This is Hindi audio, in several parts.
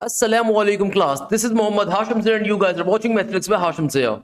Assalamualaikum class. This is Mohammad Hashim Sir and you guys are watching Mathematics by Hashim Sir.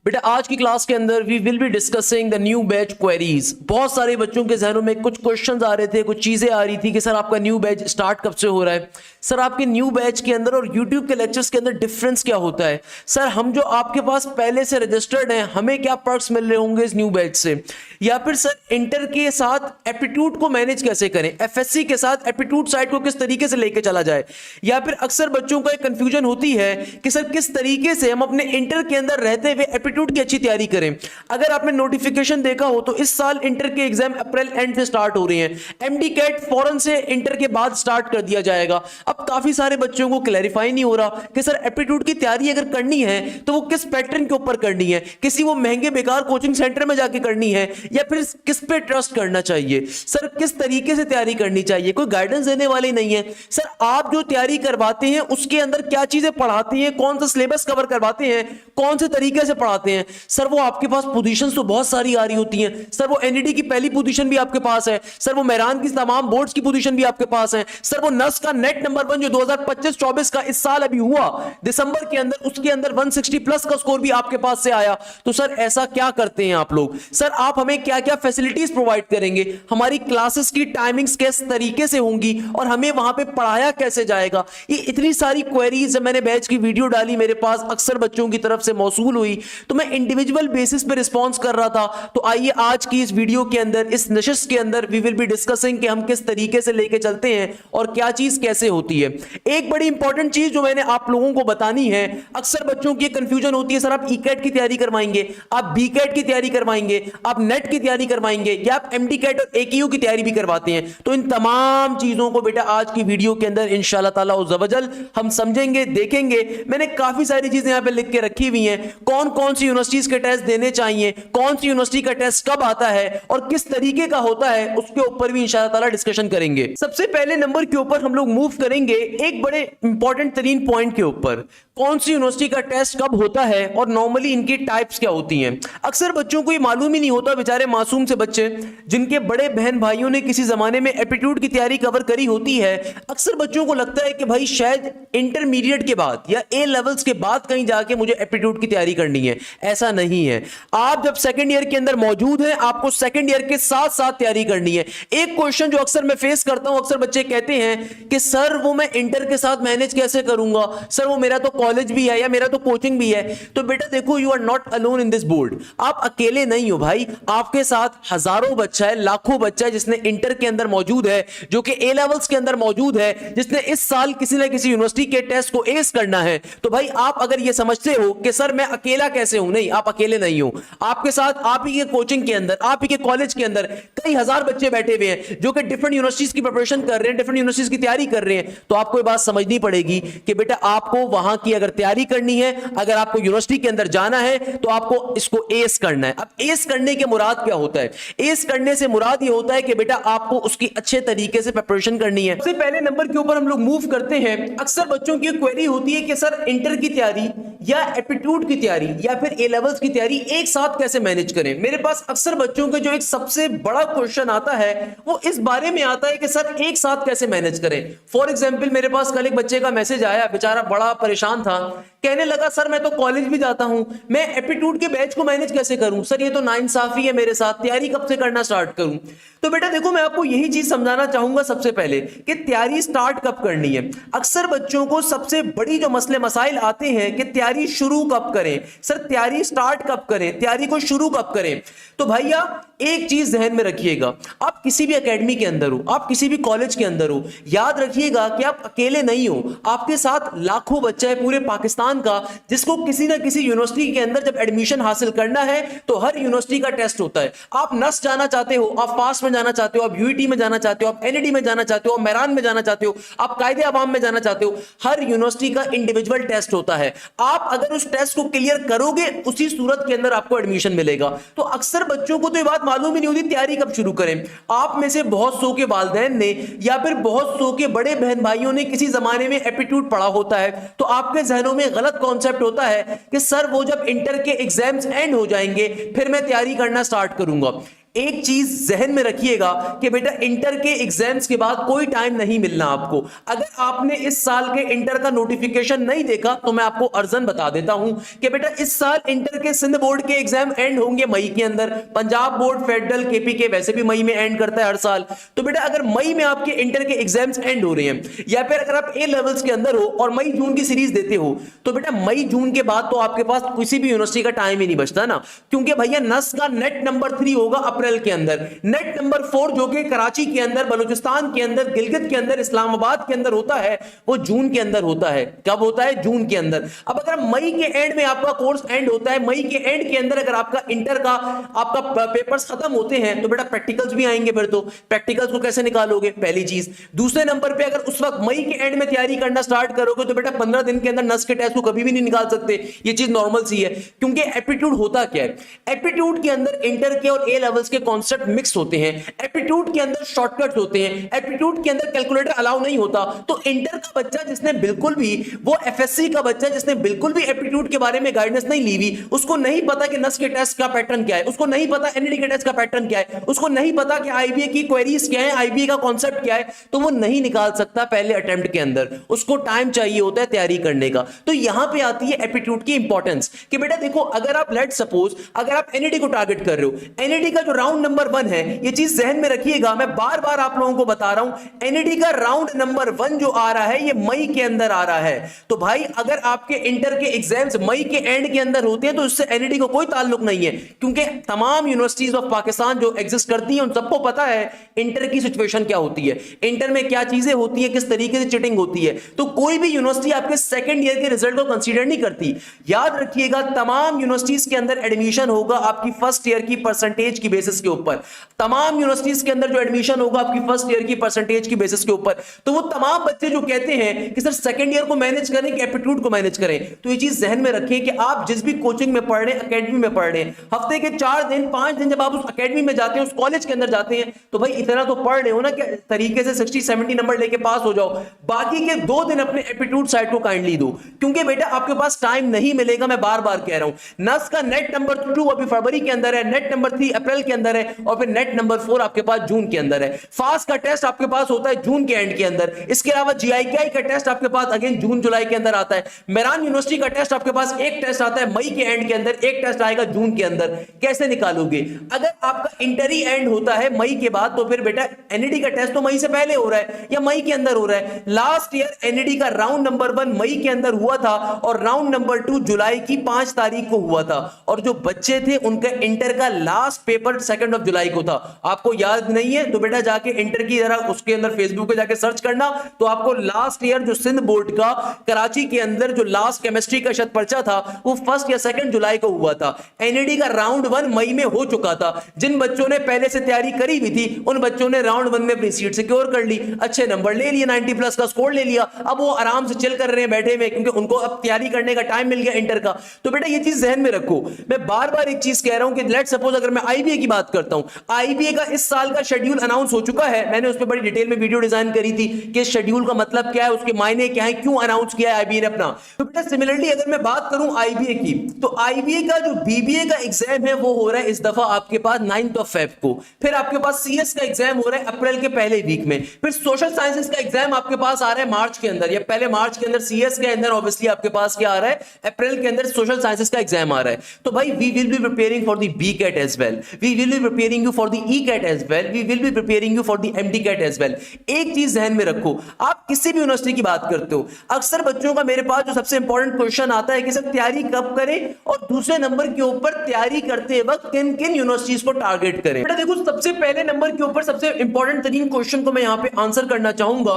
बेटा आज की क्लास के अंदर we will be discussing the new batch queries. बहुत सारे बच्चों के जहनों में कुछ क्वेश्चंस आ रहे थे, कुछ चीजें आ रही थी कि सर आपका न्यू बैच स्टार्ट कब से हो रहा है, सर आपके न्यू बैच के अंदर और यूट्यूब के लेक्चर्स के अंदर डिफरेंस क्या होता है, सर हम जो आपके पास पहले से रजिस्टर्ड हैं हमें क्या पर्क्स मिल रहे होंगे इस न्यू बैच से, या फिर सर इंटर के साथ एप्टीट्यूड को मैनेज कैसे करें, एफएससी के साथ एप्टीट्यूड साइड को किस तरीके से लेके चला जाए, या फिर अक्सर बच्चों को एक कंफ्यूजन होती है कि सर किस तरीके से हम अपने इंटर के अंदर रहते हुए एप्टीट्यूड की अच्छी तैयारी करें। अगर आपने नोटिफिकेशन देखा हो तो इस साल इंटर के एग्जाम अप्रैल एंड से स्टार्ट हो रहे हैं, एमडी कैट फौरन से इंटर के बाद स्टार्ट कर दिया जाएगा। अब काफी सारे बच्चों को क्लैरिफाई नहीं हो रहा कि सर एप्टीट्यूड की तैयारी अगर करनी है तो वो किस पैटर्न के ऊपर करनी है, किसी वो महंगे बेकार कोचिंग सेंटर में जाके करनी है या फिर किस पे ट्रस्ट करना चाहिए, सर किस तरीके से तैयारी करनी चाहिए, कोई गाइडेंस देने वाले नहीं है। सर आप जो तैयारी करवाते हैं उसके अंदर क्या चीजें पढ़ाते हैं, कौन सा सिलेबस कवर करवाते हैं, कौन से तरीके से पढ़ाते हैं, सर वो आपके पास पोजीशंस तो बहुत सारी आ रही होती हैं, सर वो एनईडी की पहली पोजीशन भी आपके पास है, सर वो मेहरान की तमाम बोर्ड्स की पोजीशन भी आपके पास है, सर वो नस का नेट नंबर 1 जो 2025-24 का इस साल अभी हुआ दिसंबर के अंदर, उसके अंदर 160 प्लस का स्कोर भी आपके पास से आया। तो सर ऐसा क्या करते हैं आप लोग, सर आप हमें क्या क्या फैसिलिटीज प्रोवाइड करेंगे, हमारी क्लासेस की टाइमिंग्स किस तरीके से होंगी और हमें वहां पे पढ़ाया कैसे जाएगा। ये इतनी सारी क्वेरीज जब मैंने बैच की वीडियो डाली मेरे पास अक्सर बच्चों की तरफ से मौसूल हुई तो मैं इंडिविजुअल बेसिस पे रिस्पॉन्स कर रहा था। तो आइए आज की इस वीडियो के अंदर, इस नशिस्त के अंदर वी विल बी डिस्कसिंग कि हम किस तरीके से लेके चलते हैं और क्या चीज कैसे होती है। एक बड़ी इंपॉर्टेंट चीज जो मैंने आप लोगों को बतानी है, अक्सर बच्चों की कंफ्यूजन होती है सर आप ई-कैट की तैयारी करवाएंगे, आप बी-कैट की तैयारी करवाएंगे, आप नेट की तैयारी करवाएंगे या आप एमडी कैट और एकेयू की तैयारी भी करवाते हैं। तो इन तमाम चीजों को बेटा आज की वीडियो के अंदर इंशाल्लाह ताला उज़्ज़वजल हम समझेंगे, देखेंगे। मैंने काफी सारी चीजें यहां पे लिख के रखी हुई हैं, कौन कौन सी यूनिवर्सिटीज के टेस्ट देने चाहिए, कौन सी यूनिवर्सिटी का टेस्ट कब आता है और किस तरीके का होता है, उसके ऊपर भी इंशाल्लाह ताला डिस्कशन करेंगे। सबसे पहले नंबर के ऊपर हम लोग मूव करेंगे एक बड़े इंपॉर्टेंट तरीन पॉइंट के ऊपर, कौन सी यूनिवर्सिटी का टेस्ट कब होता है और नॉर्मली इनकी टाइप्स क्या होती हैं। अक्सर बच्चों को ये मालूम ही नहीं होता, बेचारे मासूम से बच्चे जिनके बड़े बहन भाइयों ने किसी जमाने में एप्टीट्यूड की तैयारी कवर करी होती है, अक्सर बच्चों को लगता है कि भाई शायद इंटरमीडिएट के बाद या ए लेवल्स के बाद कहीं जाके मुझे एप्टीट्यूड की तैयारी करनी है। ऐसा नहीं है, आप जब सेकंड ईयर के अंदर मौजूद हैं आपको सेकंड ईयर के साथ साथ तैयारी करनी है। एक क्वेश्चन जो अक्सर मैं फेस करता हूं, अक्सर बच्चे कहते हैं कि सर वो मैं इंटर के साथ मैनेज कैसे करूंगा, सर वो मेरा तो कॉलेज भी है या मेरा तो कोचिंग भी है। तो बेटा देखो, you are not alone in this board, आप अकेले नहीं हो भाई, आपके साथ हजारों बच्चा है, लाखों बच्चा है जिसने इंटर के अंदर मौजूद है, जो कि ए लेवल्स के अंदर मौजूद है, जिसने इस साल किसी ना किसी यूनिवर्सिटी के टेस्ट को एस करना है। तो भाई आप अगर ये समझते हो कि सर मैं अकेला कैसे हूं, नहीं, आप अकेले नहीं हो, आपके साथ आप ही के कोचिंग के अंदर, आप ही के कॉलेज के अंदर कई हजार बच्चे बैठे हुए हैं जो कि डिफरेंट यूनिवर्सिटीज की प्रिपरेशन कर रहे हैं, डिफरेंट यूनिवर्सिटीज की तैयारी कर रहे हैं। तो आपको ये बात समझनी पड़ेगी कि बेटा आपको वहां की अगर तैयारी करनी है, अगर आपको यूनिवर्सिटी के अंदर जाना है तो आपको इसको एस करना है। अब एस करने के मुराद क्या होता है, एस करने से मुराद ये होता है कि बेटा आपको उसकी अच्छे तरीके से प्रिपरेशन करनी है। सबसे पहले नंबर के ऊपर हम लोग मूव करते हैं। अक्सर बच्चों की क्वेरी होती है कि सर इंटर की तैयारी या एप्टीट्यूड की तैयारी या फिर ए लेवल्स की तैयारी एक साथ कैसे मैनेज करें। मेरे पास अक्सर बच्चों के जो एक सबसे बड़ा क्वेश्चन आता है वो इस बारे में आता है कि सर एक साथ कैसे मैनेज करें। फॉर एग्जांपल मेरे पास कल एक बच्चे का मैसेज आया, बेचारा बड़ा परेशान था, कहने लगा सर मैं तो कॉलेज भी जाता हूं, मैं एप्टीट्यूड के बैच को मैनेज कैसे करूं, सर ये तो नाइंसाफी है मेरे साथ, तैयारी कब से करना स्टार्ट करूं। तो बेटा देखो, मैं आपको यही चीज समझाना चाहूंगा सबसे पहले कि तैयारी स्टार्ट कब करनी है। अक्सर बच्चों को सबसे बड़ी जो मसले मसाइल आते हैं कि तैयारी शुरू कब करें, सर तैयारी स्टार्ट कब करें, तैयारी को शुरू कब करें। तो भैया एक चीज ध्यान में रखिएगा, आप किसी भी एकेडमी के अंदर हो, आप किसी भी कॉलेज के अंदर हो, याद रखिएगा कि आप अकेले नहीं हो, आपके साथ लाखों बच्चा है पूरे पाकिस्तान का जिसको किसी ना किसी यूनिवर्सिटी के अंदर जब एडमिशन हासिल करना है तो हर यूनिवर्सिटी का टेस्ट होता है। आप नस जाना चाहते हो, आप पास में जाना चाहते हो, आप यूईटी में जाना चाहते हो, आप एनईडी में जाना चाहते हो, आप मेहरान में जाना चाहते हो, आप कायदे अवाम में जाना चाहते हो, हर यूनिवर्सिटी का इंडिविजुअल टेस्ट होता है। आप अगर उस टेस्ट को क्लियर करोगे उसी सूरत के अंदर आपको एडमिशन मिलेगा। तो अक्सर बच्चों को तो ये बात मालूम ही नहीं होती तैयारी कब शुरू करें। आप में से बहुत सौ के वालिदैन ने या फिर बहुत सौ के बड़े बहन भाइयों ने किसी जमाने में एप्टीट्यूड पढ़ा होता है, तो आपके जहनों में गलत कॉन्सेप्ट होता है कि सर वो जब इंटर के एग्जाम्स एंड हो जाएंगे फिर मैं तैयारी करना स्टार्ट करूंगा। एक चीज जहन में रखिएगा कि बेटा इंटर के एग्जाम्स के बाद कोई टाइम नहीं मिलना आपको। अगर आपने इस साल के इंटर का नोटिफिकेशन नहीं देखा तो मैं आपको अर्जन बता देता हूं कि बेटा इस साल इंटर के सिंध बोर्ड के एग्जाम एंड होंगे मई के अंदर। पंजाब बोर्ड, फेडरल, केपीके वैसे भी मई में एंड करता है हर साल। तो बेटा अगर मई में आपके इंटर के एग्जाम्स एंड हो रहे हैं, या फिर अगर आप ए लेवल्स के अंदर हो और मई जून की सीरीज देते हो, तो बेटा मई जून के बाद तो आपके पास किसी भी यूनिवर्सिटी का टाइम ही नहीं बचता ना, क्योंकि भैया नस का नेट नंबर 3 होगा अप्रैल के अंदर, नेट नंबर 4 जो कि कराची के अंदर, बलूचिस्तान के अंदर, गिलगित के अंदर, इस्लामाबाद के अंदर होता है, वो जून के अंदर होता है। कब होता है? जून के अंदर। अब अगर मई के एंड में आपका कोर्स एंड होता है, मई के एंड के अंदर अगर आपका इंटर का आपका पेपर्स खत्म होते हैं, तो बेटा प्रैक्टिकल्स भी आएंगे। फिर तो प्रैक्टिकल्स को कैसे निकालोगे? पहली चीज। दूसरे नंबर पे अगर उस वक्त मई के एंड में तैयारी करना स्टार्ट करोगे तो बेटा 15 दिन के अंदर नस के टेस्ट को कभी भी नहीं निकाल सकते। ये चीज नॉर्मल सी है, क्योंकि एप्टीट्यूड होता क्या है, एप्टीट्यूड के अंदर इंटर के और ए लेवल्स के कॉन्सेप्ट मिक्स होते हैं, एप्टीट्यूड के अंदर शॉर्टकट्स होते हैं, एप्टीट्यूड के अंदर कैलकुलेटर अलाउ नहीं होता। तो इंटर का बच्चा जिसने बिल्कुल भी, वो एफएससी का बच्चा जिसने बिल्कुल भी एप्टीट्यूड के बारे में गाइडेंस नहीं ली हुई, उसको नहीं पता कि नस के टेस्ट का पैटर्न क्या है, उसको नहीं पता एनईडी के टेस्ट का पैटर्न क्या है, उसको नहीं पता कि आईबीए की क्वेरीज क्या है, आईबीए का कॉन्सेप्ट क्या है, तो वो नहीं निकाल सकता पहले अटेम्प्ट के अंदर। उसको टाइम चाहिए होता है तैयारी करने का। तो यहां पे आती है एप्टीट्यूड की इंपॉर्टेंस कि बेटा देखो, अगर आप लेट सपोज अगर आप एनईडी को टारगेट कर रहे हो, एनईडी का जो राउंड नंबर 1 है, ये चीज जहन में रखिएगा, मैं बार बार आप लोगों को बता रहा हूं, एनईडी का राउंड नंबर 1 जो आ रहा है ये मई के अंदर आ रहा है। तो भाई अगर आपके इंटर के एग्जाम्स मई के एंड के अंदर होते हैं तो इससे एनईडी को कोई ताल्लुक नहीं है, क्योंकि तमाम यूनिवर्सिटीज ऑफ पाकिस्तान जो एग्जिस्ट करती हैं उन सबको पता है इंटर की सिचुएशन क्या होती है, इंटर में क्या चीजें होती है, किस तरीके से चिटिंग होती है। तो कोई भी यूनिवर्सिटी आपके सेकंड ईयर के रिजल्ट को कंसीडर नहीं करती। याद रखिएगा, तमाम यूनिवर्सिटीज के अंदर एडमिशन होगा आपकी फर्स्ट ईयर की परसेंटेज की बेसिस के ऊपर। तमाम यूनिवर्सिटीज के अंदर जो एडमिशन होगा आपकी फर्स्ट ईयर की परसेंटेज की बेसिस के ऊपर। तो वो तमाम बच्चे जो कहते हैं कि सर सेकंड ईयर को मैनेज करें कि एप्टीट्यूड को मैनेज करें, तो ये चीज जहन में रखें कि आप जिस भी कोचिंग में पढ़ रहे हैं, एकेडमी में पढ़ रहे हैं, हफ्ते के 4 दिन 5 दिन जब आप उस एकेडमी में जाते हैं, उस कॉलेज के अंदर जाते हैं, तो भाई इतना तो पढ़ रहे हो ना कि तरीके से 60-70 नंबर लेके पास हो जाओ। बाकी के 2 दिन अपने एप्टीट्यूड साइड को काइंडली दो, क्योंकि बेटा आपके पास टाइम नहीं मिलेगा। मैं बार बार कह रहा हूं, नस का नेट नंबर 2 अभी फरवरी के अंदर है, नेट नंबर 3 अप्रैल के अंदर है, और फिर नेट नंबर 4 आपके पास जून के अंदर है। फास्ट का टेस्ट आपके पास होता है जून के एंड के अंदर। इसके अलावा जीआईकेआई का टेस्ट आपके पास अगेन जून जुलाई के अंदर आता है। मेरान यूनिवर्सिटी का टेस्ट आपके पास एक टेस्ट आता है मई के एंड के अंदर, एक टेस्ट आएगा जून के अंदर। कैसे निकालोगे? अगर आपका इंटरी एंड होता है मई के बाद, तो फिर बेटा एनईडी का टेस्ट तो मई से पहले हो रहा है या मई के अंदर हो रहा है। लास्ट ईयर एनईडी का राउंड नंबर 1 मई के अंदर हुआ था और राउंड नंबर 2 जुलाई की 5 तारीख को हुआ था, और जो बच्चे थे उनका इंटर का लास्ट पेपर 2 जुलाई को था। आपको याद नहीं है तो बेटा जाके इंटर की जरा उसके अंदर फेसबुक पे जाके सर्च करना, तो आपको लास्ट ईयर जो सिंध बोर्ड का कराची के अंदर जो लास्ट केमिस्ट्री का शत पर्चा था वो 1 या 2 जुलाई को हुआ था। एनईडी का राउंड 1 मई में हो चुका था। जिन बच्चों ने पहले से तैयारी करी हुई थी उन बच्चों ने राउंड 1 में अपनी सीट सिक्योर कर ली, अच्छे नंबर ले लिए, 90 प्लस का स्कोर ले लिया। अब वो आराम से चिल कर रहे हैं बैठे में, क्योंकि उनको अब तैयारी करने का टाइम मिल गया इंटर का। तो बेटा ये चीज जहन में रखो। मैं बार बार एक चीज कह रहा हूं कि लेट सपोज अगर मैं आईबीए की बात करता हूं, आईबीए का इस साल का शेड्यूल अनाउंस हो चुका है। मैंने उस पर बड़ी डिटेल में वीडियो डिजाइन करी थी कि शेड्यूल का मतलब क्या है, उसके मायने क्या है, क्यों अनाउंस किया है आईबीए ने अपना। तो बेटा सिमिलरली अगर मैं बात करूं आईबीए की, तो आईबीए का जो बीबीए का एग्जाम है वो हो रहा है इस दफा आपके पास 9 फेब को। फिर आपके पास सीएस का एग्जाम हो रहा है अप्रैल के पहले वीक में। फिर सोशल साइंसेस का एग्जाम आपके पास आ रहा है मार्च के अंदर, या पहले मार्च के अंदर सीएस के अंदर ऑब्वियसली आपके पास क्या आ रहा है, अप्रैल के अंदर सोशल साइंसेस का एग्जाम आ रहा है। तो भाई we will be preparing for the B CAT as well, we will be preparing you for the E CAT as well, we will be preparing you for the MD CAT as well. एक चीज ध्यान में रखो, आप किसी भी यूनिवर्सिटी की बात करते हो, अक्सर बच्चों का मेरे पास जो सबसे इंपॉर्टेंट क्वेश्चन आता है कि सर तैयारी कब करें, और दूसरे नंबर के ऊपर तैयारी करते वक्त किन किन यूनिवर्सिटीज को टारगेट करें। बेटा देखो, सबसे पहले नंबर के ऊपर सबसे इंपॉर्टेंट तरीन क्वेश्चन को मैं यहां पे आंसर करना चाहूंगा।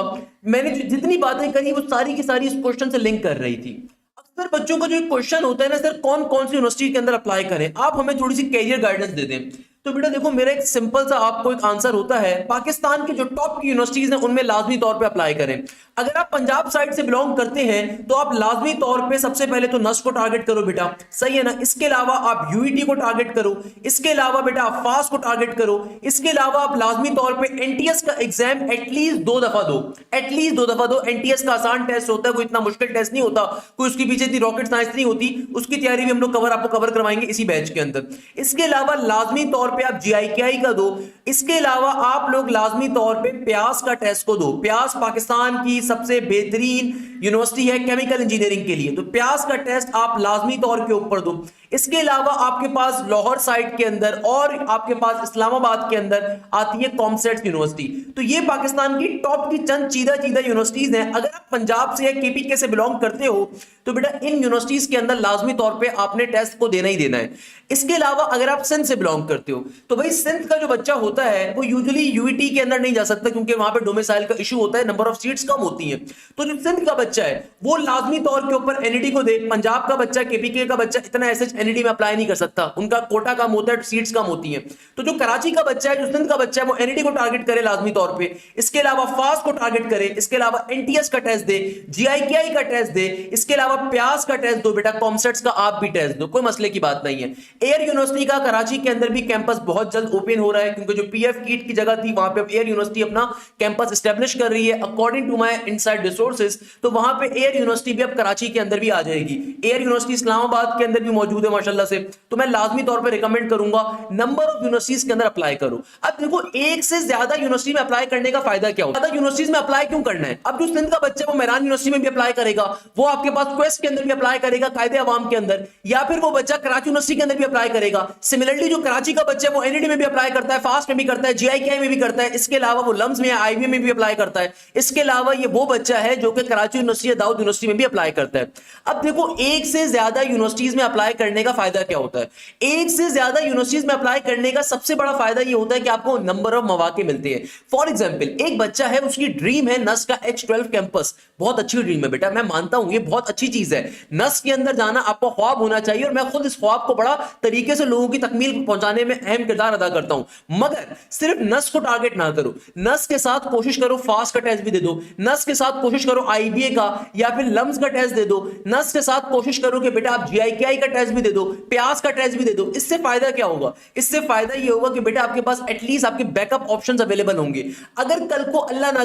मैंने जितनी बातें करी वो सारी की सारी इस क्वेश्चन से लिंक कर रही थी। अक्सर बच्चों का जो क्वेश्चन होता है ना, सर कौन कौन सी यूनिवर्सिटी के अंदर अप्लाई करें, आप हमें थोड़ी सी कैरियर गाइडेंस दे दें। तो बेटा देखो, मेरा एक सिंपल सा आपको एक आंसर होता है, पाकिस्तान के जो टॉप की यूनिवर्सिटीज हैं उनमें लाजमी तौर पे अप्लाई करें। अगर आप पंजाब साइड से बिलोंग करते हैं तो आप लाजमी तौर पे सबसे पहले तो नस को टारगेट करो बेटा, सही है ना। इसके अलावा आप यूईटी को टारगेट करो, इसके अलावा बेटा आप फास्ट को टारगेट करो, इसके अलावा आप लाजमी तौर पे एनटीएस का एग्जाम एटलीस्ट 2 दफा दो, एटलीस्ट 2 दफा दो। एनटीएस का आसान टेस्ट होता है, कोई इतना मुश्किल टेस्ट नहीं होता, कोई उसके पीछे इतनी रॉकेट साइंस नहीं होती, उसकी तैयारी भी हम लोग आपको कवर करवाएंगे इसी बैच के अंदर। इसके अलावा लाजमी तौर पे आप GIKI का दो। इसके अलावा आप लोग लाजमी तौर पे प्यास का टेस्ट को दो। प्यास पाकिस्तान की सबसे बेहतरीन यूनिवर्सिटी है केमिकल इंजीनियरिंग के लिए, तो प्यास का टेस्ट आप लाजमी तौर के ऊपर दो। इसके अलावा आपके पास लाहौर साइड के अंदर और आपके पास इस्लामाबाद के अंदर आती है कॉमसेट यूनिवर्सिटी। तो ये पाकिस्तान की टॉप की चंद चीदा यूनिवर्सिटीज हैं। अगर आप पंजाब से या KPK से बिलोंग करते हो तो बेटा इन यूनिवर्सिटीज के अंदर लाजमी तौर पे आपने टेस्ट को देना ही देना है। इसके अलावा अगर आप सिंध से बिलोंग करते हो तो भाई सिंध का जो बच्चा होता है वो यूजुअली UET के अंदर नहीं जा सकता, क्योंकि वहां पे डोमिसाइल का इशू होता है, नंबर ऑफ सीट्स कम होती हैं। तो जो सिंध का बच्चा है वो लाजमी तौर के ऊपर NET को दे। पंजाब का बच्चा, KPK का बच्चा इतना ऐसे NET में अप्लाई नहीं कर सकता, उनका कोटा कम होता है, सीट्स कम होती हैं। तो जो कराची का बच्चा है, जो सिंध का बच्चा है, वो NET को टारगेट करे लाजमी तौर पे। इसके अलावा फास्ट को टारगेट करे, इसके अलावा NTS का टेस्ट दे, GIKI का टेस्ट दे, इसके अलावा प्यास का टेस्ट दो बेटा, कॉमसेट्स का आप भी टेस्ट दो, कोई मसले की बात नहीं है। एयर यूनिवर्सिटी का कराची के अंदर भी कैंपस बहुत जल्द ओपन हो रहा है, क्योंकि जो PF कीट की जगह थी वहां पे एयर यूनिवर्सिटी अपना कैंपस एस्टेब्लिश कर रही है according to my inside resources. तो वहां पे एयर यूनिवर्सिटी भी अब कराची के अंदर भी आ जाएगी। एयर यूनिवर्सिटी इस्लामाबाद के अंदर भी मौजूद है माशाल्लाह से। तो मैं लाजमी तौर पे रिकमेंड करूंगा नंबर ऑफ यूनिवर्सिटीज के अंदर अप्लाई करो। अब देखो एक से ज्यादा यूनिवर्सिटी में अप्लाई करने का फायदा क्या होता है, ज्यादा यूनिवर्सिटीज में अप्लाई क्यों करना है। अब जो सिंध का बच्चा वो मेरान यूनिवर्सिटी में भी अप्लाई करेगा, वो आपके पास क्वेस्ट के अंदर भी अप्लाई करेगा, कायदे अवाम के अंदर, या फिर वो बच्चा कराची यूनिवर्सिटी के अंदर भी अप्लाई करेगा। सिमिलरली जो कराची का बच्चा है वो NET में भी अप्लाई करता है, फास्ट में भी करता है, GIKI में भी करता है, इसके अलावा वो लम्स में IBM में भी अप्लाई करता है। इसके अलावा ये वो बच्चा है जो कि कराची यूनिवर्सिटी या दाऊद यूनिवर्सिटी में भी अप्लाई करता है। अब देखो एक से ज्यादा यूनिवर्सिटीज में अप्लाई करने का फायदा क्या होता है। एक से ज्यादा यूनिवर्सिटीज में अप्लाई करने का सबसे बड़ा फायदा ये होता है कि आपको नंबर ऑफ मौके मिलते हैं। फॉर एग्जांपल एक बच्चा है, उसकी ड्रीम है नस का H12 कैंपस, बहुत अच्छी ड्रीम है बेटा, मैं मानता हूं ये बहुत अच्छी चीज है। नस के अंदर जाना आपका ख्वाब होना चाहिए, और मैं खुद इस ख्वाब को बड़ा तरीके से लोगों की तकमील पहुंचाने में अहम किरदार अदा करता हूं। मगर सिर्फ नस को टारगेट ना करो, नस के साथ कोशिश करो फास्ट का टेस्ट भी दे दो, नस के साथ कोशिश करो IBA का या फिर लम्स का टेस्ट दे दो, नस के साथ कोशिश करो कि बेटा आप GIKI का टेस्ट भी दे दो, प्यास का टेस्ट भी दे दो। इससे फायदा क्या होगा, इससे फायदा ये होगा कि बेटा आपके पास एटलीस्ट आपके बैकअप ऑप्शंस अवेलेबल होंगे। अगर कल को अल्लाह ना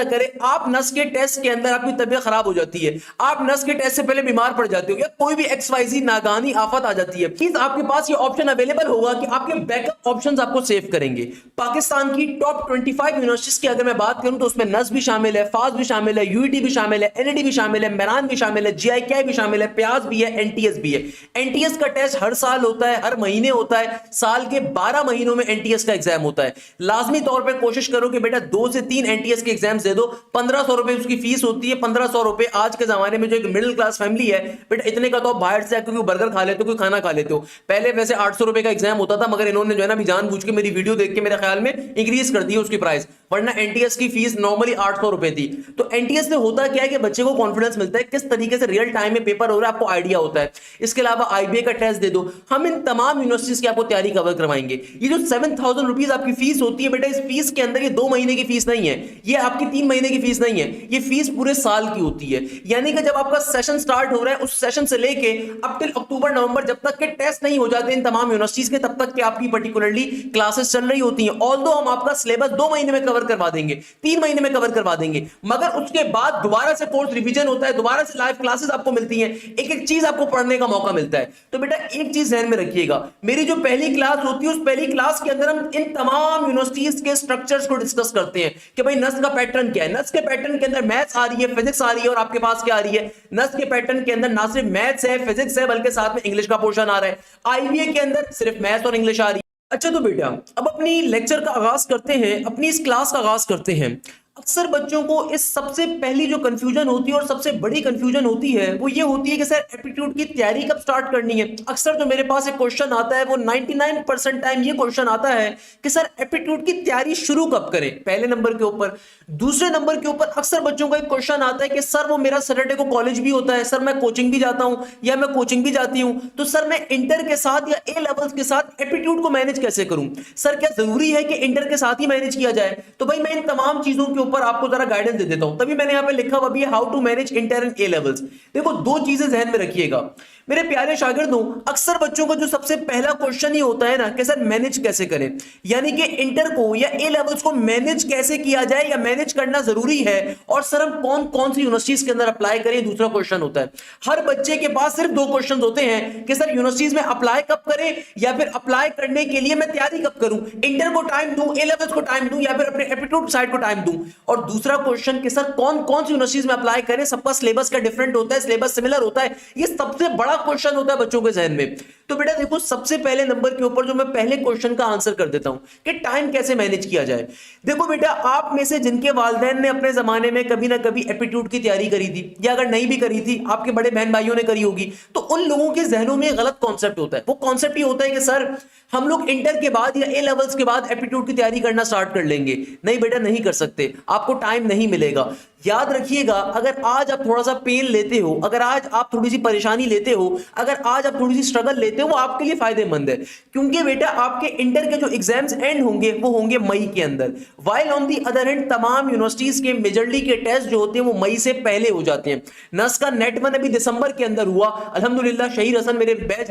करे आप नस के टेस्ट के अंदर आपकी तबीयत खराब हो जाती है, आप नस के टेस्ट से पहले बीमार पड़ जाते हो, या कोई भी XYZ नागानी आफत आ जाती है, प्लीज आपके पास ये ऑप्शन अवेलेबल होगा कि आपके बैकअप ऑप्शंस आपको सेव करेंगे। पाकिस्तान की टॉप 25 यूनिवर्सिटीज की अगर मैं बात करूं तो उसमें नस भी शामिल है, फास्ट भी शामिल है, UET भी शामिल है, NET भी शामिल है, मेरान भी शामिल है, GIKI भी शामिल है, प्यास भी है, NTS भी है। NTS का टेस्ट हर साल होता है, हर महीने होता है, साल के 12 महीनों में NTS का एग्जाम होता है। लाजमी तौर पर कोशिश करो कि बेटा 2 से 3 NTS के एग्जाम दे दो। 1500 रुपए उसकी फीस होती है। 1500 रुपए आज के जमाने में जो एक मिडिल क्लास फैमिली है बेटा, इतने का तो आप बाहर से आकर बर्गर खा लेते हो, कोई खाना खा लेते हो। पहले वैसे 800 रुपए का एग्जाम होता था, मगर इन्होंने जो है ना भी जानबूझ के मेरी वीडियो देख के मेरे ख्याल में इंक्रीज कर दी है उसकी प्राइस, वरना NTS की फीस नॉर्मली 800 रुपए थी। तो NTS से होता क्या है कि बच्चे को कॉन्फिडेंस मिलता है, किस तरीके से रियल टाइम में पेपर हो रहा है आपको आइडिया होता है। इसके अलावा IBA का टेस्ट दे दो। हम इन तमाम यूनिवर्सिटीज की आपको तैयारी कवर करवाएंगे। ये जो 7000 रुपीज आपकी फीस होती है बेटा, इस फीस के अंदर ये 2 महीने की फीस नहीं है, ये आपकी 3 महीने की फीस नहीं है, ये फीस पूरे साल की होती है। यानी कि जब आपका सेशन स्टार्ट हो रहा है, उस सेशन से लेके अप टिल अक्टूबर नवंबर जब तक के टेस्ट नहीं हो जाते इन तमाम यूनिवर्सिटीज के, तब तक के आपकी पर्टिकुलरली क्लासेस चल रही होती हैं। ऑल्दो हम आपका सिलेबस 2 महीने में कवर करवा देंगे, 3 महीने में कवर करवा देंगे, मगर उसके बाद दोबारा से कोर्स रिवीजन होता है, दोबारा से लाइव क्लासेस आपको मिलती हैं, एक एक चीज आपको पढ़ने का मौका मिलता है। तो बेटा एक चीज ध्यान में रखिएगा, मेरी जो पहली क्लास होती है उस पहली क्लास के अंदर हम इन तमाम यूनिवर्सिटीज के स्ट्रक्चर्स को डिस्कस करते हैं कि भाई नस का पैटर्न क्या है। नस के पैटर्न के अंदर मैथ्स आ रही है, फिजिक्स आ रही है, और आपके पास क्या आ रही है, नस के पैटर्न के अंदर ना सिर्फ मैथ्स है, फिजिक्स है, बल्कि साथ में इंग्लिश का पोर्शन आ रहा है। IBA के अंदर सिर्फ मैथ्स और इंग्लिश आ रही है। अच्छा तो बेटा अब अपनी लेक्चर का आगाज करते हैं, अपनी इस क्लास का आगाज करते हैं। अक्सर बच्चों को इस सबसे पहली जो कंफ्यूजन होती है और सबसे बड़ी कंफ्यूजन होती है वो ये होती है कि सर एप्टीट्यूड की तैयारी कब स्टार्ट करनी है। अक्सर जो मेरे पास एक क्वेश्चन आता है वो 99% टाइम ये क्वेश्चन आता है कि सर एप्टीट्यूड की तैयारी शुरू कब करें, पहले नंबर के ऊपर। दूसरे नंबर के ऊपर अक्सर बच्चों का एक क्वेश्चन आता है कि सर वो मेरा सैटरडे को कॉलेज भी होता है, सर मैं कोचिंग भी जाता हूं या मैं कोचिंग भी जाती हूं, तो सर मैं इंटर के साथ या A लेवल्स के साथ एप्टीट्यूड को मैनेज कैसे करूं। सर क्या जरूरी है कि इंटर के साथ ही मैनेज किया जाए। तो भाई मैं इन तमाम चीजों के ऊपर आपको जरा गाइडेंस दे देता हूं। तभी मैंने यहां पे लिखा हुआ भी how to manage inter and A levels. देखो दो चीजें ध्यान में रखिएगा मेरे प्यारे शागिर्दों, अक्सर बच्चों का जो सबसे पहला क्वेश्चन ही होता है ना कि सर मैनेज कैसे करें, यानी कि इंटर को या ए लेवल्स को मैनेज कैसे किया जाए या मैनेज करना जरूरी है, और सर हम कौन कौन सी यूनिवर्सिटीज के अंदर अप्लाई करें, दूसरा क्वेश्चन होता है। हर बच्चे के पास सिर्फ दो क्वेश्चन होते हैं कि सर यूनिवर्सिटीज में अप्लाई कब करें या फिर अप्लाई करने के लिए मैं तैयारी कब करूं, इंटर को टाइम दूं, ए लेवल्स को टाइम दूं या फिर अपने एप्टीट्यूड साइड को टाइम दूं। और दूसरा क्वेश्चन कि सर कौन कौन सी यूनिवर्सिटीज में अप्लाई करें, सबका सिलेबस का डिफरेंट होता है, सिलेबस सिमिलर होता है, ये सबसे बड़ा क्वेश्चन होता है बच्चों के जहन में। तो बेटा देखो सबसे पहले नंबर के ऊपर जो मैं पहले क्वेश्चन का आंसर कर देता हूं कि टाइम कैसे मैनेज किया जाए। देखो बेटा आप में से जिनके वालिदैन ने अपने जमाने में कभी ना कभी एप्टीट्यूड की तैयारी करी थी, या अगर नहीं भी करी थी आपके बड़े बहन भाइयों ने करी होगी, तो उन लोगों के जहनों में गलत कॉन्सेप्ट होता है। वो कॉन्सेप्ट ये होता है कि सर हम लोग इंटर के बाद या ए लेवल्स के बाद एप्टीट्यूड की तैयारी करना स्टार्ट कर लेंगे। नहीं बेटा नहीं कर सकते, आपको टाइम नहीं मिलेगा। याद रखिएगा अगर आज आप थोड़ा सा पेन लेते हो, अगर आज आप थोड़ी सी परेशानी लेते हो, अगर आज आप थोड़ी सी स्ट्रगल लेते हो, वो आपके लिए फायदेमंद है, क्योंकि बेटा आपके इंटर के जो एग्जाम्स एंड होंगे वो होंगे मई के अंदर। While on the other hand तमाम यूनिवर्सिटीज के मेजरली के टेस्ट जो होते हैं वो मई से पहले हो जाते हैं। नस का नेट वन अभी दिसंबर के अंदर हुआ, अल्हम्दुलिल्लाह शहीर हसन मेरे बैच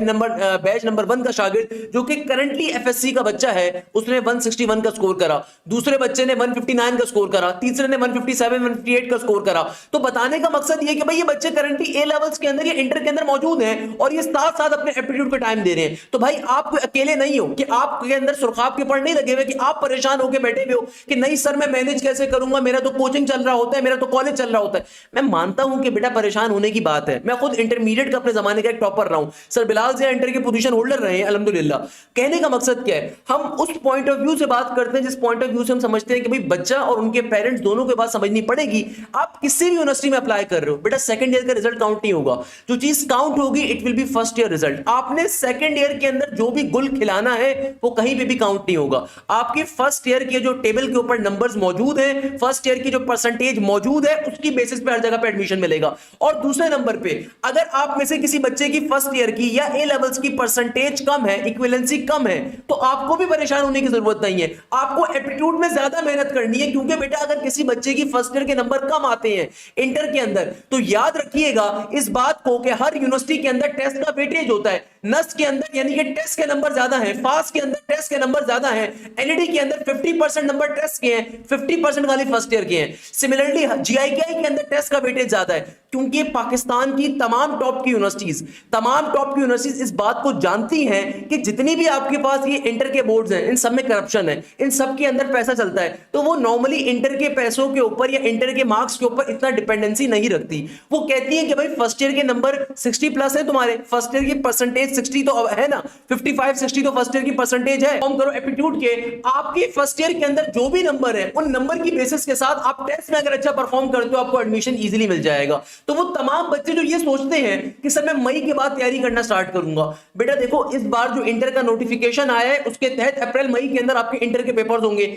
नंबर 1 का शागिर्द जो कि करंटली एफएससी का बच्चा है, उसने 161 का स्कोर करा, दूसरे बच्चे ने 159 का स्कोर करा, तीसरे ने 157 158 का स्कोर करा। तो बताने का मकसद ये कि भाई ये बच्चे करंटली ए लेवल्स के अंदर या इंटर के अंदर मौजूद हैं और ये साथ साथ अपने एप्टीट्यूड का टाइम दे रहे हैं। तो भाई आप अकेले नहीं हो कि आपके अंदर सुरखाब के पड़ नहीं लगे हुए कि आप परेशान होकर बैठे हुए हो कि नहीं सर मैं मैनेज कैसे करूंगा, मेरा तो कोचिंग चल रहा होता है, मेरा तो कॉलेज चल रहा होता है। मैं मानता हूं कि बेटा परेशान होने की बात है, मैं खुद इंटरमीडिएट का अपने जमाने का एक टॉपर रहा हूं, सर बिलाल से इंटर के पोजीशन होल्डर रहे हैं अल्हम्दुलिल्लाह। कहने का मकसद क्या है, हम उस पॉइंट ऑफ व्यू से बात करते हैं जिस पॉइंट ऑफ व्यू से हम समझते हैं कि भाई बच्चा और उनके पेरेंट्स दोनों के बात समझनी पड़ेगी। आप किसी भी यूनिवर्सिटी में अप्लाई कर रहे हो बेटा सेकंड ईयर का रिजल्ट काउंट नहीं होगा, जो चीज काउंट होगी it will be first year result. आपने सेकंड ईयर के अंदर जो भी गुल खिलाना है वो कहीं पे भी काउंट नहीं होगा। आपके फर्स्ट ईयर के जो टेबल के ऊपर नंबर्स मौजूद हैं, फर्स्ट ईयर की जो परसेंटेज मौजूद है उसकी बेसिस पे हर जगह पे एडमिशन मिलेगा। और दूसरे नंबर पे अगर आप में से किसी बच्चे की फर्स्ट ईयर की या ए लेवल्स की परसेंटेज कम है, इक्विवेलेंसी कम है, तो आपको भी परेशान होने की जरूरत नहीं है, आपको एप्टीट्यूड में ज्यादा मेहनत करनी है। क्योंकि बेटा अगर किसी बच्चे की फर्स्ट ईयर के नंबर कम आते हैं इंटर के अंदर, तो याद रखिएगा इस बात को कि हर यूनिवर्सिटी के अंदर टेस्ट का वेटेज होता है। नस के अंदर यानी कि टेस्ट के नंबर ज्यादा हैं, फास्ट के अंदर टेस्ट के नंबर ज्यादा हैं, एनईडी के अंदर 50% नंबर टेस्ट के हैं, 50% खाली फर्स्ट ईयर के हैं। सिमिलरली जीआईकेआई के अंदर टेस्ट का वेटेज ज्यादा है, क्योंकि पाकिस्तान की तमाम टॉप की यूनिवर्सिटीज इस बात को जानती हैं कि जितनी भी आपके पास ये इंटर के बोर्ड्स हैं इन सब में करप्शन है, इन सब के अंदर पैसा चलता है। तो वो नॉर्मली इंटर के पैसों के ऊपर या इंटर के मार्क्स के ऊपर इतना डिपेंडेंसी नहीं रखती। वो कहती है कि भाई फर्स्ट ईयर के नंबर 60 प्लस है, तुम्हारे फर्स्ट ईयर की परसेंटेज 60 तो है ना, 55 60 तो फर्स्ट ईयर की परसेंटेज है। फॉर्म करो एप्टीट्यूड के, आपके फर्स्ट ईयर के अंदर जो भी नंबर है उन नंबर की बेसिस के साथ आप टेस्ट में अगर अच्छा परफॉर्म करते हो आपको एडमिशन इजीली मिल जाएगा। तो वो तमाम बच्चे जो ये सोचते हैं कि सर मैं मई के बाद तैयारी करना स्टार्ट करूंगा, बेटा देखो इस बार जो इंटर का नोटिफिकेशन आया है उसके तहत अप्रैल मई के अंदर आपके इंटर के पेपर्स होंगे।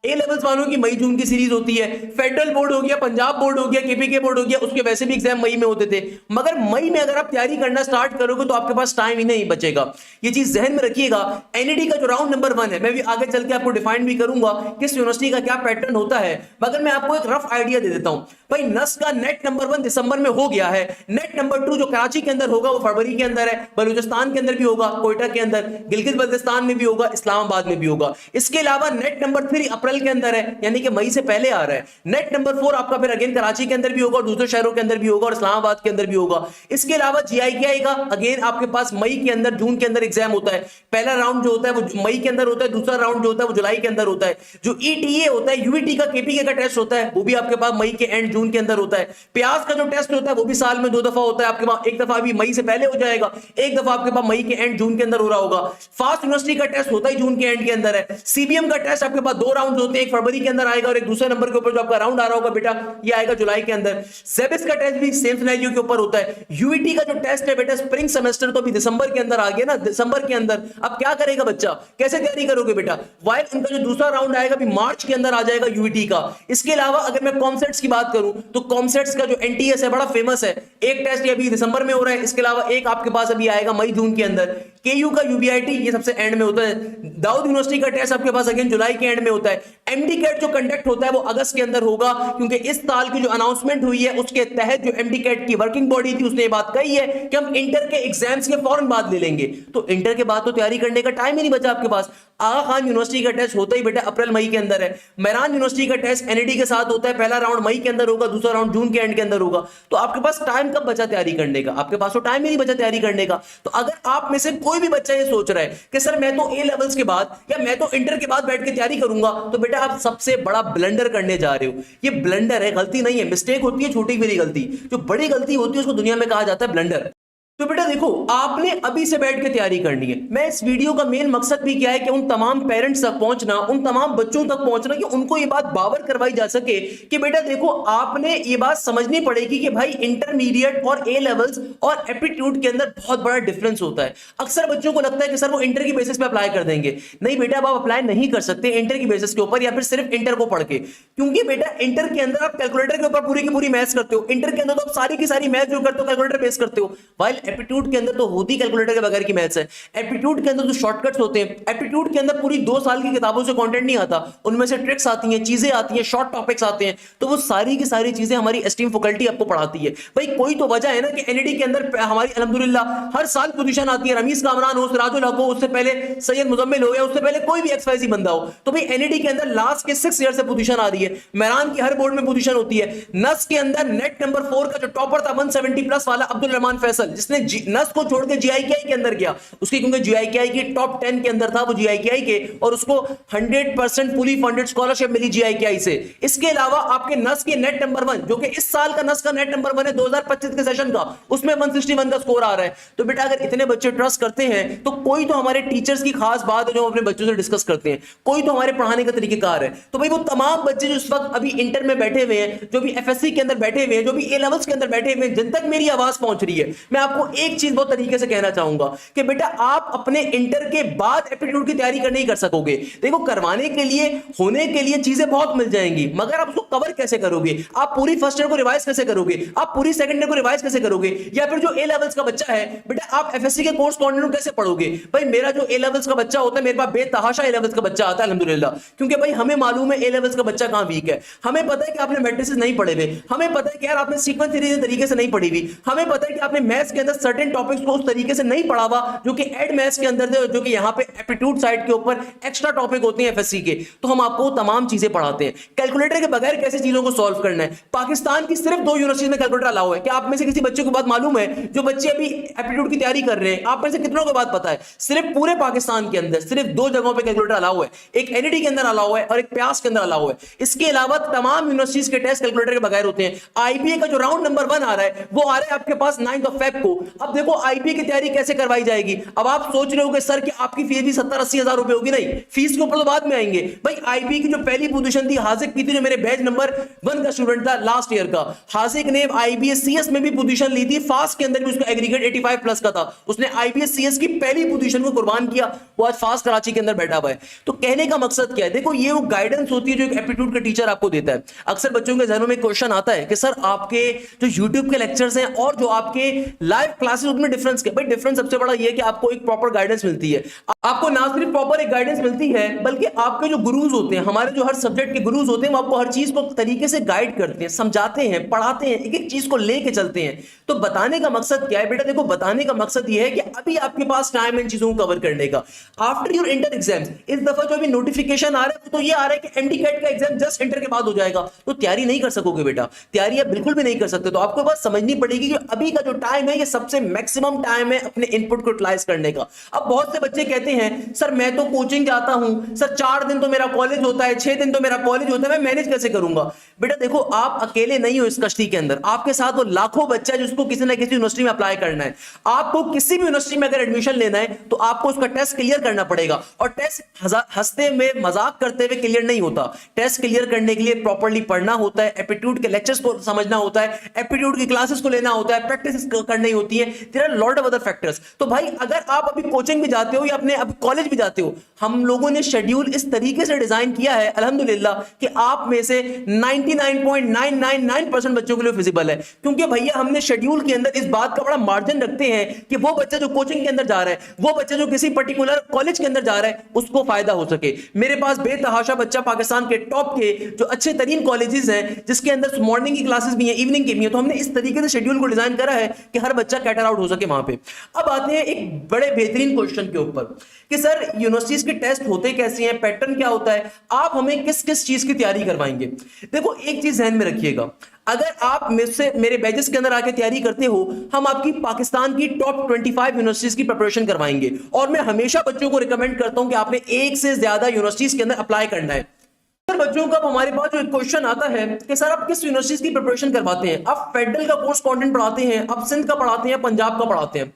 ए लेवल्स वालों की मई जून की सीरीज होती है, फेडरल बोर्ड हो गया, पंजाब बोर्ड हो गया, केपीके बोर्ड हो गया, उसके वैसे भी एग्जाम मई में होते थे। मगर मई में अगर आप तैयारी करना स्टार्ट करोगे तो आपके पास टाइम ही नहीं बचेगा, ये चीज जहन में रखिएगा। एनईडी का जो राउंड नंबर 1 है, मैं भी आगे चल के आपको डिफाइन भी करूंगा किस यूनिवर्सिटी का क्या पैटर्न होता है, मगर मैं आपको एक रफ आइडिया दे देता हूं। भाई नस का नेट नंबर 1 दिसंबर में हो गया है, नेट नंबर 2 जो कराची के अंदर होगा वो फरवरी के अंदर है, बलूचिस्तान के अंदर भी होगा, कोयटा के अंदर, गिलगित बल्तिस्तान में भी होगा, इस्लामाबाद में भी होगा। इसके अलावा नेट नंबर 3 अप्रैल के अंदर है, यानी कि मई से पहले आ रहा है। नेट नंबर 4 आपका फिर अगेन कराची के अंदर भी होगा और दूसरे शहरों के अंदर भी होगा और इस्लामाबाद के अंदर भी होगा। इसके अलावा जीआईकेआई का अगेन आपके पास मई के अंदर जून के अंदर एग्जाम होता है। पहला राउंड जो होता है वो मई के अंदर होता है, दूसरा राउंड जो होता है वो जुलाई के अंदर होता है। जो ईटीए होता है, यूईटी का, केपीके का टेस्ट होता है वो भी आपके पास मई के एंड जून के अंदर होता है। प्याज का जो टेस्ट होता है वो भी साल में 2 दफा होता है, आपके पास एक दफा भी मई से पहले हो जाएगा, एक दफा आपके पास मई के एंड जून के अंदर हो रहा होगा। फास्ट यूनिवर्सिटी का टेस्ट होता है जून के एंड के अंदर है। सीबीएम का टेस्ट आपके पास 2 राउंड होते हैं, एक फरवरी के अंदर आएगा और एक दूसरे नंबर के ऊपर जो आपका राउंड आ रहा होगा बेटा ये आएगा जुलाई के अंदर। जेबिस का टेस्ट भी सेम सिनेरियो के ऊपर होता है। यूईटी का जो टेस्ट है बेटा स्प्रिंग सेमेस्टर तो अभी दिसंबर के अंदर आ गया ना, दिसंबर के अंदर। अब क्या करेगा बच्चा, कैसे तैयारी करोगे बेटा, वाइल उनका जो दूसरा राउंड आएगा भी मार्च के अंदर आ जाएगा यूईटी का। इसके अलावा अगर मैं कॉमसेट्स की बात करूं तो कॉमसेट्स का जो एनटीएस है बड़ा फेमस है, एक टेस्ट ये अभी दिसंबर में हो रहा है, इसके अलावा एक आपके पास अभी आएगा मई जून के अंदर। केयू का यूबीआईटी ये सबसे एंड में होता है, दाऊद यूनिवर्सिटी का टेस्ट आपके पास अगेन जुलाई के एंड में होता है, एमडी कैट जो कंडक्ट होता है वो अगस्त के अंदर होगा, क्योंकि इस साल की जो अनाउंसमेंट हुई है उसके तहत जो एमडी कैट की वर्किंग बॉडी थी उसने ये बात कही है कि हम इंटर के एग्जाम्स के फौरन बाद ले लेंगे। तो इंटर के बाद तो तैयारी करने का टाइम ही नहीं बचा आपके पास। आगा खान यूनिवर्सिटी का टेस्ट होता ही बेटा अप्रैल मई के अंदर है, मेहरान यूनिवर्सिटी का टेस्ट एनईडी के साथ होता है, पहला राउंड मई के अंदर होगा, दूसरा राउंड जून के एंड के अंदर होगा। तो आपके पास टाइम कब बचा तैयारी करने का? आपके पास तो टाइम ही नहीं बचा तैयारी करने का। तो अगर आप में से कोई भी बच्चा ये सोच रहा है कि सर मैं तो ए लेवल्स के बाद या मैं तो इंटर के बाद बैठ के तैयारी करूंगा, तो बेटा आप सबसे बड़ा ब्लंडर करने जा रहे हो। ये ब्लंडर है, गलती नहीं है, मिस्टेक होती है, छोटी बड़ी गलती। जो बड़ी गलती होती है उसको दुनिया में कहा जाता है ब्लंडर। तो बेटा देखो, आपने अभी से बैठ के तैयारी करनी है। मैं इस वीडियो का मेन मकसद भी क्या है कि उन तमाम पेरेंट्स तक पहुंचना, उन तमाम बच्चों तक पहुंचना कि उनको ये बात बावर करवाई जा सके कि बेटा देखो, आपने ये बात समझनी पड़ेगी कि भाई इंटरमीडिएट और ए लेवल्स और एप्टीट्यूड के अंदर बहुत बड़ा डिफरेंस होता है। अक्सर बच्चों को लगता है कि सर वो इंटर की बेसिस पे अप्लाई कर देंगे। नहीं बेटा, आप अप्लाई नहीं कर सकते इंटर की बेसिस के ऊपर या फिर सिर्फ इंटर को पढ़ के, क्योंकि बेटा इंटर के अंदर आप कैलकुलेटर के ऊपर पूरी की पूरी मैथ्स करते हो। इंटर के अंदर तो आप सारी की सारी मैथ्स जो करते हो कैलकुलेटर बेस करते हो, वाइल एप्टीट्यूड के अंदर तो होती कैलकुलेटर के बगैर की मैथ्स है। एप्टीट्यूड के अंदर जो शॉर्टकट्स होते हैं, एप्टीट्यूड के अंदर पूरी 2 साल की किताबों से कंटेंट नहीं आता, उनमें से ट्रिक्स आती हैं, चीजें आती हैं, शॉर्ट टॉपिक्स आते हैं। तो वो सारी की सारी चीजें हमारी एस्टीम फैकल्टी आपको पढ़ाती है। भाई कोई तो वजह है ना कि एनईडी के अंदर हमारी अल्हम्दुलिल्लाह हर साल पोजीशन आती है। रमीज कामरान हो, सिराजुल हक हो, उससे पहले सैयद मुजम्मिल हो, या उससे पहले कोई भी एक्सवाईजी बंदा हो, तो भाई एनईडी के अंदर लास्ट के 6 ईयर से पोजीशन आ रही है। मेहरान की हर बोर्ड में पोजीशन होती है। नस के अंदर नेट नंबर 4 का जो टॉपर था 170 प्लस वाला अब्दुल रहमान फैसल, जिसने नस को छोड़ के जीआईकेआई के अंदर गया, उसकी क्योंकि जीआईकेआई की टॉप 10 के अंदर था वो जीआईकेआई के, और उसको 100% फुली फंडेड स्कॉलरशिप मिली जीआईकेआई से। इसके अलावा आपके नस के नेट नंबर 1, जो कि इस साल का नस का नेट नंबर 1 है 2025 के सेशन का, उसमें 161 का स्कोर आ रहा है। तो बेटा अगर इतने बच्चे ट्रस्ट करते हैं तो कोई तो हमारे टीचर्स की खास बात है जो अपने बच्चों से डिस्कस करते हैं, कोई तो हमारे पढ़ाने का तरीकेकार है। तो भाई वो तमाम बच्चे जो इस वक्त अभी इंटर में बैठे हुए हैं, जो भी एफएससी के अंदर बैठे हुए हैं, जो भी ए लेवल्स के अंदर बैठे हुए हैं, जिन तक मेरी आवाज पहुंच रही है, मैं आपको एक चीज बहुत तरीके से कहना चाहूंगा कि बेटा आप अपने इंटर के बाद एप्टीट्यूड की तैयारी नहीं कर सकोगे। देखो, करवाने के लिए, होने के लिए चीजें बहुत मिल जाएंगी, मगर आप उसको कवर कैसे करोगे? आप पूरी फर्स्ट ईयर को रिवाइज कैसे करोगे? आप पूरी सेकंड ईयर को रिवाइज कैसे करोगे? या फिर जो ए लेवल्स का बच्चा है बेटा, आप एफएससी के कोर्स कंटिन्यू कैसे पढ़ोगे? भाई मेरा जो ए लेवल्स का बच्चा होता है, मेरे पास बेतहाशा ए लेवल्स का बच्चा आता है अल्हम्दुलिल्लाह, क्योंकि भाई हमें मालूम है ए लेवल्स का बच्चा कहां वीक है। हमें पता है कि आपने मैट्रिसेस नहीं पढ़े हुए, हमें पता है कि यार आपने सीक्वेंस थ्योरी तरीके से नहीं पढ़ी हुई, हमें पता है कि आपने मैथ्स के अंदर सर्टेन टॉपिक्स को उस तरीके से नहीं पढ़ा हुआ जो कि एड मैथ्स के अंदर थे, जो कि यहां पे एप्टीट्यूड साइड के ऊपर एक्स्ट्रा टॉपिक होते हैं एफएससी के। तो हम आपको तमाम चीजें पढ़ाते हैं। कैलकुलेटर के बगैर कैसे चीजों को सॉल्व करना है। पाकिस्तान की सिर्फ 2 यूनिवर्सिटीज में कैलकुलेटर अलाउ है। क्या आप में से किसी बच्चे को बात मालूम है? जो बच्चे अभी एप्टीट्यूड की तैयारी कर रहे हैं, आप में से कितनों को बात पता है? सिर्फ पूरे पाकिस्तान के अंदर सिर्फ 2 जगहों पे कैलकुलेटर अलाउ है, एक एनईडी के अंदर अलाउ है और एक प्यास के अंदर अलाउ है। इसके अलावा तमाम यूनिवर्सिटीज के टेस्ट कैलकुलेटर के बगैर होते हैं। आईबीए का जो राउंड नंबर 1 आ रहा है वो आ रहा है आपके पास 9 फेब को। अब देखो आईबीए की तैयारी कैसे करवाई जाएगी। अब आप सोच रहे हो कि सर कि आपकी फीस भी 70-80 हजार रुपए होगी। नहीं, फीस के ऊपर तो बाद में आएंगे। भाई आईबीए की जो पहली पोजीशन थी हाजिक की थी, जो मेरे बैच नंबर 1 का स्टूडेंट था लास्ट ईयर का, हाजिक ने आईबीए सीएस में भी पोजीशन ली थी, फास्ट के अंदर भी उसका एग्रीगेट 85 प्लस का था। उसने आईबीए सीएस की पहली पोजीशन को कुर्बान किया, वो आज फास्ट कराची के अंदर बैठा हुआ है। तो कहने का मकसद क्या है? देखो ये वो गाइडेंस होती है जो एक एप्टीट्यूड का टीचर आपको देता है। अक्सर बच्चों के जहनों में क्वेश्चन आता है कि सर आपके जो यूट्यूब के लेक्चर्स हैं और जो आपके लाइव क्लासेस उनमें डिफरेंस क्या? भाई डिफरेंस सबसे बड़ा ये है कि आपको एक प्रॉपर गाइडेंस मिलती है। आपको ना सिर्फ प्रॉपर एक गाइडेंस मिलती है, बल्कि आपके जो गुरुज होते हैं, हमारे जो हर सब्जेक्ट के गुरुज होते हैं, वो आपको हर चीज को तरीके से गाइड करते हैं, समझाते हैं, पढ़ाते हैं, एक एक चीज को लेके चलते हैं। तो बताने का मकसद क्या है बेटा? देखो बताने का मकसद ये है कि अभी आपके पास टाइम है इन चीजों को कवर करने का। आफ्टर योर इंटर एग्जाम्स, इस दफा जो अभी नोटिफिकेशन आ रहा है तो ये आ रहा है कि एमडी कैट का एग्जाम जस्ट इंटर के बाद हो जाएगा। तो तैयारी नहीं कर सकोगे बेटा, तैयारी आप बिल्कुल भी नहीं कर सकते। तो आपको बस समझनी पड़ेगी कि अभी का जो टाइम है ये सबसे मैक्सिमम टाइम है अपने इनपुट को यूटिलाइज करने का। अब बहुत से बच्चे कहते हैं सर मैं तो कोचिंग जाता हूं, सर 4 दिन तो मेरा कॉलेज होता है, 6 दिन तो मेरा कॉलेज होता है, मैं मैनेज कैसे करूंगा? बेटा देखो आप अकेले नहीं हो इस कश्ती के अंदर, आपके साथ वो लाखों बच्चा है जिसको किसी ना किसी यूनिवर्सिटी में अप्लाई करना है। आपको किसी भी यूनिवर्सिटी में अगर एडमिशन लेना है तो आपको उसका टेस्ट क्लियर करना पड़ेगा, और टेस्ट हंसते में मजाक करते हुए क्लियर नहीं होता। टेस्ट क्लियर करने के लिए प्रॉपर्ली पढ़ना होता है, एप्टीट्यूड के लेक्चर्स को समझना होता है, एप्टीट्यूड की क्लासेस को लेना होता है, प्रैक्टिस करनी होती होती है, there are lot of other factors. तो भाई अगर आप अभी कोचिंग भी जाते हो या अपने अभी कॉलेज भी जाते हो, हम लोगों ने शेड्यूल इस तरीके से डिजाइन किया है अल्हम्दुलिल्लाह कि आप में से 99.999% बच्चों के लिए फिजिबल है, क्योंकि भैया हमने शेड्यूल के अंदर इस बात का बड़ा मार्जिन रखते हैं कि वो बच्चा जो कोचिंग के अंदर जा रहा है, वो बच्चा जो किसी पर्टिकुलर कॉलेज के अंदर जा रहा है, उसको फायदा हो सके। मेरे पास बेतहाशा बच्चा पाकिस्तान के टॉप के जो अच्छे तरीन कॉलेजेस हैं, जिसके अंदर मॉर्निंग की क्लासेस भी हैं, इवनिंग की भी हैं, तो हमने इस तरीके से शेड्यूल को डिजाइन करा है कि हर बच्चा कैटर आउट हो सके वहां पे। अब आते हैं एक बड़े बेहतरीन क्वेश्चन के ऊपर कि सर यूनिवर्सिटीज के टेस्ट होते कैसे हैं, पैटर्न क्या होता है, आप हमें किस किस चीज की तैयारी करवाएंगे। देखो एक चीज ध्यान में रखिएगा, अगर आप मुझसे मेरे बैचेस के अंदर आके तैयारी करते हो, हम आपकी पाकिस्तान की टॉप 25 यूनिवर्सिटीज की प्रिपरेशन करवाएंगे। और मैं हमेशा बच्चों को रिकमेंड करता हूं कि आपने एक से ज्यादा यूनिवर्सिटीज के अंदर अप्लाई करना है। बच्चों का हमारे पास जो क्वेश्चन आता है कि सर आप किस यूनिवर्सिटी की प्रिपरेशन करवाते हैं, आप फेडरल का कोर्स कंटेंट पढ़ाते हैं, आप सिंध का पढ़ाते हैं, पंजाब का पढ़ाते हैं।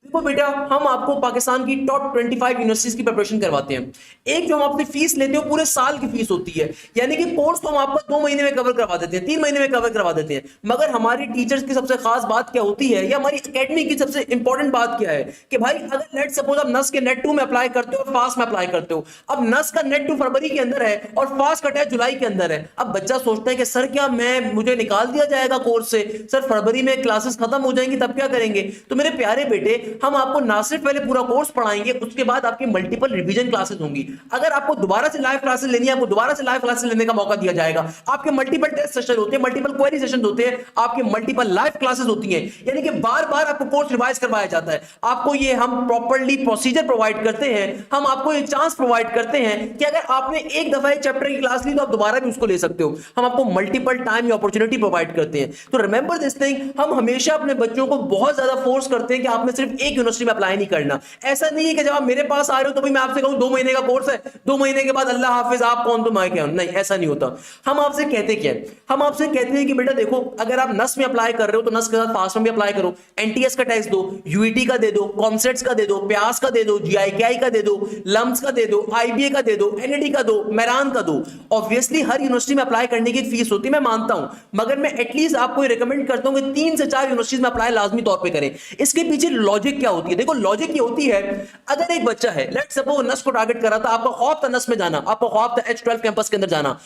देखो बेटा, हम आपको पाकिस्तान की टॉप 25 यूनिवर्सिटीज की प्रिपरेशन करवाते हैं। एक जो हम आपसे फीस लेते हो पूरे साल की फीस होती है, यानी कि कोर्स तो हम आपको 2 महीने में कवर करवा देते हैं, 3 महीने में कवर करवा देते हैं। मगर हमारी टीचर्स की सबसे खास बात क्या होती है, या हमारी एकेडमी की सबसे इंपॉर्टेंट बात क्या है कि भाई अगर लेट सपोज आप नस के नेट 2 में अप्लाई करते हो और फास्ट में अप्लाई करते हो, अब नस का नेट 2 फरवरी के अंदर है और फास्ट का टेस्ट जुलाई के अंदर है। अब बच्चा सोचता है कि सर क्या मुझे निकाल दिया जाएगा कोर्स से, सर फरवरी में क्लासेस खत्म हो जाएंगी तब क्या करेंगे। तो मेरे प्यारे बेटे, हम आपको ना सिर्फ पहले पूरा कोर्स पढ़ाएंगे, उसके बाद आपकी मल्टीपल रिवीजन क्लासेस होंगी। अगर आपको दोबारा से लाइव क्लासेस लेनी है, आपको दोबारा से लाइव क्लासेस लेने का मौका दिया जाएगा। आपके मल्टीपल टेस्ट सेशन होते हैं, मल्टीपल क्वेरी सेशन होते हैं, आपके मल्टीपल लाइव क्लासेस होती हैं, यानी कि बार बार आपको कोर्स रिवाइज करवाया जाता है। आपको ये हम प्रॉपर्ली प्रोसीजर प्रोवाइड करते हैं, हम आपको ये चांस प्रोवाइड करते हैं कि अगर आपने एक दफा एक चैप्टर की क्लास ली तो आप दोबारा भी उसको ले सकते हो। हम आपको मल्टीपल टाइम या अपॉर्चुनिटी प्रोवाइड करते हैं। तो रिमेंबर दिस थिंग, हम हमेशा अपने बच्चों को बहुत ज्यादा फोर्स करते हैं कि आपने सिर्फ एक यूनिवर्सिटी में अप्लाई नहीं करना। ऐसा नहीं है कि जब आप मेरे पास आ रहे हो तो भी मैं आपसे कहूं 2 महीने का कोर्स है, 2 महीने के बाद अल्लाह हाफिज, आप कौन तो मैं क्या हूं। नहीं, ऐसा नहीं होता। हम आपसे कहते क्या है, हम आपसे कहते हैं कि बेटा देखो, अगर आप नस में अप्लाई कर रहे हो तो नस के साथ फास्ट में भी अप्लाई करो, एनटीएस का टेस्ट दो, यूईटी का दे दो, कॉमसेट्स का दे दो, प्यास का दे दो, जीआईकेआई का दे दो, लम्स का दे दो, आईबीए का दे दो, एनईडी का दो, मेरान का दो। ऑब्वियसली हर यूनिवर्सिटी में अप्लाई करने की फीस होती है, मैं मानता हूं, मगर मैं एटलीस्ट आपको रिकमेंड करता हूं कि 3 से 4 यूनिवर्सिटीज में अप्लाई लाजमी तौर पे करें। इसके पीछे लॉजिक क्या होती है, देखो लॉजिक ये होती है, अगर एक बच्चा है, लेट्स सपोज नस को टारगेट करा था, आपका ख्वाब था नस में जाना, आपका ख्वाब था H12 कैंपस के अंदर जाना,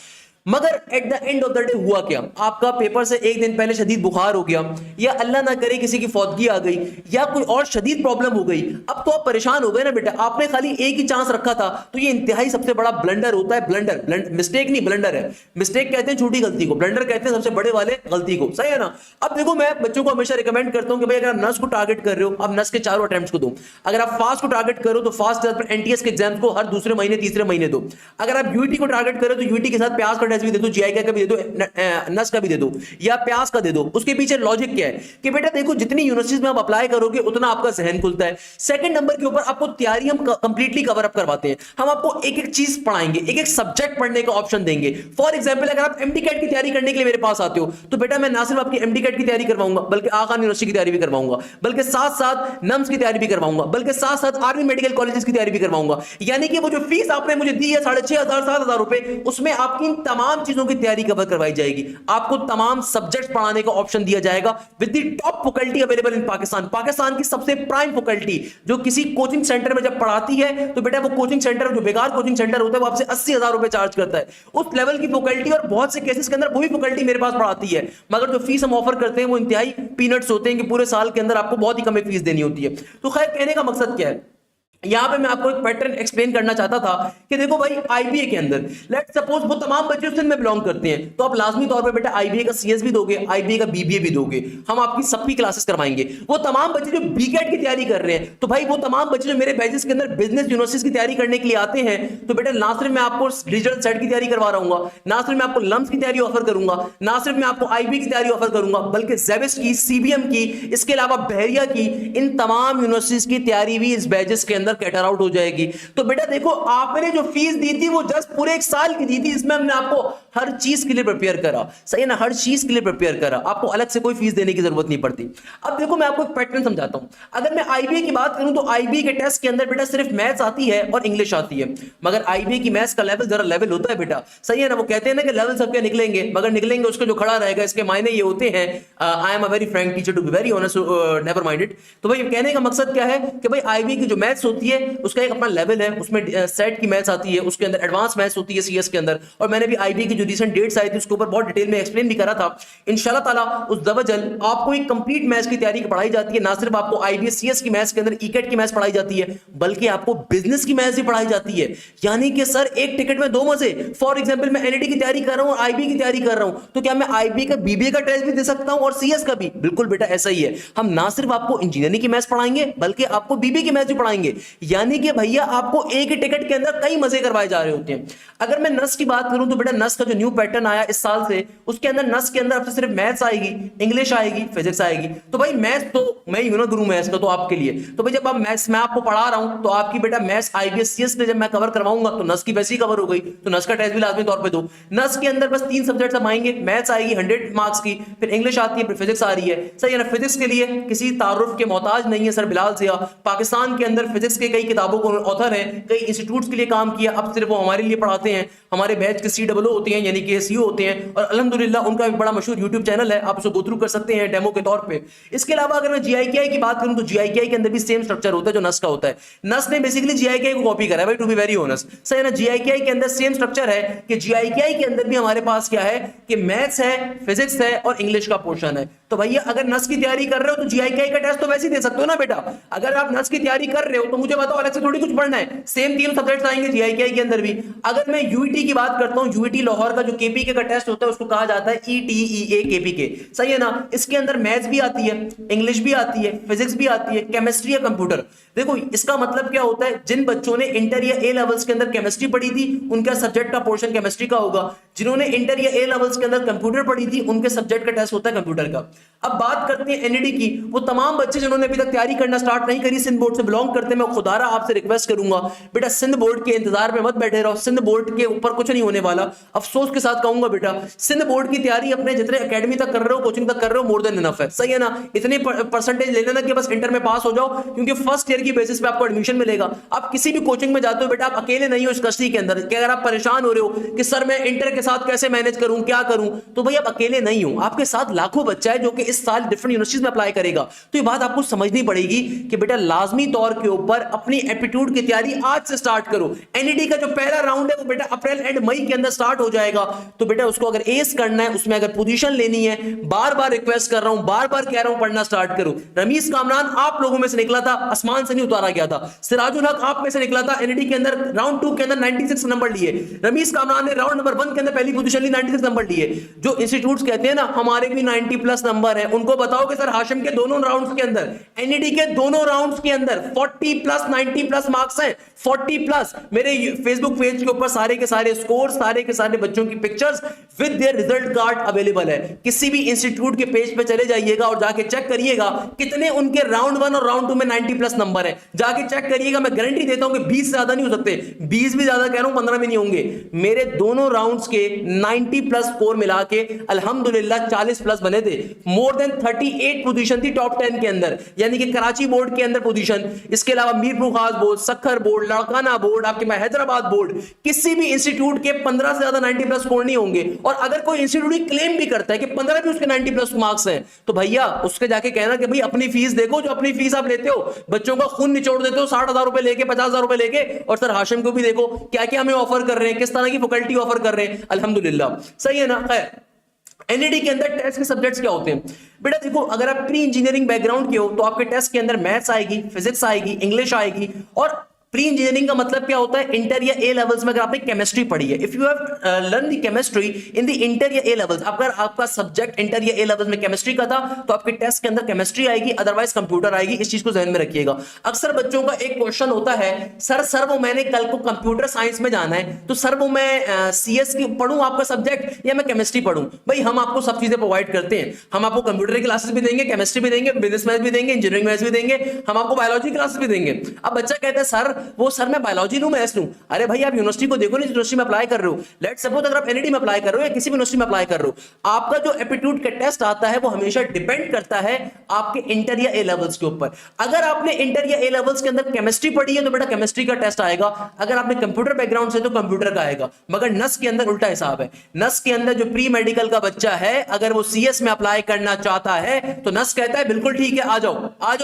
मगर at the end of the day हुआ क्या, आपका पेपर से एक दिन पहले शदीद बुखार हो गया, या अल्लाह ना करे किसी की फौतगी आ गई, या कोई और शदीद प्रॉब्लम हो गई। अब तो आप परेशान हो गए ना बेटा, आपने खाली एक ही चांस रखा था। तो ये इंतहाई सबसे बड़ा ब्लंडर होता है। ब्लंडर मिस्टेक नहीं, ब्लंडर है। मिस्टेक कहते हैं छोटी गलती को, ब्लंडर कहते हैं सबसे बड़े वाले गलती को, सही है ना। अब देखो, मैं बच्चों को हमेशा रिकमेंड करता हूं कि भाई अगर आप नस को टारगेट कर रहे हो, आप नस के 4 अटेम्प्ट्स को दो। अगर आप फास्ट को टारगेट करो तो फास्ट एनटीएस के एग्जाम्स को हर दूसरे महीने तीसरे महीने दो। अगर आप यूईटी को टारगेट करो तो यूईटी के साथ प्यास का टेस्ट भी दे दो, जीआईके का भी दे दो, नस का भी दे दो, या प्यास का दे दो। उसके पीछे लॉजिक क्या है कि बेटा देखो, जितनी यूनिवर्सिटीज में आप अप्लाई करोगे उतना आपका जहन खुलता है। सेकंड नंबर के ऊपर आपको तैयारी हम कंप्लीटली कवर अप करवाते हैं। हम आपको एक एक चीज पढ़ाएंगे, एक एक सब्जेक्ट पढ़ने का ऑप्शन देंगे। फॉर एग्जांपल, अगर आप एमडी कैट की तैयारी करने के लिए मेरे पास आते हो तो बेटा मैं ना सिर्फ आपकी एमडी कैट की तैयारी करवाऊंगा, बल्कि आगा यूनिवर्सिटी की तैयारी भी करवाऊंगा, बल्कि साथ साथ नम्स की तैयारी भी करवाऊंगा, बल्कि साथ साथ आर्मी मेडिकल कॉलेजेस की तैयारी भी करवाऊंगा। यानी कि वो जो फीस आपने मुझे दी है 6,500 7,000 रुपए, उसमें आपकी तमाम चीजों की तैयारी कवर करवाई जाएगी। आपको तमाम सब्जेक्ट्स पढ़ाने का ऑप्शन दिया जाएगा with the top faculty available in Pakistan. Pakistan की सबसे प्राइम फैकल्टी जो किसी कोचिंग सेंटर में जब पढ़ाती है तो बेटा वो कोचिंग सेंटर, जो बेकार कोचिंग सेंटर होता है, वो आपसे 80,000 रुपए चार्ज करता है। उस लेवल की फैकल्टी, और बहुत से केसेस के अंदर वही फैकल्टी मेरे पास पढ़ाती है, मगर जो फीस हम ऑफर करते हैं वो इंतहाई पीनट्स होते हैं कि पूरे साल के अंदर आपको बहुत ही कम फीस देनी होती है। तो खैर, कहने का मकसद क्या है, यहां पे मैं आपको एक पैटर्न एक्सप्लेन करना चाहता था कि देखो भाई, आईबीए के अंदर लेट सपोज वो तमाम बच्चे सिंध में बिलोंग करते हैं, तो आप लाजमी तौर पे बेटा आईबीए का सीएस भी दोगे, आईबीए का बीबीए भी दोगे। हम आपकी सबकी क्लासेस करवाएंगे। वो तमाम बच्चे जो बीकेट की तैयारी कर रहे हैं, तो भाई वो तमाम बच्चे जो मेरे बैचेस के अंदर बिजनेस यूनिवर्सिटीज की तैयारी करने के लिए आते हैं, तो बेटा ना सिर्फ मैं आपको डिजिटल सेट की तैयारी करवा रहा हूँ, ना सिर्फ मैं आपको लम्स की तैयारी ऑफर करूंगा, ना सिर्फ मैं आपको आईबी की तैयारी ऑफर करूंगा, बल्कि जेविस की, सीबीएम की, इसके अलावा बहरिया की, इन तमाम यूनिवर्सिटीज की तैयारी भी इस बैचेस के अंदर कैटर आउट हो जाएगी। तो बेटा देखो, आपने जो फीस दी थी वो जस्ट पूरे 1 साल की दी थी, इसमें हमने आपको हर चीज के लिए प्रिपेयर करा, सही है ना, हर चीज के लिए प्रिपेयर करा, आपको अलग से कोई फीस देने की जरूरत नहीं पड़ती। अब देखो मैं आपको एक पैटर्न समझाता हूं। अगर मैं आईबीए की बात करूं तो आईबीए के टेस्ट के अंदर बेटा सिर्फ मैथ्स आती है और इंग्लिश आती है, मगर आईबीए की मैथ्स का लेवल जरा लेवल होता है बेटा, सही है ना। वो कहते हैं ना कि लेवल सबके निकलेंगे, मगर निकलेंगे उसका जो खड़ा रहेगा। इसके मायने ये होते हैं, I am a very frank teacher to be very honest, never mind it. तो भाई कहने का मकसद क्या है कि भाई आईबीए की जो मैथ्स होती है उसका एक अपना लेवल है, उसमें सेट की मैथ्स आती है, उसके अंदर एडवांस मैथ्स होती है सीएस के अंदर। और मैंने भी आईबीए की जो रिसेंट डेट्स आई थी उसके ऊपर बहुत डिटेल में एक्सप्लेन भी करा था। इंशाल्लाह ताला उस दवजल आपको एक कंप्लीट मैथ्स की तैयारी पढ़ाई जाती है। ना सिर्फ आपको आईबीएस सीएस की मैथ्स के अंदर ईकेट की मैथ्स पढ़ाई जाती है, बल्कि आपको बिजनेस की मैथ्स भी पढ़ाई जाती है। यानी कि सर एक टिकट में दो मजे। फॉर एग्जांपल मैं एनईटी की तैयारी कर रहा हूं और आईबी की तैयारी कर रहा हूं, तो क्या मैं आईबी का बीबीए का टेस्ट भी दे सकता हूं और सीएस का भी? बिल्कुल बेटा ऐसा ही है। हम ना सिर्फ आपको इंजीनियरिंग की मैथ्स पढ़ाएंगे बल्कि आपको बीबीए की मैथ्स भी पढ़ाएंगे। यानी कि भैया आपको एक ही टिकट के अंदर कई मजे करवाए जा रहे होते हैं। अगर मैं नस की बात करूं तो बेटा नस का जो न्यू पैटर्न आया इस साल से, उसके अंदर नस के अंदर आपसे सिर्फ मैथ्स आएगी, इंग्लिश आएगी, फिजिक्स आएगी। तो भाई मैथ्स तो मैं ही हूं ना गुरु मैथ्स का, तो आपके लिए तो भाई जब आप मैथ्स मैं आपको पढ़ा रहा हूं तो आपकी बेटा मैथ्स आईबीएस सीएस में जब मैं कवर करवाऊंगा तो नस की वैसे ही कवर हो गई, तो नस का टेस्ट भी लाजमी तौर पे दो। नस के अंदर बस 3 सब्जेक्ट्स अब आएंगे, मैथ्स आएगी 100 मार्क्स की, फिर इंग्लिश आती है, फिर फिजिक्स आ रही है, सही है ना। फिजिक्स के लिए किसी तारुफ के मोहताज नहीं है सर बिलाल सिया। पाकिस्तान के अंदर फिजिक्स के कई किताबों को ऑथर हैं, कई इंस्टीट्यूट्स के लिए काम किया, अब सिर्फ वो हमारे लिए पढ़ाते हैं। हमारे बैच के COO होते हैं यानी कि SEO होते हैं, और अल्हम्दुलिल्लाह उनका एक बड़ा मशहूर यूट्यूब चैनल है, आप उसे गो थ्रू कर सकते हैं डेमो के तौर पे। इसके अलावा अगर मैं GIKI की बात करूं तो GIKI के अंदर भी सेम स्ट्रक्चर होता है जो नस का होता है। नस ने बेसिकली GIKI को कॉपी करा है भाई, टू बी वेरी ऑनेस्ट, सही है ना। GIKI के अंदर सेम स्ट्रक्चर है कि GIKI के अंदर भी हमारे पास क्या है कि मैथ्स है, फिजिक्स है और इंग्लिश का पोर्शन है। तो भैया अगर नस की तैयारी कर रहे हो तो GIKI का टेस्ट तो वैसे ही दे सकते हो ना बेटा। अगर आप नस की तैयारी कर रहे हो तो मुझे बताओ अलग से थोड़ी कुछ पढ़ना है, सेम 3 सब्जेक्ट्स आएंगे GIKI के अंदर भी। अगर मैं यूईटी की बात करता हूं, यूईटी लाहौर का जो केपीके का टेस्ट होता है उसको कहा जाता है ETEA KPK, सही है ना। इसके अंदर मैथ्स भी आती है, इंग्लिश भी आती है, फिजिक्स भी आती है, केमिस्ट्री या कंप्यूटर। देखो इसका मतलब क्या होता है, जिन बच्चों ने इंटर या ए लेवल्स के अंदर केमिस्ट्री पढ़ी थी उनका सब्जेक्ट का पोर्शन केमिस्ट्री का होगा। जिन्होंने इंटर या ए लेवल्स के अंदर कंप्यूटर पढ़ी थी उनके सब्जेक्ट का टेस्ट होता है कंप्यूटर का। अब बात करते हैं एनईडी की, वो तमाम बच्चे जिन्होंने अभी तक तैयारी करना स्टार्ट नहीं करी, सिंध बोर्ड से बिलोंग करते हैं, मैं खुदारा आपसे रिक्वेस्ट करूंगा बेटा सिंध बोर्ड के इंतजार में मत बैठे रहो। सिंध बोर्ड के ऊपर कुछ नहीं होने वाला, अफसोस के साथ कहूंगा बेटा सिंध बोर्ड की तैयारी अपने जितने एकेडमी तक कर रहे हो, कोचिंग तक कर रहे हो, मोर देन इनफ है, सही है ना। इतनी परसेंटेज ले लेना कि बस इंटर में पास हो जाओ, क्योंकि फर्स्ट ईयर की बेसिस पे आपको एडमिशन मिलेगा। आप किसी भी कोचिंग में जाते हो बेटा, आप अकेले नहीं हो इस कश्ती के अंदर कि अगर आप परेशान हो रहे हो कि सर मैं इंटर के साथ कैसे मैनेज करूं, क्या करूं, तो भाई आप अकेले नहीं हो, आपके साथ लाखों बच्चा है जो कि इस साल डिफरेंट यूनिवर्सिटीज में अप्लाई करेगा। तो ये बात आपको समझनी पड़ेगी कि बेटा लाजमी तौर के ऊपर अपनी एप्टीट्यूड की तैयारी आज से स्टार्ट करो। एनईडी का जो पहला राउंड है वो बेटा अप्रैल एंड मई के अंदर स्टार्ट हो जाएगा, तो बेटा उसको अगर एस करना है, उसमें अगर पोजीशन लेनी है, बार बार रिक्वेस्ट कर रहा हूं, बार बार कह रहा हूं पढ़ना स्टार्ट करो। रमीज कामरान आप लोगों में से निकला था, आसमान से नहीं उतारा गया था। सिराजुल हक आप में से निकला था, एनईडी के अंदर राउंड 2 के अंदर 96 नंबर लिए। रमीज कामरान ने राउंड नंबर 1 के अंदर पहली पोजीशन ली, 96 नंबर लिए। जो इंस्टीट्यूट्स कहते हैं ना हमारे भी 90 प्लस नंबर है, उनको बताओ कि सर हाशिम के दोनों राउंड्स के अंदर, एनईडी के दोनों राउंड्स के अंदर 40 प्लस 90 प्लस मार्क्स हैं, 40 प्लस। मेरे फेसबुक पेज के ऊपर सारे के सारे स्कोर, सारे के सारे बच्चों की pictures with their result card available है। किसी भी इंस्टीट्यूट के पेज पे चले जाइएगा और जाके चेक करिएगा कितने उनके राउंड 1 और राउंड 2 में 90 प्लस नंबर है, जाके चेक करिएगा। मैं गारंटी देता हूं कि 20 ज्यादा नहीं हो सकते, 20 भी ज्यादा कह रहा हूं, 15 भी नहीं होंगे। मेरे दोनों राउंड्स के 90 प्लस स्कोर मिला के अल्हम्दुलिल्लाह 40 प्लस बने थे। मोर देन 38 पोजीशन थी टॉप 10 के अंदर, यानी कि कराची बोर्ड के अंदर पोजीशन, इसके अलावा मीरपुर खास board, Sukkur board, Larkana board, आपके हैदराबाद बोर्ड, किसी भी इंस्टीट्यूट के 15 से ज्यादा 90 प्लस स्कोर नहीं होंगे। और अगर कोई इंस्टीट्यूट क्लेम भी करता है कि 15 भी उसके 90 प्लस मार्क्स हैं, तो भैया उसके जाके कहना कि भाई अपनी फीस देखो, जो अपनी फीस आप लेते हो, बच्चों का खून निचोड़ देते हो 60,000 रुपए लेके, 50,000 रुपए लेके, और सर हाशिम को भी देखो क्या क्या हमें ऑफर कर रहे हैं, किस तरह की फैकल्टी ऑफर कर रहे हैं, अल्हम्दुलिल्लाह, सही है ना। खैर एनईडी के अंदर टेस्ट के सब्जेक्ट्स क्या होते हैं बेटा, देखो अगर आप प्री इंजीनियरिंग बैकग्राउंड के हो तो आपके टेस्ट के अंदर मैथ्स आएगी, फिजिक्स आएगी, इंग्लिश आएगी। और प्री इंजीनियरिंग का मतलब क्या होता है, इंटर या ए लेवल्स में अगर आपने केमिस्ट्री पढ़ी है, if you have learn the chemistry in the inter या ए लेवल्स, अगर आपका सब्जेक्ट इंटर या ए लेवल्स में केमिस्ट्री का था तो आपके टेस्ट के अंदर केमिस्ट्री आएगी, अदरवाइज कंप्यूटर आएगी। इस चीज को ध्यान में रखिएगा। अक्सर बच्चों का एक क्वेश्चन होता है, सर वो मैंने कल को कंप्यूटर साइंस में जाना है, तो सर वो मैं सीएस की पढ़ूं आपका सब्जेक्ट या मैं केमिस्ट्री पढ़ूं? भाई हम आपको सब चीजें प्रोवाइड करते हैं, हम आपको कंप्यूटर की क्लासेस भी देंगे, केमिस्ट्री भी देंगे, बिजनेस मैथ्स भी देंगे, इंजीनियरिंग मैथ्स भी देंगे, हम आपको बायोलॉजी क्लासेस भी देंगे। अब बच्चा कहता है सर वो सर मैं बायोलॉजी लूं, मैथ्स लूं। अरे भाई आप यूनिवर्सिटी को देखो ना, यूनिवर्सिटी में अप्लाई कर रहे हो। लेट्स सपोज अगर आप एनईडी में अप्लाई कर रहे हो या किसी भी यूनिवर्सिटी में अप्लाई कर रहे हो, आपका जो एप्टीट्यूड का टेस्ट आता है वो हमेशा डिपेंड करता है आपके इंटर या ए लेवल्स के ऊपर। अगर आपने इंटर या ए लेवल्स के अंदर केमिस्ट्री पढ़ी है तो बेटा केमिस्ट्री का टेस्ट आएगा, अगर आपने कंप्यूटर बैकग्राउंड से तो कंप्यूटर का आएगा। मगर नस के अंदर उल्टा हिसाब है। नस के अंदर जो प्री मेडिकल का बच्चा है, अगर वो सीएस में अप्लाई करना चाहता है तो नस कहता है बिल्कुल ठीक है, आ जाओ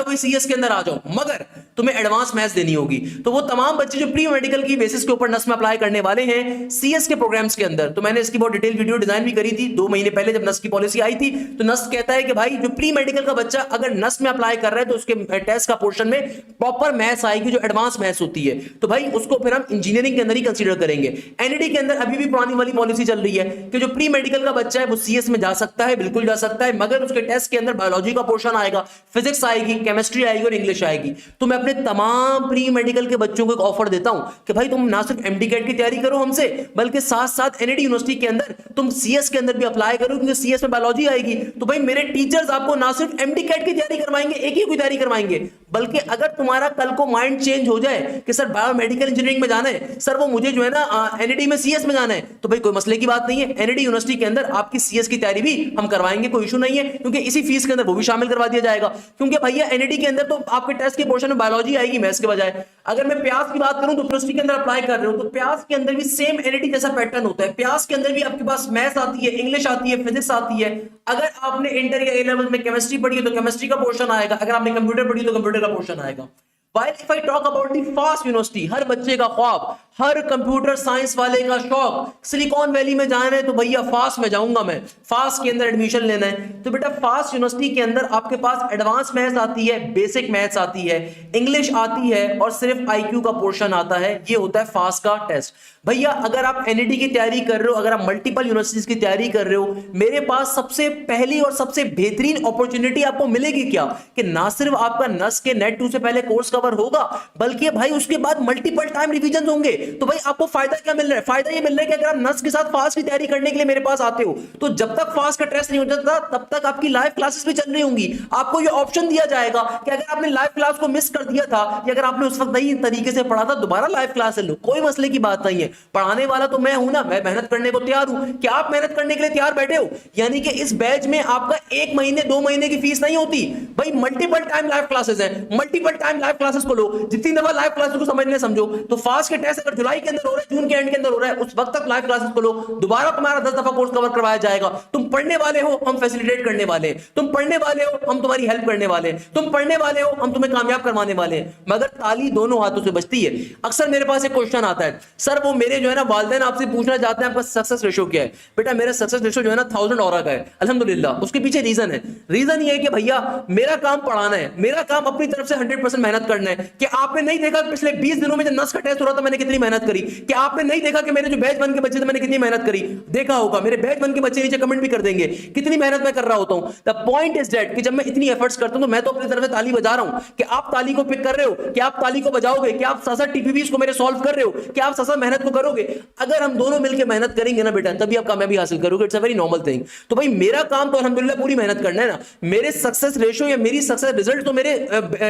भाई सीएस के अंदर आ जाओ, मगर तुम्हें एडवांस मैथ्स देनी होगी। तो वो तमाम बच्चे जो प्री मेडिकल की बेसिस के ऊपर नस में अप्लाई करने वाले हैं सीएस के प्रोग्राम्स के अंदर, तो मैंने इसकी बहुत डिटेल वीडियो डिजाइन भी करी थी 2 महीने पहले जब नस की पॉलिसी आई थी। तो नस कहता है कि भाई जो प्री मेडिकल का बच्चा अगर नस में अप्लाई कर रहा है तो उसके टेस्ट का पोर्शन में प्रॉपर मैथ्स आएगी, जो एडवांस मैथ्स होती है। तो भाई उसको फिर हम इंजीनियरिंग के अंदर ही कंसीडर करेंगे। एनईडी के अंदर अभी भी पुरानी वाली पॉलिसी चल रही है कि जो प्री मेडिकल का बच्चा है वो सीएस में जा सकता है, बिल्कुल जा सकता है, मगर उसके टेस्ट के अंदर बायोलॉजी का पोर्शन आएगा, फिजिक्स आएगी, केमिस्ट्री आएगी और इंग्लिश आएगी। तो मैं अपने तमाम प्री मेडिकल के बच्चों को एक ऑफर देता हूं कि भाई तुम ना सिर्फ एमडी कैट की तैयारी करो हमसे, बल्कि साथ साथ एनईडी यूनिवर्सिटी के अंदर तुम सीएस के अंदर भी अप्लाई करो, क्योंकि सीएस में बायोलॉजी आएगी। तो भाई मेरे टीचर्स आपको ना सिर्फ एमडी कैट की तैयारी करवाएंगे, एक ही की तैयारी करवाएंगे, बल्कि अगर तुम्हारा कल को माइंड चेंज हो जाए कि सर बायोमेडिकल इंजीनियरिंग में जाना है, सर वो मुझे जो है ना एनईडी में सीएस में जाना है, तो भाई कोई मसले की बात नहीं है। एनईडी यूनिवर्सिटी के अंदर आपकी सीएस की तैयारी भी हम करवाएंगे, कोई इशू नहीं है, क्योंकि इसी फीस के अंदर वो भी शामिल करवा दिया जाएगा। क्योंकि भैया एनईडी के अंदर तो आपके टेस्ट के पोर्शन में बायोलॉजी आएगी मैथ्स के बजाय। अगर मैं प्यास की बात करूं तो यूनिवर्सिटी के अंदर अप्लाई कर रहे हो तो प्यास के अंदर भी सेम एनईडी जैसा पैटर्न होता है। प्यास के अंदर भी आपके पास मैथ्स आती है, इंग्लिश आती है, फिजिक्स आती है। अगर आपने इंटर या ए लेवल में केमिस्ट्री पढ़ी है तो केमिस्ट्री का पोर्शन आएगा, अगर आपने कंप्यूटर पढ़ी तो कंप्यूटर का पोर्शन आएगा। While if I talk about the FAST university, हर बच्चे का ख्वाब, हर कंप्यूटर साइंस वाले का शौक सिलिकॉन वैली में जाना है तो भैया फास्ट में जाऊंगा, मैं फास्ट के अंदर एडमिशन लेना है। तो बेटा फास्ट यूनिवर्सिटी के अंदर आपके पास एडवांस मैथ्स आती है, बेसिक मैथ्स आती है, इंग्लिश आती है और सिर्फ आईक्यू का पोर्शन आता है। ये होता है फास्ट का टेस्ट। भैया अगर आप एनईडी की तैयारी कर रहे हो, अगर आप मल्टीपल यूनिवर्सिटीज की तैयारी कर रहे हो, मेरे पास सबसे पहली और सबसे बेहतरीन अपॉर्चुनिटी आपको मिलेगी क्या कि ना सिर्फ आपका नस के नेट 2 से पहले कोर्स कवर होगा, बल्कि भाई उसके बाद मल्टीपल टाइम रिवीजन होंगे। तो भाई आपको फायदा क्या मिल रहा है? फायदा ये मिल रहा है कि अगर आप नस के साथ फास्ट की तैयारी करने के लिए मेरे पास आते हो तो जब तक फास्ट का टेस्ट नहीं हो जाता तब तक आपकी लाइव क्लासेस भी चल रही होंगी। आपको ये ऑप्शन दिया जाएगा कि अगर आपने लाइव क्लास को मिस कर दिया था या अगर आपने उस वक्त नहीं तरीके से पढ़ा था, दोबारा लाइव क्लास ले लो, कोई मसले की बात नहीं है। पढ़ाने वाला तो मैं हूं ना, मैं मेहनत करने को तैयार हूं। क्या आप मेहनत करने के लिए तैयार बैठे हो? यानी कि इस बैच में आपका 1 महीने 2 महीने की फीस नहीं होती भाई, मल्टीपल टाइम लाइव क्लासेस हैं, मल्टीपल टाइम लाइव क्लासेस को लो। जितनी दफा लाइव क्लासेस को समझने समझो। तो फास्ट के टेस्ट अगर जुलाई के अंदर हो रहा है, जून के एंड के अंदर हो रहा है, उस वक्त तक लाइव क्लासेस को लो, दोबारा तुम्हारा 10 दफा कोर्स कवर करवाया जाएगा। तुम पढ़ने वाले हो, हम फैसिलिटेट करने वाले हैं। तुम पढ़ने वाले हो, हम तुम्हारी हेल्प करने वाले हैं। तुम पढ़ने वाले हो, हम तुम्हें कामयाब करवाने वाले हैं। मगर ताली दोनों हाथों से बचती है। अक्सर मेरे पास एक क्वेश्चन आता है, सर वो मेरे जो है ना वालिदैन आपसे पूछना चाहते हैं आपका सक्सेस रेशो क्या है। बेटा मेरा सक्सेस रेशो जो है ना 1000 ऑरा का है, अल्हम्दुलिल्लाह। उसके पीछे रीजन है। रीजन ये है कि भैया मेरा काम पढ़ाना है, मेरा काम अपनी तरफ से 100% मेहनत करना है। कि आपने नहीं देखा पिछले 20 दिनों में जब नस का टेस्ट हो रहा था मैंने कितनी मेहनत करी? कि आपने नहीं देखा कि मेरे जो बैच 1 के बच्चे थे मैंने कितनी मेहनत करी? देखा होगा, मेरे बैच 1 के बच्चे नीचे कमेंट भी कर देंगे कितनी मेहनत मैं कर रहा होता हूं। द पॉइंट इज दैट कि जब मैं इतनी एफर्ट्स करता हूं तो मैं तो अपनी तरफ से ताली बजा रहा हूं कि आप ताली को पिक कर रहे हो, कि आप ताली को बजाओगे, कि आप साथ-साथ टीपीबीज को मेरे सॉल्व कर रहे हो, कि आप साथ-साथ मेहनत को करोगे। अगर हम दोनों मिलकर मेहनत करेंगे ना बेटा, तभी आप कामयाबी हासिल करोगे। It's a very normal thing. तो भाई मेरा काम तो अल्हम्दुलिल्लाह पूरी मेहनत करना है ना। मेरे सक्सेस रेशो या मेरी सक्सेस रिजल्ट तो मेरे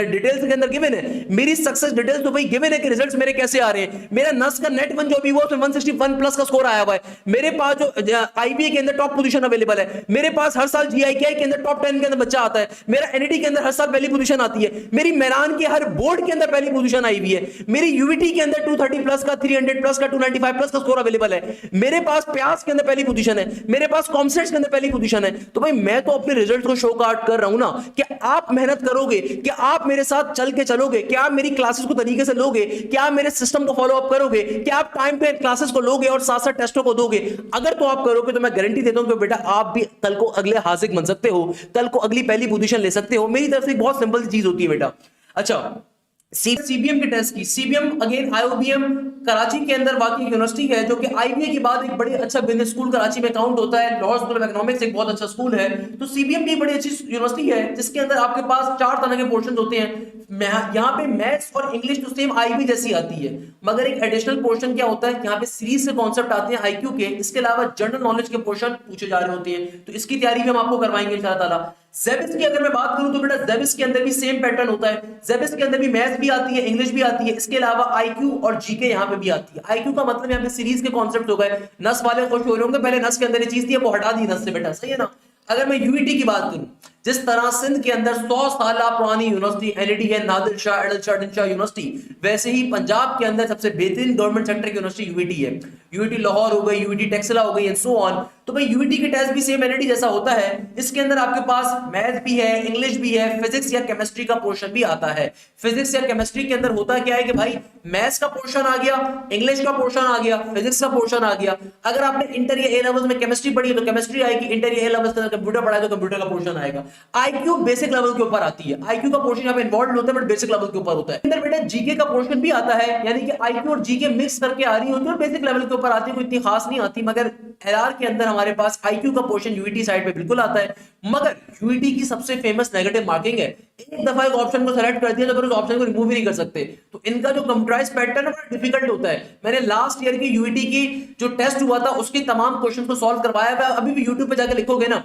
डिटेल्स के अंदर गिवन है। मेरी सक्सेस डिटेल्स तो भाई गिवन है कि रिजल्ट्स मेरे कैसे आ रहे हैं। मेरा नस का नेट 1 जो भी हुआ उसमें 161 प्लस का स्कोर आया हुआ है। मेरे पास जो आईबीए के अंदर टॉप पोजीशन अवेलेबल है। मेरे पास हर साल जीआईके के अंदर टॉप 10 के अंदर बच्चा आता है। मेरा एनईटी के अंदर हर साल पहली पोजीशन आती है। मेरी मेरान के हर बोर्ड के अंदर पहली पोजीशन आई हुई है। मेरी यूवीटी के अंदर 230 प्लस का, 300 प्लस का, 295 प्लस का स्कोर अवेलेबल है। मेरे पास प्यास के अंदर पहली पोजीशन है। मेरे पास कॉमसेट्स के अंदर पहली पोजीशन है। तो भाई मैं तो अपने रिजल्ट को शो कार्ड कर रहा हूं ना कि आप मेहनत करोगे, कि आप मेरे साथ चल के चलोगे, कि आप मेरी क्लासेस को तरीके से लोगे, कि आप मेरे सिस्टम को फॉलो अप करोगे, कि आप टाइम पे क्लासेस को लोगे और साथ साथ टेस्टों को दोगे। अगर तो आप करोगे तो मैं गारंटी देता हूं कि बेटा आप भी कल को अगले हासिल बन सकते हो, कल को अगली पहली पोजीशन ले सकते हो। मेरी तरफ से बहुत सिंपल चीज होती है बेटा। अच्छा सीबीएम के टेस्ट की, सीबीएम अगेन आईओबीएम कराची के अंदर वाकई यूनिवर्सिटी है जो कि आईबीए के बाद एक बड़ी अच्छा बिजनेस स्कूल कराची में काउंट होता है। लाहौर स्कूल ऑफ इकोनॉमिक्स एक बहुत अच्छा स्कूल है। तो सीबीएम की बड़ी अच्छी यूनिवर्सिटी है जिसके अंदर आपके पास 4 तरह के पोर्शन होते हैं। यहाँ पे मैथ्स और इंग्लिश तो सेम आईबी जैसी आती है, मगर एक एडिशनल पोर्शन क्या होता है, यहाँ पे सीरीज के कॉन्सेप्ट आते हैं आईक्यू के, इसके अलावा जनरल नॉलेज के पोर्शन पूछे जा रहे होते हैं, तो इसकी तैयारी भी हम आपको करवाएंगे इंशाल्लाह ताला। जेबिस की अगर मैं बात करूं तो बेटा जेबिस के अंदर भी सेम पैटर्न होता है, जेबिस के अंदर भी मैथ्स भी आती है, इंग्लिश भी आती है, इसके अलावा आईक्यू और जीके यहाँ पे भी आती है। आईक्यू का मतलब यहाँ पे सीरीज के कॉन्सेप्ट हो गए, नस वाले खुश हो रहे होंगे, पहले नस के अंदर ये चीज थी, वो हटा दी नस से बेटा, सही है ना। अगर मैं यूईटी की बात करूं, जिस तरह सिंध के अंदर 100 साल पुरानी यूनिवर्सिटी एनईडी है, नादिर शाह एडल शाह यूनिवर्सिटी, वैसे ही पंजाब के अंदर सबसे बेहतरीन गवर्नमेंट सेक्टर की यूनिवर्सिटी यूईटी है। यूईटी लाहौर हो गई, यूईटी टेक्सला हो गई एंड सो ऑन। तो भाई यूईटी के टेस्ट भी सेम एनईडी जैसा होता है, इसके अंदर आपके पास मैथ भी है, इंग्लिश भी है, फिजिक्स या केमिस्ट्री का पोर्शन भी आता है। फिजिक्स या केमिस्ट्री के अंदर होता क्या है कि भाई मैथ्स का पोर्शन आ गया, इंग्लिश का पोर्शन आ गया, फिजिक्स का पोर्शन आ गया। अगर आपने इंटर या ए लेवल्स में केमिस्ट्री पढ़ी है तो केमिस्ट्री आएगी, इंटर या ए लेवल्स में कंप्यूटर पढ़ा है तो कंप्यूटर का पोर्शन आएगा। आईक्यू बेसिक लेवल के ऊपर आती है, आईक्यू का पोर्शन यहाँ पे इन्वॉल्व होता है बट बेसिक लेवल के ऊपर होता है। अंदर बेटा जीके का पोर्शन भी आता है, यानी कि आईक्यू और जीके मिक्स करके आ रही होती है और बेसिक लेवल के ऊपर आती है, कोई इतनी खास नहीं आती। मगर एलआर के अंदर हमारे पास आईक्यू का पोर्शन यूईटी साइड पे बिल्कुल आता है। मगर यूईटी की सबसे फेमस नेगेटिव मार्किंग है, एक दफा एक ऑप्शन को सेलेक्ट कर दिया तो फिर उस ऑप्शन को रिमूव ही नहीं कर सकते। तो इनका जो कंप्यूटराइज पैटर्न है बड़ा डिफिकल्ट होता है। मैंने लास्ट ईयर की यूईटी की जो टेस्ट हुआ था उसके तमाम क्वेश्चन को सॉल्व करवाया हुआ, अभी भी यूट्यूब पे जाके लिखोगे ना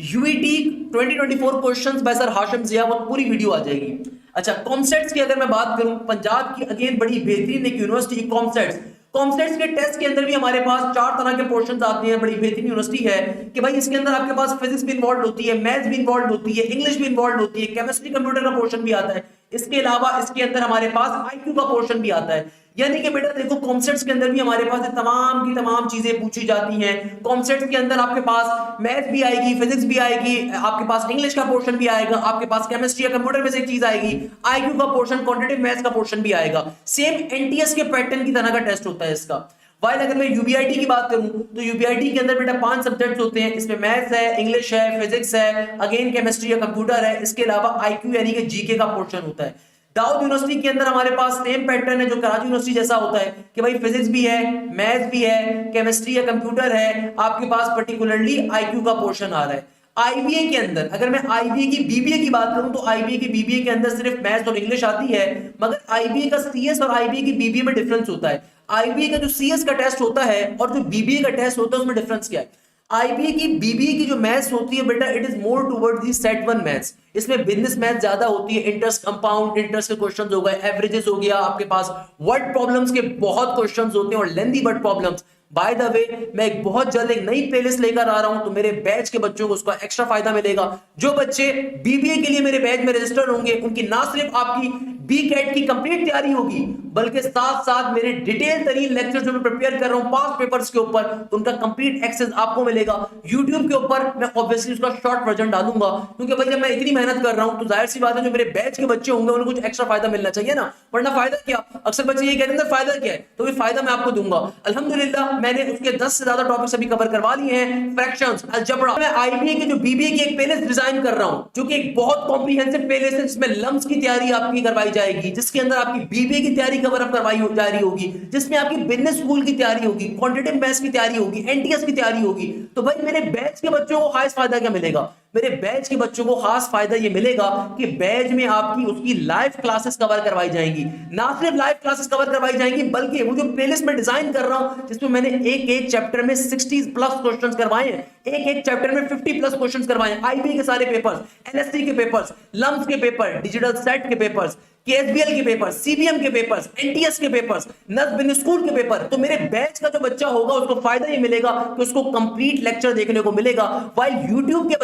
UET 2024 questions by sir Hashim Zia, वो पूरी वीडियो आ जाएगी। अच्छा, कॉमसेट्स की अगर मैं बात करूं, पंजाब की अगेन बड़ी बेहतरीन एक यूनिवर्सिटी कॉमसेट्स, कॉमसेट्स के टेस्ट के अंदर भी हमारे पास 4 तरह के पोर्शंस आते हैं, बड़ी बेहतरीन यूनिवर्सिटी है कि भाई इसके अंदर आपके पास फिजिक्स भी इन्वॉल्व होती है, मैथ्स भी इन्वॉल्व होती है, इंग्लिश भी इन्वॉल्व होती है, केमिस्ट्री कंप्यूटर का पोर्शन भी आता है। इसके अलावा इसके अंदर हमारे पास आईक्यू का पोर्शन भी आता है। यानी कि बेटा देखो कॉमसेट्स के अंदर भी हमारे पास तमाम की तमाम चीजें पूछी जाती हैं। कॉमसेट्स के अंदर आपके पास मैथ भी आएगी, फिजिक्स भी आएगी, आपके पास इंग्लिश का पोर्शन भी आएगा, आपके पास केमिस्ट्री या कंप्यूटर में से एक चीज आएगी, आईक्यू का पोर्शन, क्वांटिटेटिव मैथ्स का पोर्शन भी आएगा। सेम एनटीएस के पैटर्न की तरह का टेस्ट होता है इसका। वाइल अगर मैं यूबीआईटी की बात करूं तो यूबीआईटी के अंदर बेटा 5 सब्जेक्ट्स होते हैं, इसमें मैथ्स है, इंग्लिश है, फिजिक्स है, अगेन केमिस्ट्री या कंप्यूटर है, इसके अलावा आईक्यू यानी कि जीके का पोर्शन होता है। दाऊद यूनिवर्सिटी के अंदर हमारे पास सेम पैटर्न है जो कराची यूनिवर्सिटी जैसा होता है कि भाई फिजिक्स भी है, मैथ्स भी है, केमिस्ट्री या कंप्यूटर है, आपके पास पर्टिकुलरली आईक्यू का पोर्शन आ रहा है। आईबीए के अंदर अगर मैं आईबीए की बीबीए की बात करूं तो आईबीए की बीबीए के अंदर सिर्फ मैथ्स और इंग्लिश आती है, मगर आईबीए का सीएस और आईबीए की बीबीए में डिफरेंस होता है। आईबीए का जो सीएस का टेस्ट होता है और जो बीबीए का टेस्ट होता है उसमें डिफरेंस क्या है? आईबीए की बीबीए की जो मैथ्स होती है बेटा it is more towards the set 1 maths, इसमें बिजनेस मैथ ज्यादा होती है, इंटरेस्ट कंपाउंड इंटरेस्ट के क्वेश्चंस हो गए, एवरेजेस हो गया, आपके पास वर्ड प्रॉब्लम्स के बहुत क्वेश्चंस होते हैं और lengthy word problems. By the way मैं एक बहुत जल्द एक नई प्लेलिस्ट लेकर आ रहा हूं, तो मेरे बैच के बच्चों को उसका एक्स्ट्रा फायदा मिलेगा। जो बच्चे बीबीए के लिए मेरे बैच में रजिस्टर होंगे उनकी ना सिर्फ आपकी बीकेट की कंप्लीट तैयारी होगी बल्कि साथ साथ मेरे डिटेल तरीन लेक्चर जो मैं प्रिपेयर कर रहा हूं 5 पेपर्स के ऊपर, उनका कंप्लीट एक्सेस आपको मिलेगा। यूट्यूब के ऊपर मैं ऑब्वियसली उसका शॉर्ट वर्जन डालूंगा, क्योंकि भाई जब मैं इतनी मेहनत कर रहा हूं तो जाहिर सी बात है जो मेरे बैच के बच्चे होंगे उन्हें कुछ एक्स्ट्रा फायदा मिलना चाहिए ना, वरना फायदा क्या? अक्सर बच्चे ये कहते हैं फायदा क्या है, तो ये फायदा मैं आपको दूंगा। अल्हम्दुलिल्लाह मैंने उसके 10 से ज्यादा टॉपिक्स अभी कवर करवा लिए हैं। फ्रैक्शंस, अलजेब्रा, मैं आईबीए की जो बीबीए की एक प्लेलिस्ट डिजाइन कर रहा हूं जो कि एक बहुत कॉम्प्रिहेंसिव प्लेलिस्ट है, जिसमें लम्स की तैयारी आपकी करवाई जाएगी, जिसके अंदर आपकी बीबीए की तैयारी कवर अप करवाई जा रही होगी, जिसमें आपकी बिजनेस स्कूल की तैयारी होगी, क्वांटिटेटिव मैथ्स की तैयारी होगी, एनटीएस की तैयारी होगी। तो भाई मेरे बैच के बच्चों को खास फायदा क्या मिलेगा? मेरे बैच के बच्चों को खास फायदा ये मिलेगा कि बैच में आपकी उसकी लाइव क्लासेस कवर करवाई जाएंगी। ना सिर्फ लाइव क्लासेस कवर करवाई जाएंगी बल्कि वो जो प्लेलिस्ट में डिजाइन कर रहा हूं जिसमें मैंने एक एक चैप्टर में 60 प्लस क्वेश्चंस करवाए हैं, एक एक चैप्टर में 50 प्लस क्वेश्चंस करवाए हैं। आईबी के सारे पेपर्स, एलएससी के पेपर्स, लम्स के पेपर, डिजिटल सेट के पेपर्स, केएसबीएल के पेपर, सीबीएम के पेपर्स, एनटीएस के पेपर्स, नस बिजनेस स्कूल के पेपर। तो मेरे बैच का जो बच्चा होगा उसको फायदा ये मिलेगा कि उसको कंप्लीट लेक्चर देखने को मिलेगा। वाइल यूट्यूब के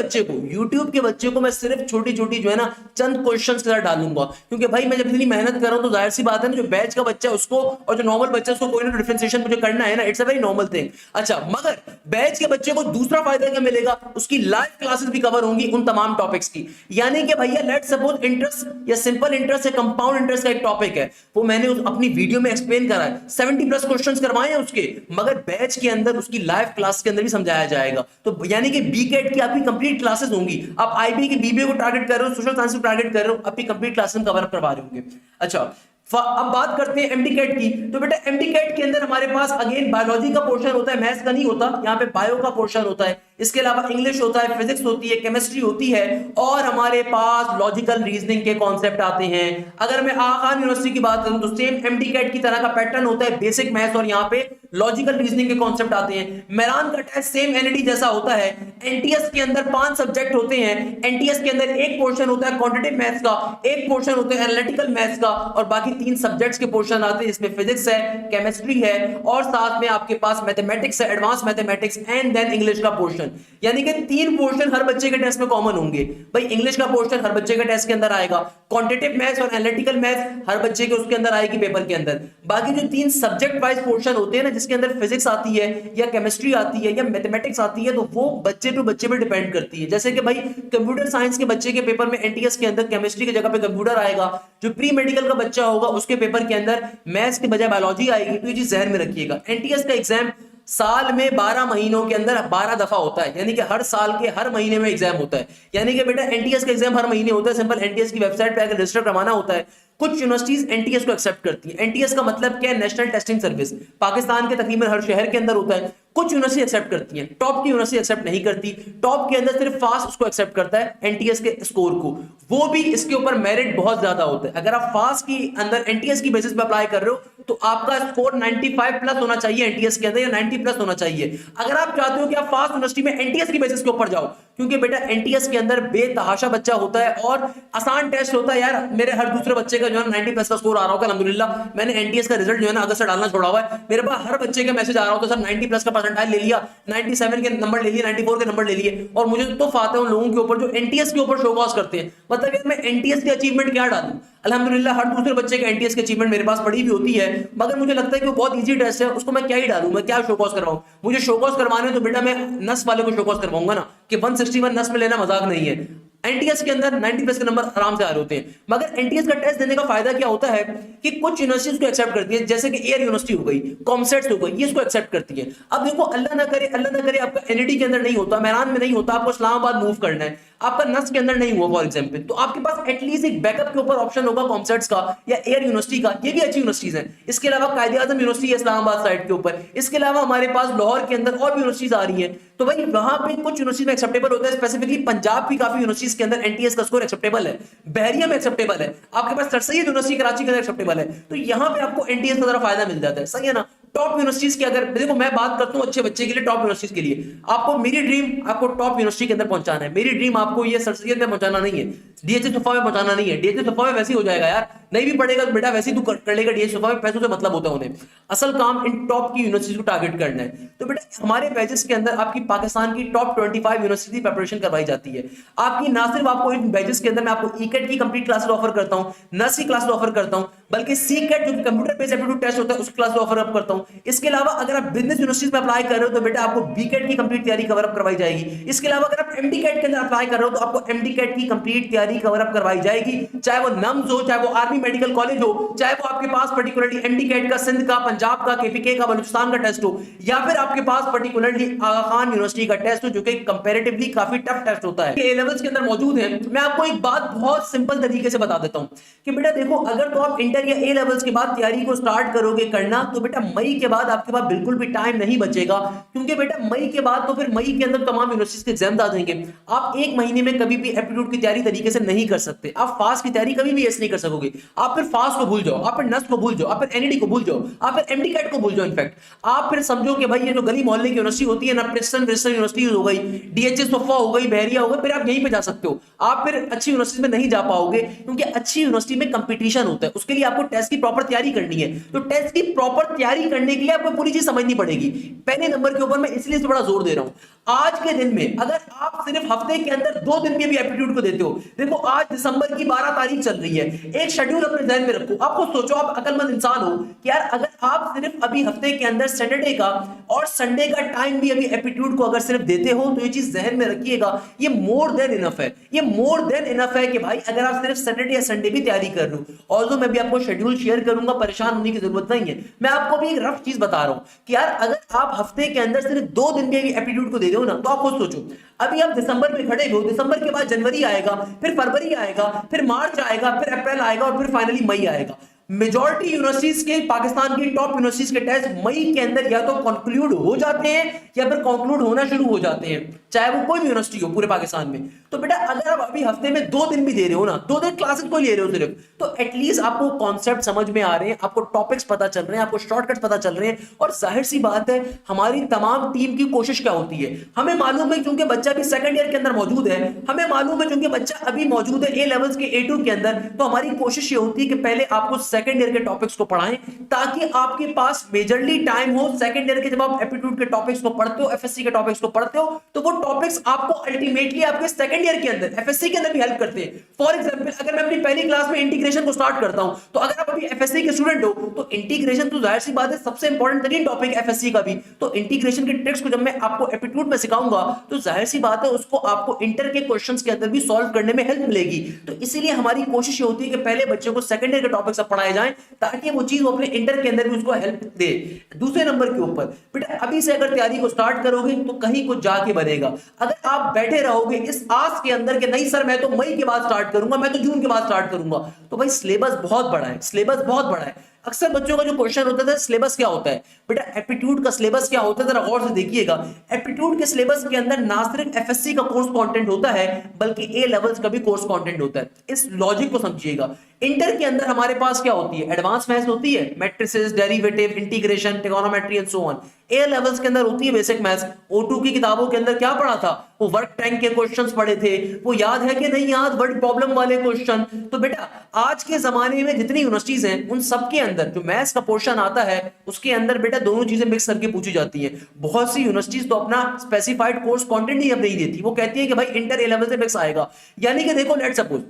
बच्चे को मैं सिर्फ छोटी छोटी जो है ना चंद क्वेश्चंस के साथ डालूंगा, क्योंकि भाई मैं जब इतनी मेहनत कर रहा हूं तो जाहिर सी बात है ना जो बैच का बच्चा है उसको और जो नॉर्मल बच्चा है उसको कोई ना डिफरेंशिएशन मुझे करना है ना, it's a very normal thing. अच्छा, मगर बैच के बच्चे को दूसरा फायदा क्या मिलेगा? उसकी लाइव क्लासेस भी कवर होंगी उन तमाम टॉपिक्स की। यानी कि भैया लेट्स सपोज इंटरेस्ट या सिंपल इंटरेस्ट या कंपाउंड इंटरेस्ट का एक टॉपिक है, वो मैंने अपनी वीडियो में एक्सप्लेन करा है, 70 प्लस क्वेश्चंस करवाए हैं उसके, मगर बैच के अंदर उसकी लाइव क्लास के अंदर भी समझाया जाएगा। तो यानी कि बीकेट की आपकी कंप्लीट क्लासेस होंगी। आप आईबी की बीबीए को टारगेट कर रहे हो, सोशल साइंस को टारगेट कर रहे हो, आपकी कंप्लीट क्लासेस कवर अप करवा रहे होंगे। अच्छा, अब बात करते हैं एमडी कैट की। तो बेटा एमडी कैट के अंदर हमारे पास अगेन बायोलॉजी का पोर्शन होता है, मैथ्स का नहीं होता, यहाँ पे बायो का पोर्शन होता है। इसके अलावा इंग्लिश होता है, फिजिक्स होती है, केमिस्ट्री होती है, और हमारे पास लॉजिकल रीजनिंग के कॉन्सेप्ट आते हैं। अगर मैं आगा खान यूनिवर्सिटी की बात करूं तो सेम एमडी कैट की तरह का पैटर्न होता है, बेसिक मैथ्स और यहाँ पे लॉजिकल रीजनिंग के कॉन्सेप्ट आते हैं। मेरान का टेस्ट सेम एनईटी जैसा होता है। एनटीएस के अंदर 5 सब्जेक्ट होते हैं। एनटीएस के अंदर एक पोर्शन होता है क्वांटिटेटिव मैथ्स का, एक पोर्शन होता है एनालिटिकल मैथ्स का, और बाकी 3 सब्जेक्ट्स के पोर्शन आते हैं, जिसमें फिजिक्स है, केमिस्ट्री है, और साथ में आपके पास मैथमेटिक्स है, advance mathematics, and then English का पोर्शन। यानी कि 3 पोर्शन हर बच्चे के टेस्ट में कॉमन होंगे। भाई इंग्लिश का पोर्शन हर बच्चे के टेस्ट के अंदर आएगा, क्वांटिटेटिव मैथ्स और एनालिटिकल मैथ्स हर बच्चे के उसके अंदर आएगी पेपर के अंदर। बाकी जो 3 सब्जेक्ट वाइज पोर्शन होते हैं ना, जिसके अंदर फिजिक्स आती है या केमिस्ट्री आती है या मैथमेटिक्स आती है, तो वो बच्चे टू बच्चे पे डिपेंड करती है। जैसे कि भाई कंप्यूटर साइंस के बच्चे के पेपर में एनटीएस के अंदर केमिस्ट्री की जगह पे कंप्यूटर आएगा, जो प्री मेडिकल का बच्चा होगा उसके पेपर के अंदर मैथ्स की बजाय बायोलॉजी आएगी। तो ये चीज जहन में रखिएगा। एनटीएस का एग्जाम साल में 12 महीनों के अंदर 12 दफा होता है, यानी कि हर साल के हर महीने में एग्जाम होता है। यानी कि बेटा एनटीएस का एग्जाम हर महीने होता है। सिंपल एनटीएस की वेबसाइट पे अगर रजिस्टर करवाना होता है, कुछ यूनिवर्सिटीज एनटीएस को एक्सेप्ट करती है। एनटीएस का मतलब क्या है? National testing service. पाकिस्तान के तकरीबन हर शहर के अंदर होता है। कुछ यूनिवर्सिटी एक्सेप्ट करती है, टॉप की यूनिवर्सिटी एक्सेप्ट नहीं करती। टॉप के अंदर सिर्फ फास्ट उसको एक्सेप्ट करता है, एनटीएस के स्कोर को। वो भी इसके ऊपर मेरिट बहुत ज्यादा होता है। अगर आप फास्ट की अंदर एनटीएस की बेसिस पे अप्लाई कर रहे हो तो आपका स्कोर 95 प्लस होना चाहिए एनटीएस के अंदर, या 90 प्लस होना चाहिए। अगर आप चाहते हो कि आप फास्ट यूनिवर्सिटी में एनटीएस की बेसिस के ऊपर जाओ, क्योंकि बेटा एनटीएस के अंदर बेतहाशा बच्चा होता है और आसान टेस्ट होता है। यार मेरे हर दूसरे बच्चे का जो है 90 प्लस का स्कोर आ रहा होगा, अल्हम्दुलिल्लाह। मैंने एनटीएस का रिजल्ट जो है ना अगस्त से डालना छोड़ा हुआ है, मेरे पास हर बच्चे का मैसेज आ रहा होता है, सर 90 प्लस का परसेंटाइल ले लिया, 97 के नंबर ले लिए, 94 के नंबर ले लिए। और मुझे तो फाते उन लोगों के ऊपर जो एनटीएस के ऊपर शोकॉस करते हैं। मतलब यार मैं एनटीएस की अचीवमेंट क्या डालूं? अल्हम्दुलिल्लाह हर दूसरे बच्चे के एनटीएस की अचीवमेंट मेरे पास पड़ी भी होती है, मगर मुझे लगता है कि वो बहुत इजी टेस्ट है, उसको मैं क्या ही डालूं, मैं क्या शोकॉस करवाऊं? मुझे शोकॉस करवाने तो बेटा मैं नस वाले को शोकॉस करवाऊंगा ना, कि 161 नस में लेना मजाक नहीं है। एनटीएस के अंदर 90 प्लस के नंबर आराम से आ रहे होते हैं। मगर एनटीएस का टेस्ट देने का फायदा क्या होता है कि कुछ यूनिवर्सिटीज को एक्सेप्ट करती है, जैसे कि एयर यूनिवर्सिटी हो गई, कॉमसेट्स हो गई, ये इसको एक्सेप्ट करती है। अब देखो अल्लाह ना करे आपका एनईटी के अंदर नहीं होता, मेरान में नहीं होता, आपको इस्लामाबाद मूव करना है, आपका नस के अंदर नहीं हुआ फॉर एग्जांपल, तो आपके पास एटलीस्ट एक बैकअप के ऊपर ऑप्शन होगा कॉमसेट्स का या एयर यूनिवर्सिटी का। ये भी अच्छी यूनिवर्सिटीज हैं। इसके अलावा कायदे आजम यूनिवर्सिटी है इस्लामाबाद साइड के ऊपर। इसके अलावा हमारे पास लाहौर के अंदर और भी यूनिवर्सिटीज आ रही हैं। तो भाई वहां पे कुछ यूनिवर्सिटीज में एक्सेप्टेबल होता है। स्पेसिफिकली पंजाब की काफी यूनिवर्सिटीज के अंदर एनटीएस का स्कोर एक्सेप्टेबल है, बहरिया में एक्सेप्टेबल है, आपके पास सर सैयद यूनिवर्सिटी कराची के अंदर एक्सेप्टेबल है। तो यहां पे आपको एनटीएस का जरा फायदा मिल जाता है, सही है ना। टॉप यूनिवर्सिटीज की अगर देखो मैं बात करता हूं अच्छे बच्चे के लिए, टॉप यूनिवर्सिटीज के लिए आपको मेरी ड्रीम आपको टॉप यूनिवर्सिटी के अंदर पहुंचाना है। मेरी ड्रीम आपको ये सर सैयद में पहुंचाना नहीं है, डीएचएस सुफा में पहुंचाना नहीं है। डीएचएस सुफा में वैसे ही हो जाएगा यार, नहीं भी पढ़ेगा तो बेटा वैसे ही तू कर लेगा डीएचएस सुफा में, पैसों से मतलब होता है उन्हें। असल काम इन टॉप की यूनिवर्सिटी को टारगेट करना है। तो बेटा हमारे बैचेस के अंदर आपकी पाकिस्तान की टॉप 25 यूनिवर्सिटी प्रिपरेशन करवाई जाती है। आपकी ना सिर्फ आपको इन बैचेस के अंदर मैं आपको ईकेट की कंप्लीट क्लासेस ऑफर करता हूं, नर्स की क्लासेस ऑफर करता हूं, बल्कि सीकेट जो कंप्यूटर बेस्ड एप्टीट्यूड टेस्ट होता है उसकी क्लास ऑफर अप करता हूं। इसके अलावा अगर आप बिजनेस यूनिवर्सिटीज में अप्लाई कर रहे हो तो बेटा आपको बीकेट की कंप्लीट तैयारी कवर अप करवाई जाएगी। इसके अलावा अगर आप एमडी कैट के अंदर अप्लाई कर रहे हो तो आपको एमडी कैट की कंप्लीट तैयारी कवर अप करवाई जाएगी, चाहे वो नम्स हो, चाहे वो आर्मी मेडिकल कॉलेज हो, चाहे वो आपके पास पर्टिकुलरली एमडी कैट का सिंध का, पंजाब का, केपीके का, बलूचिस्तान का टेस्ट हो, या फिर आपके पास पर्टिकुलरली आगा खान यूनिवर्सिटी का टेस्ट हो, जो कि कंपैरेटिवली काफी टफ टेस्ट होता है। ए लेवल्स के अंदर मौजूद है। मैं आपको एक बात बहुत सिंपल तरीके से बता देता हूं कि बेटा देखो अगर तो आप इंटर या ए लेवल्स के बाद तैयारी को स्टार्ट करोगे करना, तो बेटा मई के बाद आपके पास बिल्कुल भी टाइम नहीं बचेगा, क्योंकि बेटा मई के बाद तो फिर मई के अंदर तमाम यूनिवर्सिटीज के एग्जाम आ जाएंगे। आप एक महीने में कभी भी एप्टीट्यूड की तैयारी तरीके से नहीं कर सकते, आप फास्ट की तैयारी कभी भी ऐसे नहीं कर सकोगे। आप फिर फास्ट को भूल जाओ, आप फिर नस्ट को भूल जाओ, आप फिर एनईडी को भूल जाओ, आप फिर एमडी कैट को भूल जाओ। इनफैक्ट आप फिर समझो कि भाई ये जो गली मोहल्ले की यूनिवर्सिटी होती है ना, प्रिंसटन यूनिवर्सिटी हो गई, डीएचएस सोफा हो गई, बहरिया हो गई, फिर आप यहीं पे जा सकते हो। आप फिर अच्छी यूनिवर्सिटी में नहीं जा पाओगे, क्योंकि अच्छी यूनिवर्सिटी में कंपटीशन होता है, उसके लिए आपको टेस्ट की प्रॉपर तैयारी करनी है। तो टेस्ट की प्रॉपर तैयारी करने के लिए आपको पूरी चीज समझनी पड़ेगी। पहले नंबर के ऊपर मैं इसलिए बड़ा जोर दे रहा हूं, आज के दिन में अगर आप सिर्फ हफ्ते के अंदर 2 दिन में भी एप्टीट्यूड को देते हो, देखो आज दिसंबर की 12 तारीख चल रही है, एक शेड्यूल अपने ध्यान में रखो। आपको सोचो, आप अकलमंद इंसान हो कि यार अगर आप सिर्फ अभी हफ्ते के अंदर सैटरडे का और संडे का टाइम भी अभी एप्टीट्यूड को अगर सिर्फ देते हो, तो ये चीज जहन में रखिएगा, ये मोर देन इनफ है। ये मोर देन इनफ है कि भाई अगर आप सिर्फ सैटरडे या संडे भी तैयारी कर लो, ऑल्दो मैं भी आपको शेड्यूल शेयर करूंगा, परेशान होने की जरूरत नहीं है। मैं आपको भी एक रफ चीज बता रहा हूं कि यार अगर आप हफ्ते के अंदर सिर्फ 2 दिन में भी एप्टीट्यूड को दे दो ना, तो आप खुद सोचो, अभी आप दिसंबर में खड़े हो, दिसंबर के बाद जनवरी आएगा, फिर फरवरी आएगा, फिर मार्च आएगा, फिर अप्रैल आएगा और फिर फाइनली मई आएगा। मेजॉरिटी यूनिवर्सिटीज के, पाकिस्तान की टॉप यूनिवर्सिटीज के टेस्ट मई के अंदर या तो कंक्लूड हो जाते हैं या फिर कंक्लूड होना शुरू हो जाते हैं, चाहे वो कोई भी यूनिवर्सिटी हो पूरे पाकिस्तान में। तो बेटा अगर आप अभी हफ्ते में 2 दिन भी दे रहे हो ना, 2 दिन क्लासेस को ले रहे हो सिर्फ, तो एटलीस्ट आपको कॉन्सेप्ट समझ में आ रहे हैं, आपको टॉपिक्स पता चल रहे हैं, आपको शॉर्टकट्स पता चल रहे हैं। और जाहिर सी बात है हमारी तमाम टीम की कोशिश क्या होती है, हमें मालूम है क्योंकि बच्चा भी सेकंड ईयर के अंदर मौजूद है, हमें मालूम है क्योंकि बच्चा अभी मौजूद है ए लेवल्स के A2 के अंदर, तो हमारी कोशिश ये होती है कि पहले आपको सेकंड ईयर के टॉपिक्स को पढ़ाएं ताकि आपके पास मेजरली टाइम हो। सेकंड ईयर के जब आप एप्टीट्यूड के टॉपिक्स को पढ़ते हो, एफएससी के टॉपिक्स को पढ़ते हो, तो वो टॉपिक्स आपको अल्टीमेटली आपके सेकंड ईयर के अंदर एफएससी के अंदर भी हेल्प करते हैं। फॉर एग्जांपल अगर मैं अपनी पहली क्लास में इंटीग्रेशन को स्टार्ट करता हूं, तो अगर आप अभी एफएससी के स्टूडेंट हो तो इंटीग्रेशन तो जाहिर सी बात है सबसे इंपॉर्टेंट तरीन टॉपिक है एफएससी का भी। तो इंटीग्रेशन के ट्रिक्स को जब मैं आपको एप्टीट्यूड में सिखाऊंगा तो जाहिर सी बात है उसको आपको इंटर के क्वेश्चंस के अंदर भी सॉल्व करने में हेल्प मिलेगी। तो इसीलिए हमारी कोशिश ये होती है कि पहले बच्चों को सेकंड ईयर के टॉपिक्स पढ़ाए जाएं ताकि वो चीज वो अपने इंटर के अंदर भी उसको हेल्प दे। दूसरे नंबर के ऊपर बेटा अभी से अगर तैयारी को स्टार्ट करोगे तो कहीं कुछ जाके बनेगा। अगर आप बैठे रहोगे इस आस के अंदर कि नहीं सर मैं तो मई के बाद स्टार्ट करूंगा, मैं तो जून के बाद स्टार्ट करूंगा, तो भाई सिलेबस बहुत बड़ा है, सिलेबस बहुत बड़ा है। अक्सर बच्चों का जो क्वेश्चन होता है सिलेबस क्या होता है, बेटा एप्टीट्यूड का सिलेबस क्या होता है जरा गौर से देखिएगा। एप्टीट्यूड के सिलेबस के अंदर ना सिर्फ एफएससी का कोर्स कंटेंट होता है बल्कि ए लेवल्स का भी कोर्स कंटेंट होता है। इस लॉजिक को समझिएगा। इंटर के अंदर हमारे पास क्या होती है, एडवांस मैथ्स होती है, matrices, derivative, integration, trigonometry and so on. A levels के अंदर होती है बेसिक मैथ्स। O2 की किताबों के अंदर क्या पढ़ा था, वो वर्क टैंक के क्वेश्चंस पढ़े थे, वो याद है कि नहीं याद, वर्ड प्रॉब्लम वाले क्वेश्चन। तो बेटा आज के जमाने में जितनी यूनिवर्सिटीज हैं उन सब के अंदर जो मैथ्स का पोर्शन आता है उसके अंदर बेटा दोनों चीजें मिक्स करके पूछी जाती हैं। बहुत सी यूनिवर्सिटीज तो अपना स्पेसिफाइड कोर्स कंटेंट ही अब नहीं देती, वो कहती है कि भाई इंटर ए लेवल से मिक्स आएगा। यानी कि देखो लेट सपोज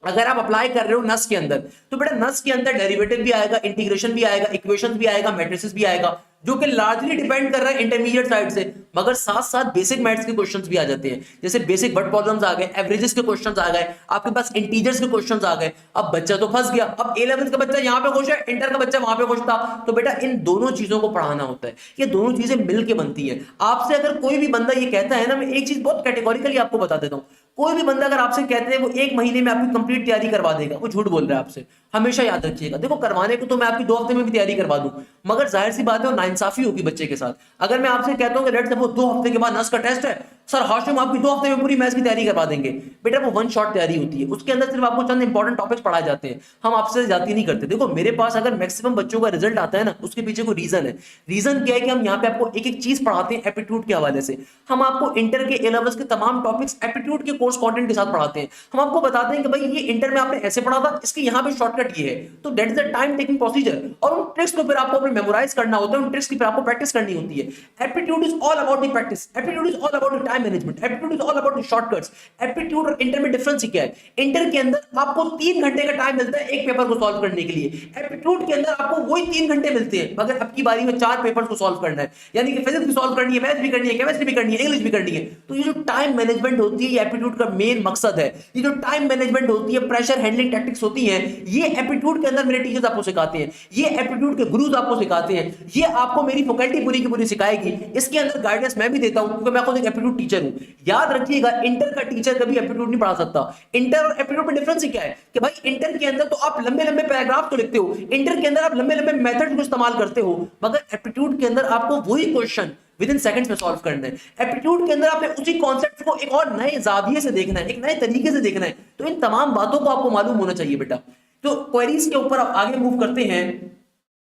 अगर आप अप्लाई कर रहे हो नस के अंदर, तो बेटा नस के अंदर डेरिवेटिव भी आएगा, इंटीग्रेशन भी आएगा, इक्वेशंस भी आएगा, मैट्रिसेस भी आएगा, जो कि लार्जली डिपेंड कर रहा है इंटरमीडिएट साइड से। मगर साथ साथ बेसिक मैथ्स के क्वेश्चंस भी आ जाते हैं, जैसे बेसिक वर्ड प्रॉब्लम्स आ गए, एवरेजेस के क्वेश्चंस आ गए, आपके पास इंटीजर्स के क्वेश्चंस आ गए। अब बच्चा तो फंस गया, अब ए लेवल का बच्चा यहाँ पे खुश है, इंटर का बच्चा वहां पे खुश था। तो बेटा इन दोनों चीजों को पढ़ाना होता है, ये दोनों चीजें मिलकर बनती है। आपसे अगर कोई भी बंदा ये कहता है ना, मैं एक चीज बहुत कैटेगोरिकली आपको बता देता हूँ, कोई भी बंदा अगर आपसे कहते हैं वो 1 महीने में आपकी कंप्लीट तैयारी करवा देगा, वो झूठ बोल रहा है आपसे। हमेशा याद रखिएगा, देखो करवाने को तो मैं आपकी 2 हफ्ते में भी तैयारी करवा दूं, मगर जाहिर सी बात है वो नाइंसाफी होगी बच्चे के साथ। अगर मैं आपसे कहता हूं कि लेट्स सपोज 2 हफ्ते के बाद नस का टेस्ट है, सर हाशिम आपकी 2 हफ्ते में पूरी मैथ्स की तैयारी करवा देंगे, बेटा वो वन शॉट तैयारी होती है, उसके अंदर सिर्फ आपको चंद इंपॉर्टेंट टॉपिक्स पढ़ाए जाते हैं, हम आपसे जाती नहीं करते। देखो मेरे पास अगर मैक्सिमम बच्चों का रिजल्ट आता है ना, उसके पीछे कोई रीजन है। रीजन क्या है कि हम यहाँ पे आपको एक एक चीज पढ़ाते हैं एप्टीट्यूड के हवाले से। हम आपको इंटर के ए लेवल्स के तमाम टॉपिक्स एप्टीट्यूड के कोर्स कंटेंट के साथ पढ़ाते हैं। हम आपको बताते हैं कि भाई ये इंटर में आपने ऐसे पढ़ा था, इसके यहाँ पे शॉर्टकट ये है, तो that is the time taking procedure. और उन ट्रिक्स को फिर आपको मेमोराइज करना होता है, उन ट्रिक्स की फिर आपको प्रैक्टिस करनी होती है। Aptitude is all about the practice, aptitude is all about the time management, aptitude is all about the shortcuts. Aptitude और इंटर में डिफरेंस क्या है, इंटर के अंदर आपको 3 घंटे का टाइम मिलता है एक पेपर को सॉल्व करने के लिए, एप्टीट्यूड के अंदर आपको वही 3 घंटे मिलते हैं, मगर अब की बारी में 4 पेपर्स को सॉल्व करना है, यानी कि फिजिक्स भी सॉल्व करनी है, मैथ्स भी करनी है, केमिस्ट्री भी करनी है, इंग्लिश भी करनी है। तो ये जो टाइम मैनेजमेंट होती है ये एप्टीट्यूड का मेन मकसद है। ये जो टाइम मैनेजमेंट होती है, प्रेशर हैंडलिंग टैक्टिक्स होती हैं, ये एप्टीट्यूड के अंदर मेरे टीचर्स आपको सिखाते हैं, ये एप्टीट्यूड के गुरुज आपको सिखाते हैं, ये आपको मेरी फैकल्टी पूरी की पूरी सिखाएगी। इसके अंदर गाइडेंस मैं भी देता हूं क्योंकि मैं खुद एक एप्टीट्यूड टीचर हूं। याद रखिएगा इंटर का टीचर कभी एप्टीट्यूड नहीं पढ़ा सकता। इंटर और एप्टीट्यूड में डिफरेंस क्या है कि भाई इंटर के अंदर तो आप लंबे लंबे पैराग्राफ तो लिखते हो, इंटर के अंदर आप लंबे लंबे मेथड को इस्तेमाल करते हो, मगर एप्टीट्यूड के अंदर आपको वही क्वेश्चन विद इन सेकंड्स में सॉल्व करना है। एप्टीट्यूड के अंदर आपने उसी कॉन्सेप्ट को एक और नए जाविये से देखना है, एक नए तरीके से देखना है। तो इन तमाम बातों को आपको मालूम होना चाहिए बेटा। तो क्वेरीज के ऊपर आप आगे मूव करते हैं।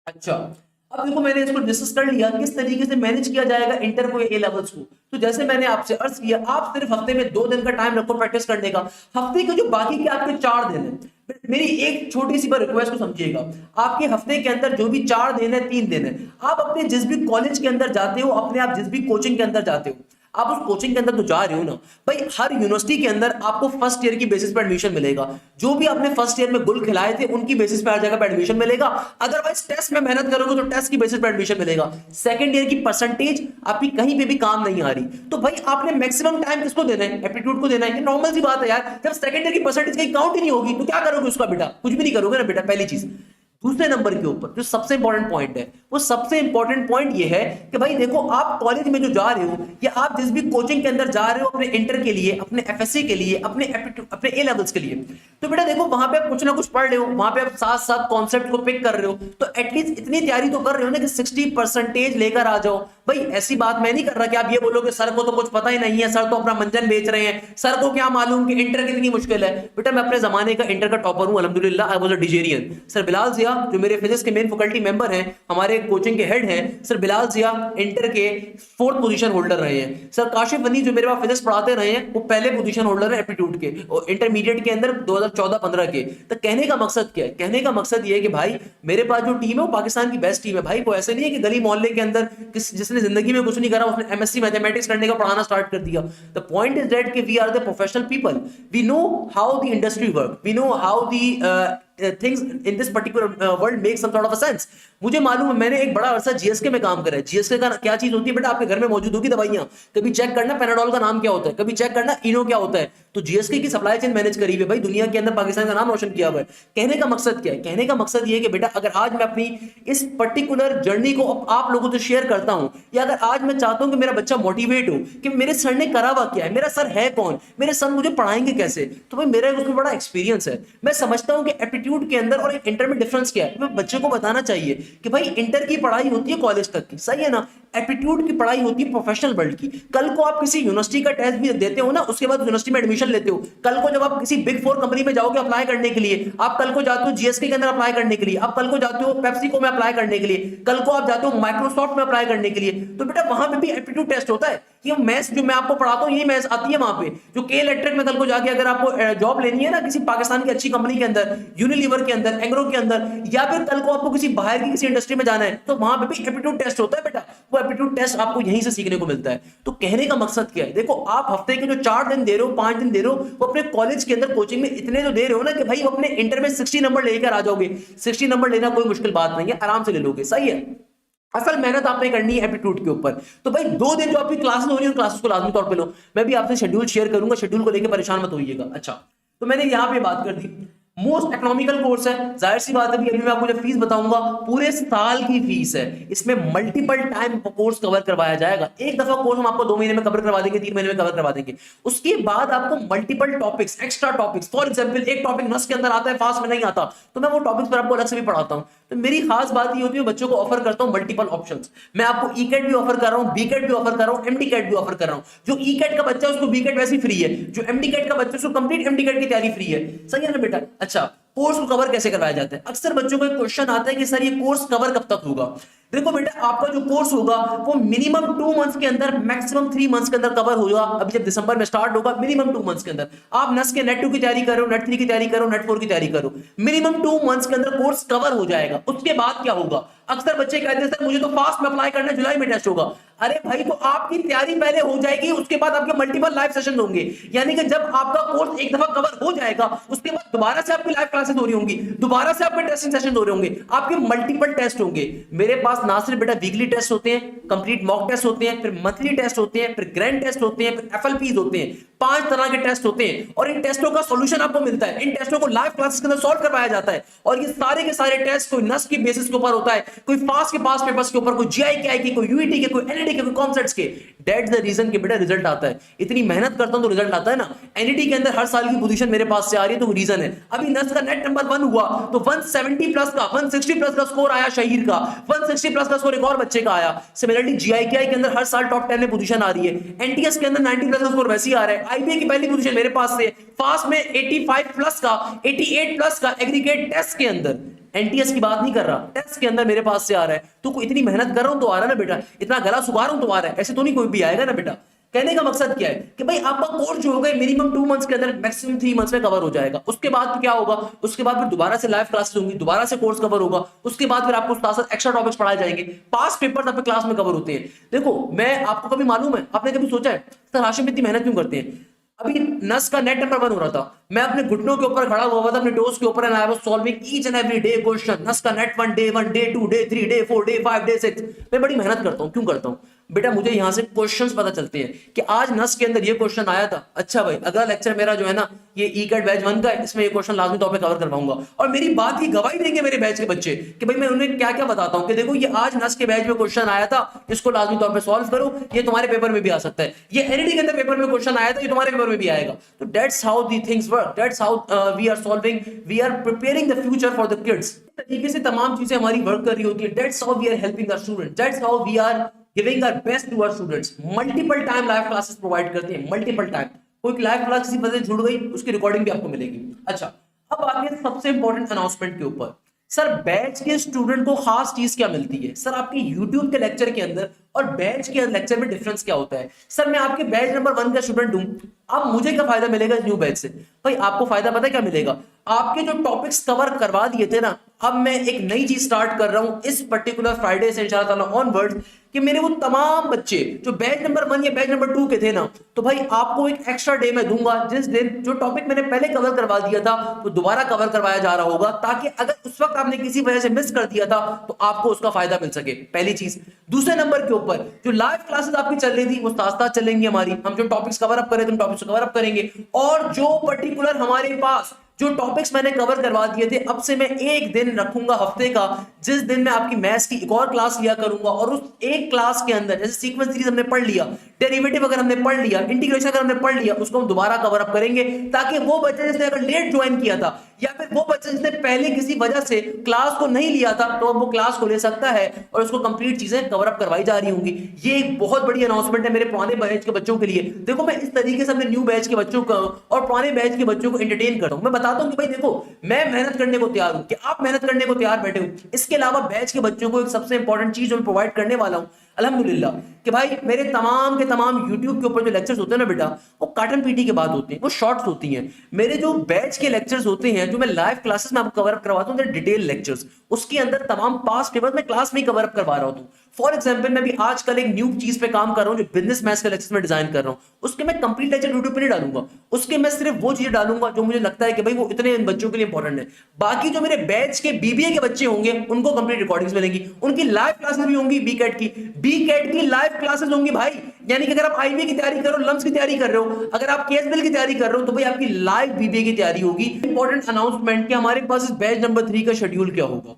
अच्छा अब देखो मैंने इसको डिस्कस कर लिया किस तरीके से मैनेज किया जाएगा इंटर को, ए लेवल्स को। तो जैसे मैंने आपसे अर्ज किया, आप सिर्फ हफ्ते में 2 दिन का टाइम रखो प्रैक्टिस करने का। हफ्ते के जो बाकी के आपके 4 दिन है, मेरी एक छोटी सी रिक्वेस्ट को समझिएगा, आपके हफ्ते के अंदर जो भी 4 दिन है, 3 दिन है, आप अपने जिस भी कॉलेज के अंदर जाते हो, अपने आप जिस भी कोचिंग के अंदर जाते हो, आप उस कोचिंग के अंदर तो जा रहे हो ना भाई। हर यूनिवर्सिटी के अंदर आपको फर्स्ट ईयर की बेसिस पे एडमिशन मिलेगा। जो भी आपने फर्स्ट ईयर में गुल खिलाए थे उनकी बेसिस पे हर जगह पे एडमिशन मिलेगा। अदरवाइज टेस्ट में मेहनत करोगे तो टेस्ट की बेसिस पे एडमिशन मिलेगा। सेकंड ईयर की परसेंटेज आपकी कहीं पे भी काम नहीं आ रही, तो भाई आपने मैक्सिमम टाइम किसको देना है, एप्टीट्यूड को देना है। ये नॉर्मल सी बात है यार, जब सेकंड ईयर की परसेंटेज कहीं काउंट ही नहीं होगी तो क्या करोगे उसका बेटा, कुछ भी नहीं करोगे ना बेटा, पहली चीज। दूसरे नंबर के ऊपर जो सबसे इंपॉर्टेंट पॉइंट है, वो सबसे इंपॉर्टेंट पॉइंट ये है कि भाई देखो, आप कॉलेज में जो जा रहे हो या आप जिस भी कोचिंग के अंदर जा रहे हो अपने इंटर के लिए, अपने एफएससी के लिए, अपने ए लेवल्स के लिए, तो बेटा देखो वहां पे आप कुछ ना कुछ पढ़ रहे हो, वहां पे आप साथ साथ कॉन्सेप्ट को पिक कर रहे हो, तो एटलीस्ट इतनी तैयारी तो कर रहे हो ना कि 60% लेकर आ जाओ। भाई ऐसी बात मैं नहीं कर रहा कि आप ये बोलो कि सर को तो कुछ पता ही नहीं है, सर तो अपना मंजन बेच रहे हैं, सर को क्या मालूम कि इंटर कितनी मुश्किल है। बेटा मैं अपने जमाने का इंटर का टॉपर हूं अल्हम्दुलिल्लाह, आई वाज अ डिजेरियन। सर बिलाल जिया जो मेरे फिजिक्स के मेन फैकल्टी मेंबर हैं, हमारे कोचिंग के हेड हैं, सर बिलाल जिया इंटर के 4th पोजीशन होल्डर रहे हैं। सर काशिफ वनी जो मेरे पास फिजिक्स पढ़ाते रहे हैं, वो पहले पोजीशन होल्डर है एप्टीट्यूड के और इंटरमीडिएट के अंदर 2014-15 के। तो कहने का मकसद क्या है? कहने का मकसद ये है कि भाई मेरे पास जो टीम है वो पाकिस्तान की बेस्ट टीम है। भाई वो ऐसे नहीं है कि गली मोहल्ले के अंदर जिसने जिंदगी में कुछ नहीं करा उसने एमएससी मैथमेटिक्स करने का पढ़ाना स्टार्ट कर दिया। द पॉइंट इज दैट कि we are the professional people, we know how the industry work, we know how the things in this particular world make some sort of a sense। मुझे मालूम है, मैंने एक बड़ा अरसा जीएसके में काम करा है। जीएसके का क्या चीज होती है बेटा? आपके घर में मौजूद होगी दवाइयां, कभी चेक करना पैराडोल का नाम क्या होता है, कभी चेक करना इनो क्या होता है। तो जीएसके की सप्लाई चेन मैनेज करी हुई भाई, दुनिया के अंदर पाकिस्तान का नाम रोशन किया हुआ है। कहने का मकसद क्या है? कहने का मकसद ये है कि बेटा अगर आज मैं अपनी इस पर्टिकुलर जर्नी को आप लोगों से शेयर करता हूं, या अगर आज मैं चाहता हूं कि मेरा बच्चा मोटिवेट हो कि मेरे सर ने करा हुआ क्या है, मेरा सर है कौन, मेरे सर मुझे पढ़ाएंगे कैसे, तो भाई मेरा उसमें बड़ा एक्सपीरियंस है। मैं समझता हूं कि एप्टीट्यूड के अंदर और इंटर में डिफरेंस क्या है। मैं बच्चे को बताना चाहिए कि भाई इंटर की पढ़ाई होती है कॉलेज तक की, सही है ना, एप्टीट्यूड की पढ़ाई होती है प्रोफेशनल वर्ल्ड की। कल को आप किसी यूनिवर्सिटी का टेस्ट भी देते हो ना, उसके बाद यूनिवर्सिटी में एडमिशन लेते हो, कल को जब आप किसी बिग 4 कंपनी में जाओगे अप्लाई करने के लिए, आप कल को जाते हो जीएसके के अंदर अप्लाई करने के लिए, आप कल को जाते हो पेप्सिको में अप्लाई करने के लिए, कल को आप जाते हो माइक्रोसॉफ्ट में अप्लाई करने के लिए, तो बेटा वहां पे भी एप्टीट्यूड टेस्ट होता है कि मैथ्स जो मैं आपको पढ़ाता हूं ये मैथ्स आती है वहां पे। जो के इलेक्ट्रिक में कल को जाके अगर आपको जॉब लेनी है ना किसी पाकिस्तान की अच्छी कंपनी के अंदर, यूनिलीवर के अंदर, एंग्रो के अंदर, या फिर कल को आपको किसी बाहर की किसी इंडस्ट्री में जाना है, तो वहां पे भी एप्टीट्यूड टेस्ट होता है बेटा। वो एप्टीट्यूड टेस्ट आपको यहीं से सीखने को मिलता है। तो कहने का मकसद क्या है? देखो आप हफ्ते के जो 4 दिन दे रहे हो, 5 दिन दे रहे हो, वो अपने कॉलेज के अंदर कोचिंग में इतने जो दे रहे हो ना कि भाई अपने इंटर में 60 नंबर लेकर आ जाओगे। 60 नंबर लेना कोई मुश्किल बात नहीं है, आराम से ले लोगे, सही है। असल मेहनत आपने करनी है एप्टीट्यूड के ऊपर। तो भाई 2 दिन जो आपकी क्लासेस हो रही है उन क्लासेस को लाजमी तौर पे लो। मैं भी आपसे शेड्यूल शेयर करूंगा, शेड्यूल को लेकर परेशान मत होइएगा। अच्छा, तो मैंने यहां पे बात कर दी, मोस्ट इकोनॉमिकल कोर्स है, जाहिर सी बात है। अभी मैं आपको जो फीस बताऊंगा पूरे साल की फीस है, इसमें मल्टीपल टाइम कोर्स कवर करवाया जाएगा। एक दफा कोर्स हम आपको 2 महीने में कवर करवा देंगे, 3 महीने में कवर करवा देंगे। उसके बाद आपको multiple topics, extra topics, for example एक टॉपिक नस के अंदर आता है, फास्ट में नहीं आता, तो मैं वो टॉपिक्स पर आपको अलग से भी पढ़ाता हूं। तो मेरी खास बात ये होती है बच्चों को ऑफर करता हूं मल्टीपल ऑप्शंस। मैं आपको ई कैट भी ऑफर कर रहा हूं, बी कैट भी ऑफर कर रहा हूं, एमडी कैट भी ऑफर कर रहा हूं। जो ई कैट का बच्चा है उसको बी कैट वैसे फ्री है, जो एमडी कैट का बच्चा है उसको कंप्लीट एमडी कैट की तैयारी फ्री है, सही है ना बेटा। अच्छा, कोर्स को कवर कैसे करवाया जाता है? अक्सर बच्चों को एक क्वेश्चन आता है कि सर ये कोर्स कवर कब तक होगा। देखो बेटा आपका जो कोर्स होगा वो मिनिमम 2 मंथ्स के अंदर, मैक्सिमम 3 मंथ्स के अंदर कवर होगा। अभी जब दिसंबर में स्टार्ट होगा, मिनिमम 2 मंथ्स के अंदर आप नस के नेट 2 की तैयारी करो, नेट 3 की तैयारी करो, नेट 4 की तैयारी करो, मिनिमम 2 मंथ्स के अंदर कोर्स कवर हो जाएगा। उसके बाद क्या होगा? अक्सर बच्चे कहते हैं सर मुझे तो फास्ट में अप्लाई करना है, जुलाई में टेस्ट होगा। अरे भाई तो आपकी तैयारी पहले हो जाएगी, उसके बाद आपके मल्टीपल लाइव सेशन होंगे। यानी कि जब आपका कोर्स एक दफा कवर हो जाएगा उसके बाद दोबारा से आपकी लाइव क्लासेस हो रही होंगी, दोबारा से आपके टेस्टिंग सेशन हो रहे होंगे, आपके मल्टीपल टेस्ट होंगे। मेरे पास ना सिर्फ बेटा वीकली टेस्ट होते हैं, कंप्लीट मॉक टेस्ट होते हैं, फिर मंथली टेस्ट होते हैं, फिर ग्रैंड टेस्ट होते हैं, फिर एफएलपीज होते हैं। 5 तरह के टेस्ट होते हैं और इन टेस्टों का सॉल्यूशन आपको मिलता है। इन टेस्टों को लाइव क्लासेस के अंदर सॉल्व करवाया जाता है और ये सारे के सारे टेस्ट कोई नस की बेसिस के ऊपर होता है, कोई फास्ट के पास पेपर्स के ऊपर, कोई जीआई के, आई के, कोई यूईटी के, कोई एनईटी के, कोई कॉमसेट्स के। दैट्स द रीजन कि बेटा रिजल्ट आता है। इतनी मेहनत करता हूं तो रिजल्ट आता है ना। एनईटी के अंदर हर साल की पोजीशन मेरे पास से आ रही है तो रीजन है। अभी नस का नेट नंबर 1 हुआ तो 170 प्लस का, 160 प्लस का स्कोर आया शहीर का, 160 प्लस का स्कोर एक और बच्चे का आया। सिमिलरली जीआईकेआई के अंदर हर साल टॉप 10 में पोजीशन आ रही है। एनटीएस के अंदर 90 प्लस का स्कोर वैसे ही आ रहा है। आईबीए की पहली पोजीशन मेरे पास से, फास्ट में 85 प्लस का, 88 प्लस का एग्रीगेट टेस्ट के अंदर, एनटीएस की बात नहीं कर रहा, टेस्ट के अंदर मेरे पास से आ रहा है। तो इतनी मेहनत कर रहा हूं तो आ रहा है ना बेटा, इतना गला सुखा रहा हूं तो आ रहा है, ऐसे तो नहीं कोई भी आएगा ना बेटा। कहने का मकसद क्या है कि भाई आपका कोर्स जो होगा मिनिमम 2 मंथ्स के अंदर, मैक्सिमम 3 मंथ्स में कवर हो जाएगा। उसके बाद क्या होगा? उसके बाद फिर दोबारा से लाइव क्लासेस होंगी, दोबारा से कोर्स कवर होगा, उसके बाद फिर आपको साथ साथ एक्स्ट्रा टॉपिक्स पढ़ाए जाएंगे, पास पेपर्स आपके क्लास में कवर होते हैं। देखो मैं आपको कभी मालूम है, आपने कभी सोचा है सर हाशिम इतनी मेहनत क्यों करते हैं? अभी नस का नेट नंबर 1 हो रहा था, मैं अपने घुटनों के ऊपर खड़ा हुआ था, अपने टोस के ऊपर, and I was solving each and every day question. नस का net 1 day 1, day 2, day 3, day 4, day 5, day 6। मैं बड़ी मेहनत करता हूं। क्यों करता हूं? बेटा मुझे यहाँ से क्वेश्चंस पता चलते हैं कि आज नस के अंदर ये क्वेश्चन आया था, अच्छा भाई अगला लेक्चर मेरा जो है ना ये ई कैट बैच 1 का है, इसमें ये क्वेश्चन लाजमी तौर पे कवर करवाऊंगा और मेरी बात की गवाही देंगे मेरे बैच के बच्चे कि भाई मैं उन्हें क्या क्या बताता हूँ कि देखो ये आज नस के बैच में क्वेश्चन आया था, इसको लाजमी तौर पे सॉल्व करो, ये तुम्हारे पेपर में भी आ सकता है, ये एनईटी के अंदर पेपर में क्वेश्चन आया था, ये तुम्हारे पेपर में भी आएगा। तो that's how the things work, that's how we are solving, we are preparing the future for the kids. तरीके से तमाम चीजें हमारी वर्क कर रही होती है। That's how we are helping our students, that's how we are giving our best to our students. Multiple time live classes provide करते हैं, मल्टीपल टाइम। कोई लाइव क्लास किसी वजह से जुड़ गई, उसकी रिकॉर्डिंग भी आपको मिलेगी। अच्छा, अब आगे सबसे इंपॉर्टेंट अनाउंसमेंट के ऊपर। सर बैच के स्टूडेंट को खास चीज क्या मिलती है? सर आपके यूट्यूब के लेक्चर के अंदर और बैच के लेक्चर में डिफरेंस क्या होता है? सर मैं आपके बैच नंबर 1 का स्टूडेंट हूं, अब मुझे क्या फायदा मिलेगा इस न्यू बैच से? भाई आपको फायदा पता है क्या मिलेगा? आपके जो टॉपिक्स कवर करवा दिए थे ना, अब मैं एक नई चीज स्टार्ट कर रहा हूं इस पर्टिकुलर फ्राइडे से इंशाल्लाह ताला ऑनवर्ड्स, कि मेरे वो तमाम बच्चे जो बैच नंबर 1 या बैच नंबर 2 के थे ना, तो भाई आपको एक एक्स्ट्रा डे मैं दूंगा जिस दिन जो टॉपिक मैंने पहले कवर करवा दिया था वो दोबारा कवर करवाया जा रहा होगा, ताकि अगर उस वक्त आपने किसी वजह से मिस कर दिया था तो आपको उसका फायदा मिल सके। पहली चीज। दूसरे नंबर के ऊपर जो लाइव क्लासेस आपकी चल रही थी वो साथ साथ चलेंगी हमारी, हम जो टॉपिक्स कवर अप करें तो टॉपिक्स कवर अप करेंगे, और जो पर्टिकुलर हमारे पास जो टॉपिक्स मैंने कवर करवा दिए थे, अब से मैं एक दिन रखूंगा हफ्ते का जिस दिन मैं आपकी मैथ्स की एक और क्लास लिया करूंगा, और उस एक क्लास के अंदर जैसे सीक्वेंस सीरीज हमने पढ़ लिया, डेरिवेटिव अगर हमने पढ़ लिया, इंटीग्रेशन अगर हमने पढ़ लिया, उसको हम दोबारा कवर अप करेंगे, ताकि वो बच्चे जिसने अगर लेट ज्वाइन किया था या फिर वो बच्चे जिसने पहले किसी वजह से क्लास को नहीं लिया था तो अब वो क्लास को ले सकता है और उसको कंप्लीट चीजें कवर अप करवाई जा रही होंगी। ये एक बहुत बड़ी अनाउंसमेंट है मेरे पुराने बैच के बच्चों के लिए। देखो मैं इस तरीके से अपने न्यू बैच के बच्चों को और पुराने बैच के बच्चों को एंटरटेन करता हूं। मैं बताता हूं कि भाई देखो मैं मेहनत करने को तैयार हूं कि आप मेहनत करने को तैयार बैठे हो। इसके अलावा बैच के बच्चों को एक सबसे इंपॉर्टेंट चीज जो मैं प्रोवाइड करने वाला हूं अल्हम्दुलिल्लाह, कि भाई मेरे तमाम के तमाम YouTube के ऊपर जो लेक्चर्स होते हैं ना बेटा, वो काटन पीटी के बाद होते हैं, वो शॉर्ट्स होती हैं। मेरे जो बैच के लेक्चर्स होते हैं, जो मैं लाइव क्लासेस में आपको कवर अप करवाता हूं, डिटेल लेक्चर्स, उसके अंदर तमाम पास्ट पेपर्स मैं क्लास में ही कवर अप करवा रहा हूं। फॉर एग्जाम्पल मैं भी आजकल एक न्यू चीज पे काम कर रहा हूं जो बिजनेस मैथ्स के लेक्चर्स में डिजाइन कर रहा हूं, उसके मैं कंप्लीट लेक्चर यूट्यूब पे नहीं डालूंगा, उसके मैं सिर्फ वो चीजें डालूंगा जो मुझे लगता है कि भाई वो इतने बच्चों के लिए इंपॉर्टेंट है। बाकी जो मेरे बैच के बीबीए के बच्चे होंगे उनको कंप्लीट रिकॉर्डिंग्स मिलेंगी, उनकी लाइव क्लासेस भी होंगी, बीकेट की लाइव क्लासेस होंगी भाई। यानी कि अगर आप आईबीए की तैयारी कर रहे हो, लम्स की तैयारी कर रहे हो, अगर आप केएसबीएल की तैयारी कर रहे हो, तो भाई आपकी लाइव बीबीए की तैयारी होगी। इंपॉर्टेंट अनाउंसमेंट कि हमारे पास इस बैच नंबर 3 का शेड्यूल क्या होगा।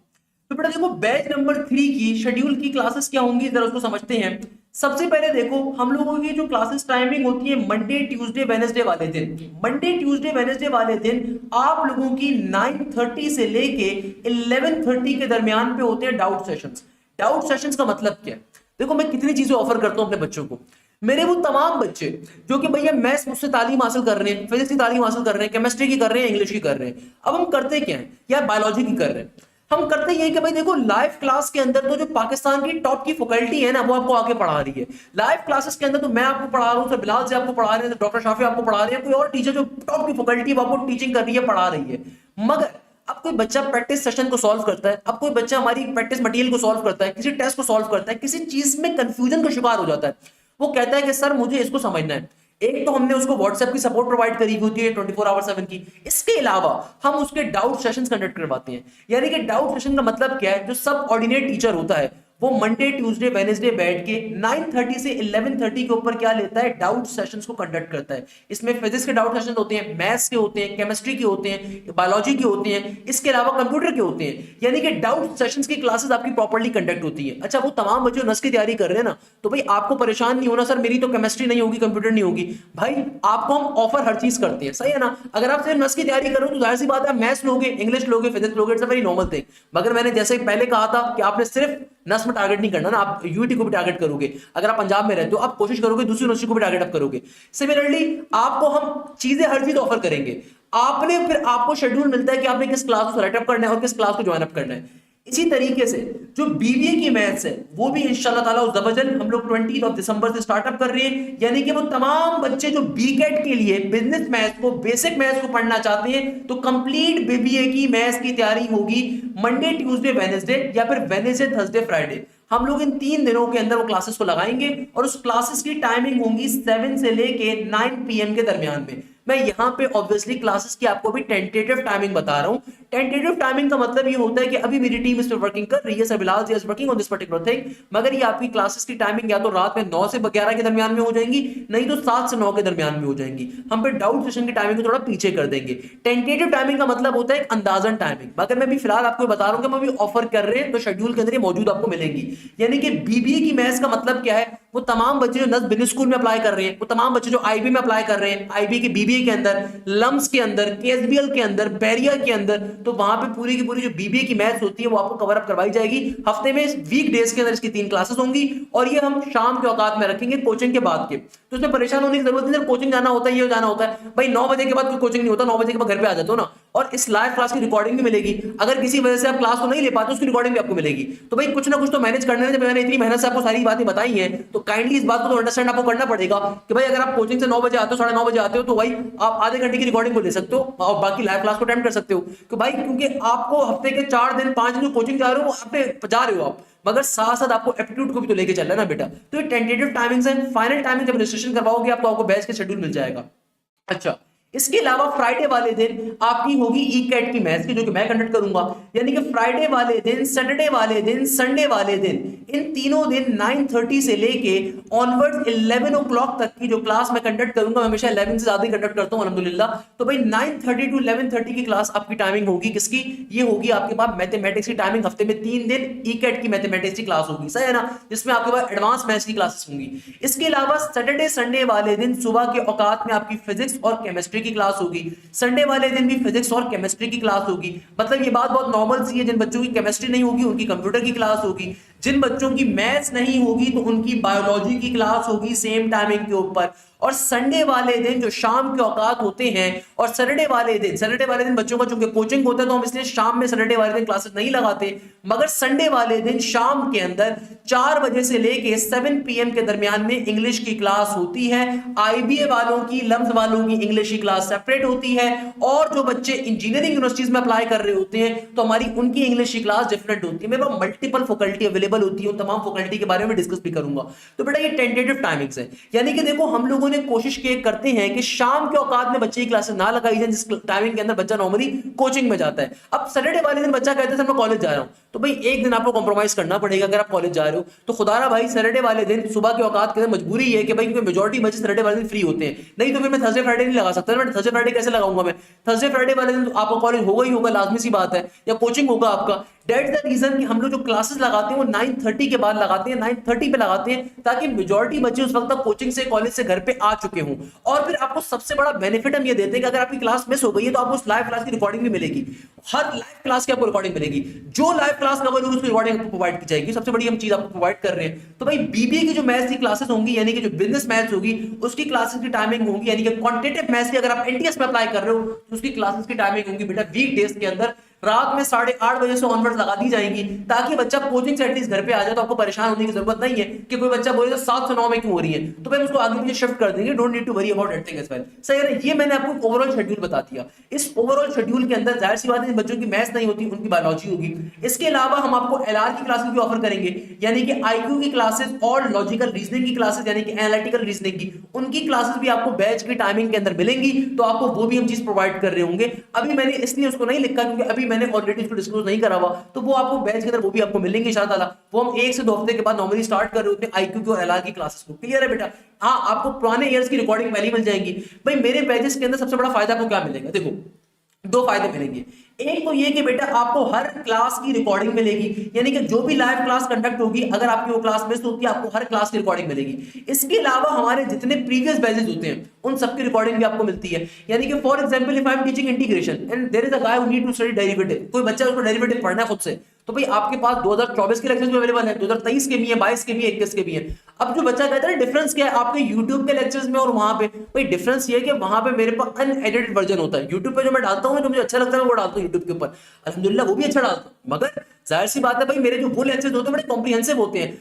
तो बेटा देखो बैच नंबर 3 की शेड्यूल की क्लासेस क्या होंगी, जरा उसको समझते हैं। सबसे पहले देखो हम लोगों की जो क्लासेस टाइमिंग होती है मंडे ट्यूसडे वेडनेसडे वाले दिन, मंडे ट्यूसडे वेडनेसडे वाले दिन आप लोगों की 9:30 से लेके 11:30 के दरमियान पे होते हैं डाउट सेशंस। डाउट सेशंस का मतलब क्या है? देखो मैं कितनी चीजें ऑफर करता हूं अपने बच्चों को। मेरे वो तमाम बच्चे जो कि भैया मैथ्स मुझसे तालीम हासिल कर रहे हैं, फिजिक्स की तालीम हासिल कर रहे हैं, केमिस्ट्री की कर रहे हैं, इंग्लिश की कर रहे हैं, अब हम करते क्या है या बायोलॉजी की कर रहे हैं, हम करते ये कि भाई देखो लाइव क्लास के अंदर तो जो पाकिस्तान की टॉप की फैकल्टी है ना वो आपको आके पढ़ा रही है। लाइव क्लासेस के अंदर तो मैं आपको पढ़ा रहा हूँ, सर बिलाल से आपको पढ़ा रहे हैं, डॉक्टर शाफी आपको पढ़ा रहे हैं, कोई और टीचर जो टॉप की फैकल्टी वो आपको टीचिंग कर रही है, पढ़ा रही है। मगर अब कोई बच्चा प्रैक्टिस सेशन को सॉल्व करता है, अब कोई बच्चा हमारी प्रैक्टिस मटेरियल को सॉल्व करता है, किसी टेस्ट को सॉल्व करता है, किसी चीज में कंफ्यूजन का शिकार हो जाता है, वो कहता है कि सर मुझे इसको समझना है। एक तो हमने उसको व्हाट्सएप की सपोर्ट प्रोवाइड करी होती है 24/7 की, इसके अलावा हम उसके डाउट सेशंस कंडक्ट करवाते हैं। यानी कि डाउट सेशन का मतलब क्या है, जो सब ऑर्डिनेट टीचर होता है वो मंडे ट्यूसडे वेडनेसडे बैठ के 9:30 से 11:30 के ऊपर क्या लेता है, डाउट सेशंस को कंडक्ट करता है। इसमें फिजिक्स के डाउट सेशन होते हैं, मैथ्स के होते हैं, केमिस्ट्री के होते हैं, बायोलॉजी के होते हैं, इसके अलावा कंप्यूटर के होते हैं। यानी कि डाउट सेशंस की क्लासेस आपकी प्रॉपर्ली कंडक्ट होती है। अच्छा वो तमाम बच्चे नस की तैयारी कर रहे हैं ना, तो भाई आपको परेशान नहीं होना सर मेरी तो केमिस्ट्री नहीं होगी, कंप्यूटर नहीं होगी। भाई आपको हम ऑफर हर चीज करते हैं, सही है ना। अगर आप सिर्फ नस की तैयारी करो तो जाहिर सी बात है मैथ्स लोगे, इंग्लिश लोगे, फिजिक्स लोगे, it's a very normal thing. मगर मैंने जैसे पहले कहा था कि आपने सिर्फ नस में टारगेट नहीं करना ना, आप यूटी को भी टारगेट करोगे। अगर आप पंजाब में रहते हो आप कोशिश करोगे दूसरी यूनिवर्सिटी को भी टारगेट अप करोगे। सिमिलरली आपको हम चीजें हर चीज ऑफर करेंगे। आपने फिर आपको शेड्यूल मिलता है कि आपने किस क्लास को सेलेक्ट अप करना है और किस क्लास को ज्वाइन अप करना है। इसी तरीके से जो बीबीए की मैथ्स है वो भी इंशाल्लाह ताला उस दबजन हम लोग 20 दिसंबर से स्टार्टअप कर रहे हैं। यानी कि वो तमाम बच्चे जो बीकेट के लिए बिजनेस मैथ्स को, बेसिक मैथ्स को पढ़ना चाहते हैं, तो कंप्लीट बीबीए की मैथ्स की तैयारी होगी मंडे ट्यूसडे वेडनेसडे या फिर वेडनेसडे थर्सडे फ्राइडे। हम लोग इन 3 दिनों के अंदर वो क्लासेस को लगाएंगे और उस क्लासेस की टाइमिंग होंगी 7 से लेके 9 PM के दरमियान में। मैं यहाँ पे ऑब्वियसली क्लासेस की आपको भी टेंटेटिव टाइमिंग बता रहा हूँ। टेंटेटिव टाइमिंग का मतलब ये होता है कि अभी मेरी टीम इस पर वर्किंग कर रही है, सबिलाज is working on this particular thing, मगर ये आपकी क्लासेस की टाइमिंग या तो रात में 9 से 11 के दरमियान में हो जाएंगी, नहीं तो 7 से 9 के दरमियान में हो जाएंगी। हम पे डाउट सेशन की टाइमिंग को थोड़ा पीछे कर देंगे। टेंटेटिव टाइमिंग का मतलब होता है एक अंदाजन टाइमिंग, मगर मैं भी फिलहाल आपको बता रहा हूं कि हम अभी ऑफर कर रहे हैं तो शेड्यूल के अंदर ये मौजूद आपको मिलेंगी। यानी कि बीबीए की मैथ्स का मतलब क्या है, वो तमाम बच्चे जो नज़्म बिजनेस स्कूल में अप्लाई कर रहे हैं, वो तमाम बच्चे जो आईबी में अप्लाई कर रहे हैं, आईबी के बीबीए के अंदर, लम्स के अंदर, केएसबीएल के अंदर, बैरियर के अंदर, तो वहां पे पूरी की पूरी जो बीबीए की मैथ्स होती है वो आपको कवर अप करवाई जाएगी। हफ्ते में वीक डेज के अंदर इसकी 3 क्लासेस होंगी और ये हम शाम के औकात में रखेंगे कोचिंग के बाद के। तो उसमें परेशान होने की जरूरत नहीं, कोचिंग जाना होता है, ये जाना होता है भाई 9 बजे के बाद कोई कोचिंग नहीं होता, 9 बजे के बाद घर पे आ जाते हो ना। और इस लाइव क्लास की रिकॉर्डिंग भी मिलेगी, अगर किसी वजह से आप क्लास को नहीं ले पाते उसकी रिकॉर्डिंग भी आपको मिलेगी। तो भाई कुछ ना कुछ तो मैनेज करने में, जब मैंने इतनी मेहनत से आपको सारी बातें बताई हैं तो काइंडली इस बात को तो अंडरस्टैंड आपको करना पड़ेगा कि भाई अगर आप कोचिंग से 9 बजे आते हो, 9:30 बजे आते हो, तो भाई आप आधे घंटे की रिकॉर्डिंग को ले सकते हो और बाकी लाइव क्लास को अटेंड कर सकते हो। तो भाई क्योंकि आपको हफ्ते के 4 दिन 5 दिन कोचिंग जा रहे हो, आप जा रहे हो आप, मगर साथ साथ आपको एप्टीट्यूड को भी तो लेके चलना है ना बेटा। तो ये टेंटेटिव टाइमिंग्स हैं, फाइनल टाइमिंग जब रजिस्ट्रेशन करवाओगे आपको बैच के शेड्यूल मिल जाएगा। अच्छा, इसके अलावा फ्राइडे वाले दिन आपकी होगी ई कैट की मैथ्स की, जो कि मैं कंडक्ट करूंगा। यानी कि फ्राइडे वाले दिन, सैटरडे वाले दिन, संडे वाले दिन, इन तीनों दिन 9:30 से लेके ऑनवर्ड्स 11 o'clock तक की जो क्लास मैं कंडक्ट करूंगा, मैं हमेशा 11 से ज्यादा ही कंडक्ट करता हूं अल्हम्दुलिल्लाह। तो भाई 9:30 टू 11:30 की क्लास आपकी टाइमिंग होगी किसकी, ये होगी आपके पास मैथमेटिक्स की टाइमिंग। हफ्ते में 3 दिन ई कैट की मैथमेटिक्स की क्लास होगी, सही है ना, जिसमें आपके पास एडवांस मैथ्स की क्लासेस होंगी। इसके अलावा सैटरडे संडे वाले दिन सुबह के औकात में आपकी फिजिक्स और केमिस्ट्री की क्लास होगी। संडे वाले दिन भी फिजिक्स और केमिस्ट्री की क्लास होगी। मतलब ये बात बहुत नॉर्मल सी है, जिन बच्चों की केमिस्ट्री नहीं होगी उनकी कंप्यूटर की क्लास होगी, जिन बच्चों की मैथ्स नहीं होगी तो उनकी बायोलॉजी की क्लास होगी सेम टाइमिंग के ऊपर। और संडे वाले दिन जो शाम के औकात होते हैं, और सैटरडे वाले दिन बच्चों का चूंकि कोचिंग होता है तो हम इसलिए शाम में सैटरडे वाले दिन क्लासेस नहीं लगाते, मगर संडे वाले दिन शाम के अंदर 4 बजे से लेके 7 PM के दरमियान में इंग्लिश की क्लास होती है। आईबीए वालों की, लम्स वालों की इंग्लिश की क्लास सेपरेट होती है, और जो बच्चे इंजीनियरिंग यूनिवर्सिटीज में अप्लाई कर रहे होते हैं तो हमारी उनकी इंग्लिश की क्लास डिफरेंट होती है। मेरे पास मल्टीपल फैकल्टी अवेलेबल होती है, उन तमाम फैकल्टी के बारे में डिस्कस भी करूंगा। तो बेटा ये टेंटेटिव टाइमिंग्स है, यानी कि देखो हम लोगों ने कोशिश करते हैं कि शाम के औकात में बच्चे की क्लासेस ना लगाई जाए, जिस टाइमिंग के अंदर बच्चा नॉर्मली कोचिंग में जाता है। अब सैटरडे वाले दिन बच्चा कहते हैं मैं कॉलेज जा रहा हूं, तो भाई एक दिन आपको कॉम्प्रोमाइज करना पड़ेगा। अगर आप कॉलेज जा रहे हो तो खुदारा भाई सैटरडे वाले दिन सुबह के औकात के अंदर मजबूरी है कि भाई क्योंकि मेजॉरिटी बच्चे सैटरडे वाले दिन फ्री होते हैं, नहीं तो फिर मैं थर्सडे फ्राइडे नहीं लगा सकता। मैं थर्सडे फ्राइडे कैसे लगाऊंगा? मैं थर्सडे फ्राइडे वाले दिन तो आपका कॉलेज होगा ही होगा, लाजमी सी बात है, या कोचिंग होगा आपका। दैट्स द रीजन कि हम लोग जो क्लासेस लगाते हैं वो 9:30 के बाद लगाते हैं, 9:30 पे लगाते हैं, ताकि मेजॉरिटी बच्चे उस वक्त तक कोचिंग से, कॉलेज से घर पे आ चुके हों। और फिर आपको सबसे बड़ा बेनिफिट हम ये देते हैं कि अगर आपकी क्लास मिस हो गई है तो आपको उस लाइव क्लास की रिकॉर्डिंग भी मिलेगी। हर लाइव क्लास की आपको रिकॉर्डिंग मिलेगी, जो लाइव क्लास कवर होगी उसकी रिकॉर्डिंग आपको प्रोवाइड की जाएगी। सबसे बड़ी हम चीज आपको प्रोवाइड कर रहे हैं। तो भाई बीबीए की जो मैथ्स की क्लासेस होंगी, यानी कि जो बिजनेस मैथ्स होगी उसकी क्लासेस की टाइमिंग होगी, यानी कि क्वांटिटेटिव मैथ्स की अगर आप एनटीएस में अप्लाई कर रहे हो तो उसकी क्लासेस की टाइमिंग होगी बेटा वीक डेज के अंदर रात में 8:30 बजे से ऑनवर्ड लगा दी जाएगी, ताकि बच्चा कोचिंग से एटलीस्ट घर पे आ जाए। तो आपको परेशान होने की जरूरत नहीं है कि कोई बच्चा बोले तो 7 से 9 में क्यों हो रही है, तो फिर उसको आगे पीछे शिफ्ट कर देंगे। Don't need to worry about that thing as well. सही है, ये मैंने आपको ओवरऑल शेड्यूल बता दिया। इस ओवरऑल शेड्यूल के अंदर जाहिर सी बात है बच्चों की मैथ्स नहीं होती उनकी बायोलॉजी होगी। इसके अलावा हम आपको एलआर की क्लासेस भी ऑफर करेंगे, यानी कि आईक्यू की क्लासेस और लॉजिकल रीजनिंग की क्लासेस, यानी कि एनालिटिकल रीजनिंग की, उनकी क्लासेस भी आपको बैच की टाइमिंग के अंदर मिलेंगी। तो आपको वो भी हम चीज प्रोवाइड कर रहे होंगे। अभी मैंने इसलिए उसको नहीं लिखा क्योंकि अभी मैंने ऑलरेडी उसको डिस्क्लोज नहीं करा हुआ, तो वो आपको बैच के अंदर वो भी आपको मिलेंगे इंशाअल्लाह ताला। वो हम 1 से 2 हफ्ते के बाद नॉर्मली स्टार्ट कर रहे होते हैं आईक्यू की और एलआर की क्लासेस को। क्लियर है बेटा? हाँ, आपको पुराने ईयर्स की रिकॉर्डिंग पहले मिल जाएगी। भाई मेरे बैचेस के अंदर सबसे बड़ा फायदा आपको क्या मिलेगा? देखो 2 फायदे मिलेंगे। एक तो ये कि बेटा आपको हर क्लास की रिकॉर्डिंग मिलेगी, यानी कि जो भी लाइव क्लास कंडक्ट होगी अगर आपकी वो क्लास मिस होती है आपको हर क्लास की रिकॉर्डिंग मिलेगी। इसके अलावा हमारे जितने प्रीवियस बैचेस होते हैं उन सबकी रिकॉर्डिंग भी आपको मिलती है। यानी कि for example if I am teaching integration and there is a guy who need to study derivative, कोई बच्चा उसको डेरिवेटिव पढ़ना है खुद से, तो भाई आपके पास 2024 के लेक्चर्स भी अवेलेबल है, 2023 के भी है, 22 के भी है, 21 के भी है। अब जो बच्चा कहता है डिफरेंस क्या है आपके YouTube के लेक्चर्स में और वहां पे, भाई डिफरेंस ये है कि वहां पे मेरे पास अनएडिटेड वर्जन होता है। YouTube पे जो मैं डालता हूं जो मुझे अच्छा लगता है वो डालता हूं YouTube के ऊपर, अल्हम्दुलिल्लाह वो भी अच्छा डालता हूं। मगर जाहिर सी बात है भाई मेरे जो वो लेक्चर्स होते हैं बड़े कॉम्प्रिहेंसिव होते हैं।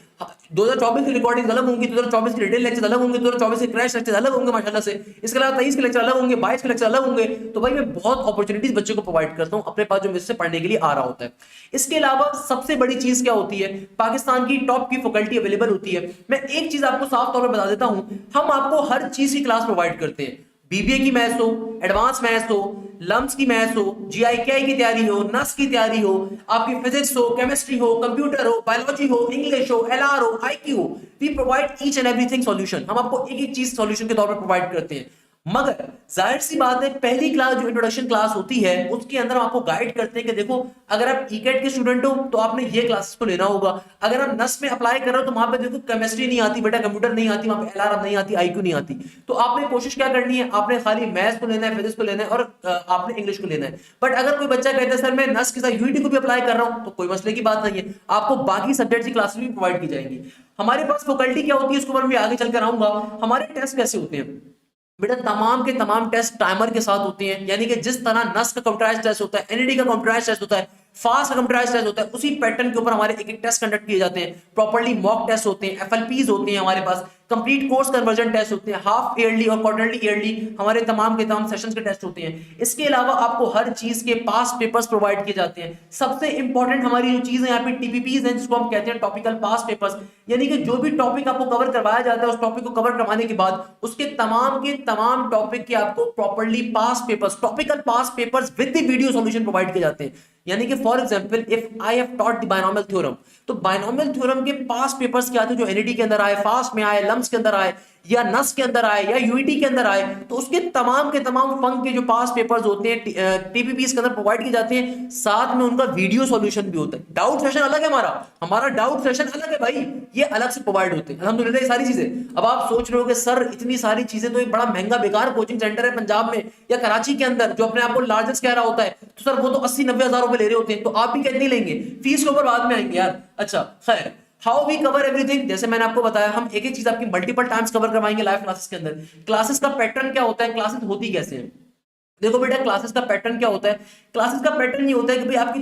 2024 की रिकॉर्डिंग अलग होंगी, 2024 की डिटेल लेक्चर अलग होंगे, 2024 के क्रैश लेक्चर अलग होंगे माशाल्लाह से। इसके अलावा 23 के लेक्चर अलग होंगे, 22 के लेक्चर अलग होंगे। तो भाई मैं बहुत अपॉर्चुनिटीज बच्चों को प्रोवाइड करता हूं अपने पास जो मुझसे पढ़ने के लिए आ रहा होता है। इसके अलावा सबसे बड़ी चीज क्या होती है, पाकिस्तान की टॉप की फैकल्टी अवेलेबल होती है। मैं एक चीज आपको साफ तौर पर बता देता हूं, हम आपको हर चीज की क्लास प्रोवाइड करते हैं। बीबीए की मैथ्स हो, एडवांस मैथ्स हो, लम्स की मैथ्स हो, जीआईकेआई की तैयारी हो, नस की तैयारी हो, आपकी फिजिक्स हो, केमिस्ट्री हो, कंप्यूटर हो, बायोलॉजी हो, इंग्लिश हो, एलआर हो, आईक्यू हो, we provide each and everything solution. हम आपको एक एक चीज सॉल्यूशन के तौर पर प्रोवाइड करते हैं। मगर जाहिर सी बात है, पहली क्लास जो इंट्रोडक्शन क्लास होती है उसके अंदर हम आपको गाइड करते हैं कि देखो, अगर आप ईकेट के स्टूडेंट हो तो आपने ये क्लासेस को लेना होगा। अगर आप नस में अप्लाई कर रहे हो तो वहां पे देखो केमिस्ट्री नहीं आती बेटा, कंप्यूटर नहीं आती, वहां पे एलआर नहीं आती, आईक्यू नहीं आती। तो आपने कोशिश क्या करनी है, आपने खाली मैथ्स को लेना है, फिजिक्स को लेना है और आपने इंग्लिश को लेना है। बट अगर कोई बच्चा कहता है सर मैं नस के साथ यूईटी को भी अप्लाई कर रहा हूं, तो कोई मसले की बात नहीं है, आपको बाकी सब्जेक्ट की क्लासेस भी प्रोवाइड की जाएंगी। हमारे पास फैकल्टी क्या होती है इसको मैं आगे चलकर आऊंगा। हमारे टेस्ट कैसे होते हैं बेटा, तमाम के तमाम टेस्ट टाइमर के साथ होते हैं, यानी कि जिस तरह नस का कंप्यूटराइज्ड टेस्ट होता है, एनईडी का कंप्यूटराइज्ड टेस्ट होता है, फास्ट का कंप्यूटराइज्ड टेस्ट होता है, उसी पैटर्न के ऊपर हमारे एक एक टेस्ट कंडक्ट किए जाते हैं। प्रॉपर्ली मॉक टेस्ट होते हैं, एफएलपीज होते हैं, हमारे पास कंप्लीट कोर्स कन्वर्जन टेस्ट होते हैं, हाफ ईयरली और क्वार्टरली ईयरली हमारे तमाम के तमाम सेशंस के टेस्ट होते हैं। इसके अलावा आपको हर चीज के पास पेपर्स प्रोवाइड किए जाते हैं। सबसे इंपॉर्टेंट हमारी जो चीज है यहाँ पे टीपीपीज हैं, जिसको हम कहते हैं टॉपिकल पास पेपर्स, यानी कि जो भी टॉपिक आपको कवर करवाया जाता है उस टॉपिक को कवर करवाने के बाद उसके तमाम टॉपिक के आपको properly pass papers, topical pass papers with the video solution provide किए जाते हैं। यानी कि for example if I have taught the binomial theorem, तो बायनोमियल थ्योरम के पास पेपर्स क्या आते हैं जो एनईडी के अंदर आए, फास्ट में आए, लम्स के अंदर आए, या नस के अंदर आए, या यूईटी के अंदर आए, तो उसके तमाम के तमाम फंक के जो पास पेपर्स होते हैं टीपीपीस के अंदर प्रोवाइड किए जाते हैं। साथ में उनका वीडियो सॉल्यूशन भी होता है। डाउट सेशन अलग है, हमारा डाउट सेशन अलग है भाई, ये अलग से प्रोवाइड होते हैं। अल्हम्दुलिल्लाह ये सारी चीजें। अब आप सोच रहे हो कि सर इतनी सारी चीजें तो एक बड़ा महंगा बेकार कोचिंग सेंटर है पंजाब में या कराची के अंदर जो अपने आप को लार्जेस्ट कह रहा होता है, तो सर वो तो 80-90 हजार रुपए ले रहे होते हैं, तो आप भी कितनी लेंगे? फीस के ऊपर बाद में आएंगे यार। अच्छा खैर, हाउ वी कवर एवरीथिंग, जैसे मैंने आपको बताया हम एक एक चीज आपकी मल्टीपल टाइम्स कवर करवाएंगे लाइव क्लासेस के अंदर। क्लासेस का पैटर्न क्या होता है, क्लासेस होती कैसे है? देखो बेटा, क्लासेस का पैटर्न क्या होता है? क्लासेस का पैटर्न ये होता है कि भाई आपकी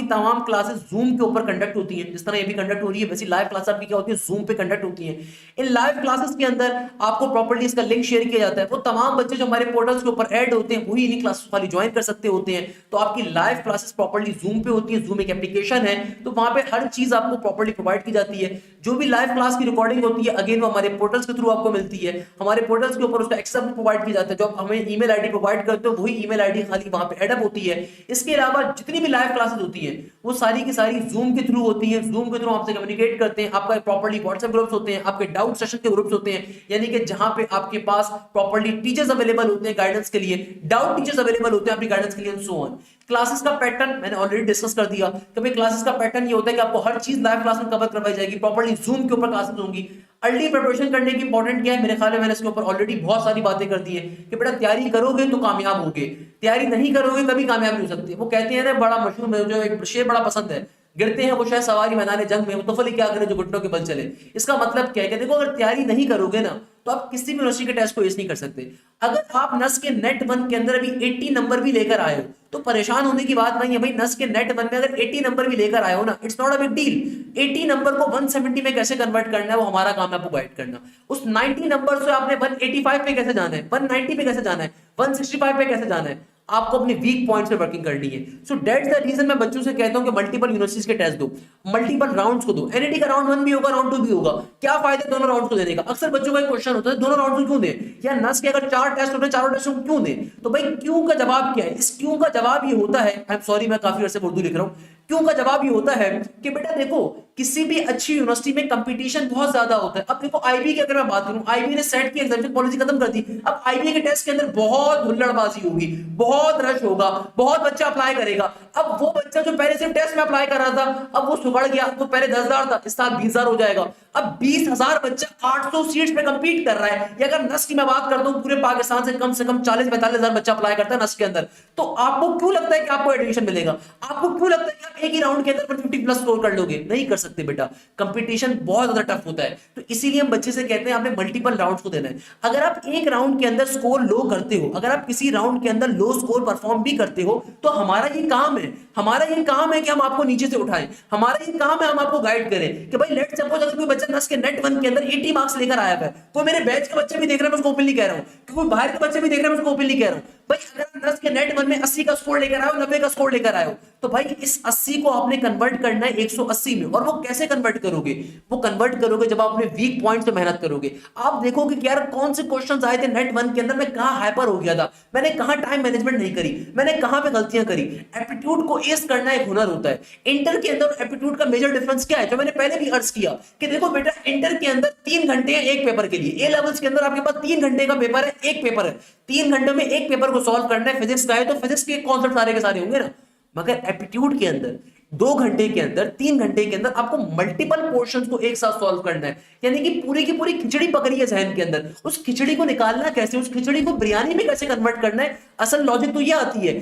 तमाम क्लासेस जूम के ऊपर कंडक्ट होती हैं, जिस तरह ये भी कंडक्ट हो रही है, वैसी लाइव क्लास आपकी क्या होती है, जूम पे कंडक्ट होती हैं। इन लाइव क्लासेस के अंदर आपको प्रॉपर्ली इसका लिंक शेयर किया जाता है। वो तमाम बच्चे जो हमारे पोर्टल्स के ऊपर ऐड होते हैं वही इन्हीं क्लासेस वाली ज्वाइन कर सकते होते हैं। तो आपकी लाइव क्लासेस प्रॉपर्ली जूम पे होती है। जूम एक एप्लीकेशन है, तो वहां पे हर चीज आपको प्रॉपर्ली प्रोवाइड की जाती है। जो भी लाइव क्लास की रिकॉर्डिंग होती है अगेन वो हमारे पोर्टल्स के थ्रू आपको मिलती है। हमारे पोर्टल्स के ऊपर उसका एक्सेस प्रोवाइड किया जाता है। जो आप हमें ईमेल आईडी प्रोवाइड करते हो वही ईमेल आईडी खाली वहां पे एडअप होती है। इसके अलावा जितनी भी लाइव क्लासेस होती है वो सारी की सारी जूम के थ्रू होती है। जूम के थ्रू आपसे कम्युनिकेट करते हैं। आपका प्रॉपर्ली व्हाट्सएप ग्रुप्स होते हैं, आपके डाउट सेशन के ग्रुप्स होते हैं, यानी कि जहां पे आपके पास प्रॉपर्ली टीचर्स अवेलेबल होते हैं गाइडेंस के लिए, डाउट टीचर्स अवेलेबल होते हैं आपकी गाइडेंस के लिए, एंड सो ऑन। क्लासेस का पैटर्न मैंने ऑलरेडी डिस्कस कर दिया कि भाई क्लासेस का पैटर्न ये होता है कि आपको हर चीज लाइव क्लास में कवर करवाई जाएगी। प्रॉपर्ली जूम के ऊपर क्लासेस होंगी। अर्ली प्रिपरेशन करने की इंपॉर्टेंट क्या है, मेरे ख्याल में मैंने इसके ऊपर ऑलरेडी बहुत सारी बातें कर दी है कि बेटा तैयारी करोगे तो कामयाब होगे, तैयारी नहीं करोगे कभी कामयाब नहीं हो सकती। वो कहते हैं ना, बड़ा मशहूर, मुझे एक शेर बड़ा पसंद है, गिरते हैं वो शायद सवारी मैदान जंग में, मुस्तफल क्या करे जो घुटनों के बल चले। इसका मतलब क्या है कि देखो, अगर तैयारी नहीं करोगे ना तो आप किसी भी यूनिवर्सिटी के टेस्ट को एस नहीं कर सकते। अगर आप नस के नेट 1 के अंदर अभी 80 नंबर भी लेकर आए हो तो परेशान होने की बात नहीं है भाई। नस के नेट 1 में अगर 80 नंबर भी लेकर आए हो ना, it's not a big deal. 80 number को 170 में कैसे कन्वर्ट करना है वो हमारा काम है आपको गाइड करना। उस 90 नंबर से आपने 185 पे कैसे जाना है, 190 पे कैसे जाना है, 165 पे कैसे जाना है, आपको अपने वीक पॉइंट्स पे वर्किंग करनी है। सो दैट्स द रीजन मैं बच्चों से कहता हूं कि मल्टीपल यूनिवर्सिटीज के टेस्ट दो, मल्टीपल राउंड्स को दो। एनईटी का राउंड 1 भी होगा, राउंड 2 भी होगा। क्या फायदा दोनों राउंड को देने का? अक्सर बच्चों का एक क्वेश्चन होता है दोनों राउंड को क्यों दें, या नस के अगर 4 टेस्ट होते हैं चारों टेस्ट को क्यों दें? तो भाई क्यों का जवाब क्या है? इस क्यों का जवाब ये होता है, आई एम सॉरी मैं काफी अर्से उर्दू लिख रहा हूं, क्यों का जवाब ये होता है कि बेटा देखो, किसी भी अच्छी यूनिवर्सिटी में कंपटीशन बहुत ज्यादा होता है। अब देखो आईबी की अगर मैं बात करूं, आईबी ने सेट की एग्जामिनेशन पॉलिसी खत्म कर दी। अब आईबी के टेस्ट के अंदर बहुत हुल्लड़बाजी होगी, बहुत रश होगा, बहुत बच्चा अप्लाई करेगा। अब वो बच्चा जो पहले सिर्फ टेस्ट में अप्लाई कर रहा था, अब वो सुगड़ गया, तो पहले 10,000 था, इस साल 20,000 हो जाएगा। अब 20,000 बच्चा 800 सीट्स पे कंपीट कर रहा है। या अगर नस की मैं बात करता हूं, पूरे पाकिस्तान से कम 40-45 हजार बच्चा अप्लाई करता है नस के अंदर, तो आपको क्यों लगता है कि आपको एडमिशन मिलेगा? आपको क्यों लगता है कि आप एक ही राउंड के अंदर 150 प्लस स्कोर कर लोगे? नहीं कर सकते बेटा, कंपटीशन बहुत ज्यादा टफ होता है। तो इसीलिए हम बच्चे से कहते हैं आपने मल्टीपल राउंड्स को देना है। अगर आप एक राउंड के अंदर स्कोर लो करते हो, अगर आप किसी राउंड के अंदर लो स्कोर परफॉर्म भी करते हो, तो हमारा ये काम है, हमारा ये काम है कि हम आपको नीचे से उठाएं। हमारा ये काम है हम आपको गाइड करें कि भाई लेट्स सपोज अगर कोई बच्चा नस के नेट 1 के अंदर 80 मार्क्स लेकर आया है, तो मेरे बैच के बच्चे भी देख रहे हैं, मैं उसको ओपनली कह रहा हूं, कि कोई बाहर के बच्चे भी देख रहे हैं, मैं उसको ओपनली कह रहा हूं, भाई अगर नस के नेट 1 में 80 का स्कोर लेकर आए हो, 90 का स्कोर लेकर आए हो, तो भाई इस 80 को आपने कन्वर्ट करना है 180 में, और वो कैसे कन्वर्ट करोगे? वो कन्वर्ट करोगे जब आप अपने वीक पॉइंट से मेहनत करोगे। आप देखोगे कि यार कौन से क्वेश्चंस आए थे नेट 1 के अंदर, मैं कहां हाइपर हो गया था, मैंने कहां टाइम मैनेजमेंट नहीं करी, मैंने कहां पे गलतियां करी। एप्टीट्यूड को एस करना एक हुनर होता है। इंटर के अंदर एप्टीट्यूड का मेजर डिफरेंस क्या है, जो मैंने पहले भी अर्ज किया कि देखो बेटा, इंटर के अंदर 3 घंटे हैं एक पेपर के लिए, ए लेवल्स के अंदर आपके पास 3 घंटे का पेपर है, एक पेपर है, 3 घंटे में एक पेपर को सॉल्व करना है। फिजिक्स का है तो फिजिक्स के कॉन्सेप्ट सारे के सारे होंगे ना। मगर एप्टीट्यूड के अंदर 2 घंटे के अंदर, 3 घंटे के अंदर आपको मल्टीपल पोर्शंस को एक साथ सॉल्व करना है, यानी कि पूरी की पूरी खिचड़ी पकड़ी है जहन के अंदर। उस खिचड़ी को निकालना कैसे, उस खिचड़ी को बिरयानी में कैसे कन्वर्ट करना है, असल लॉजिक तो ये आती है।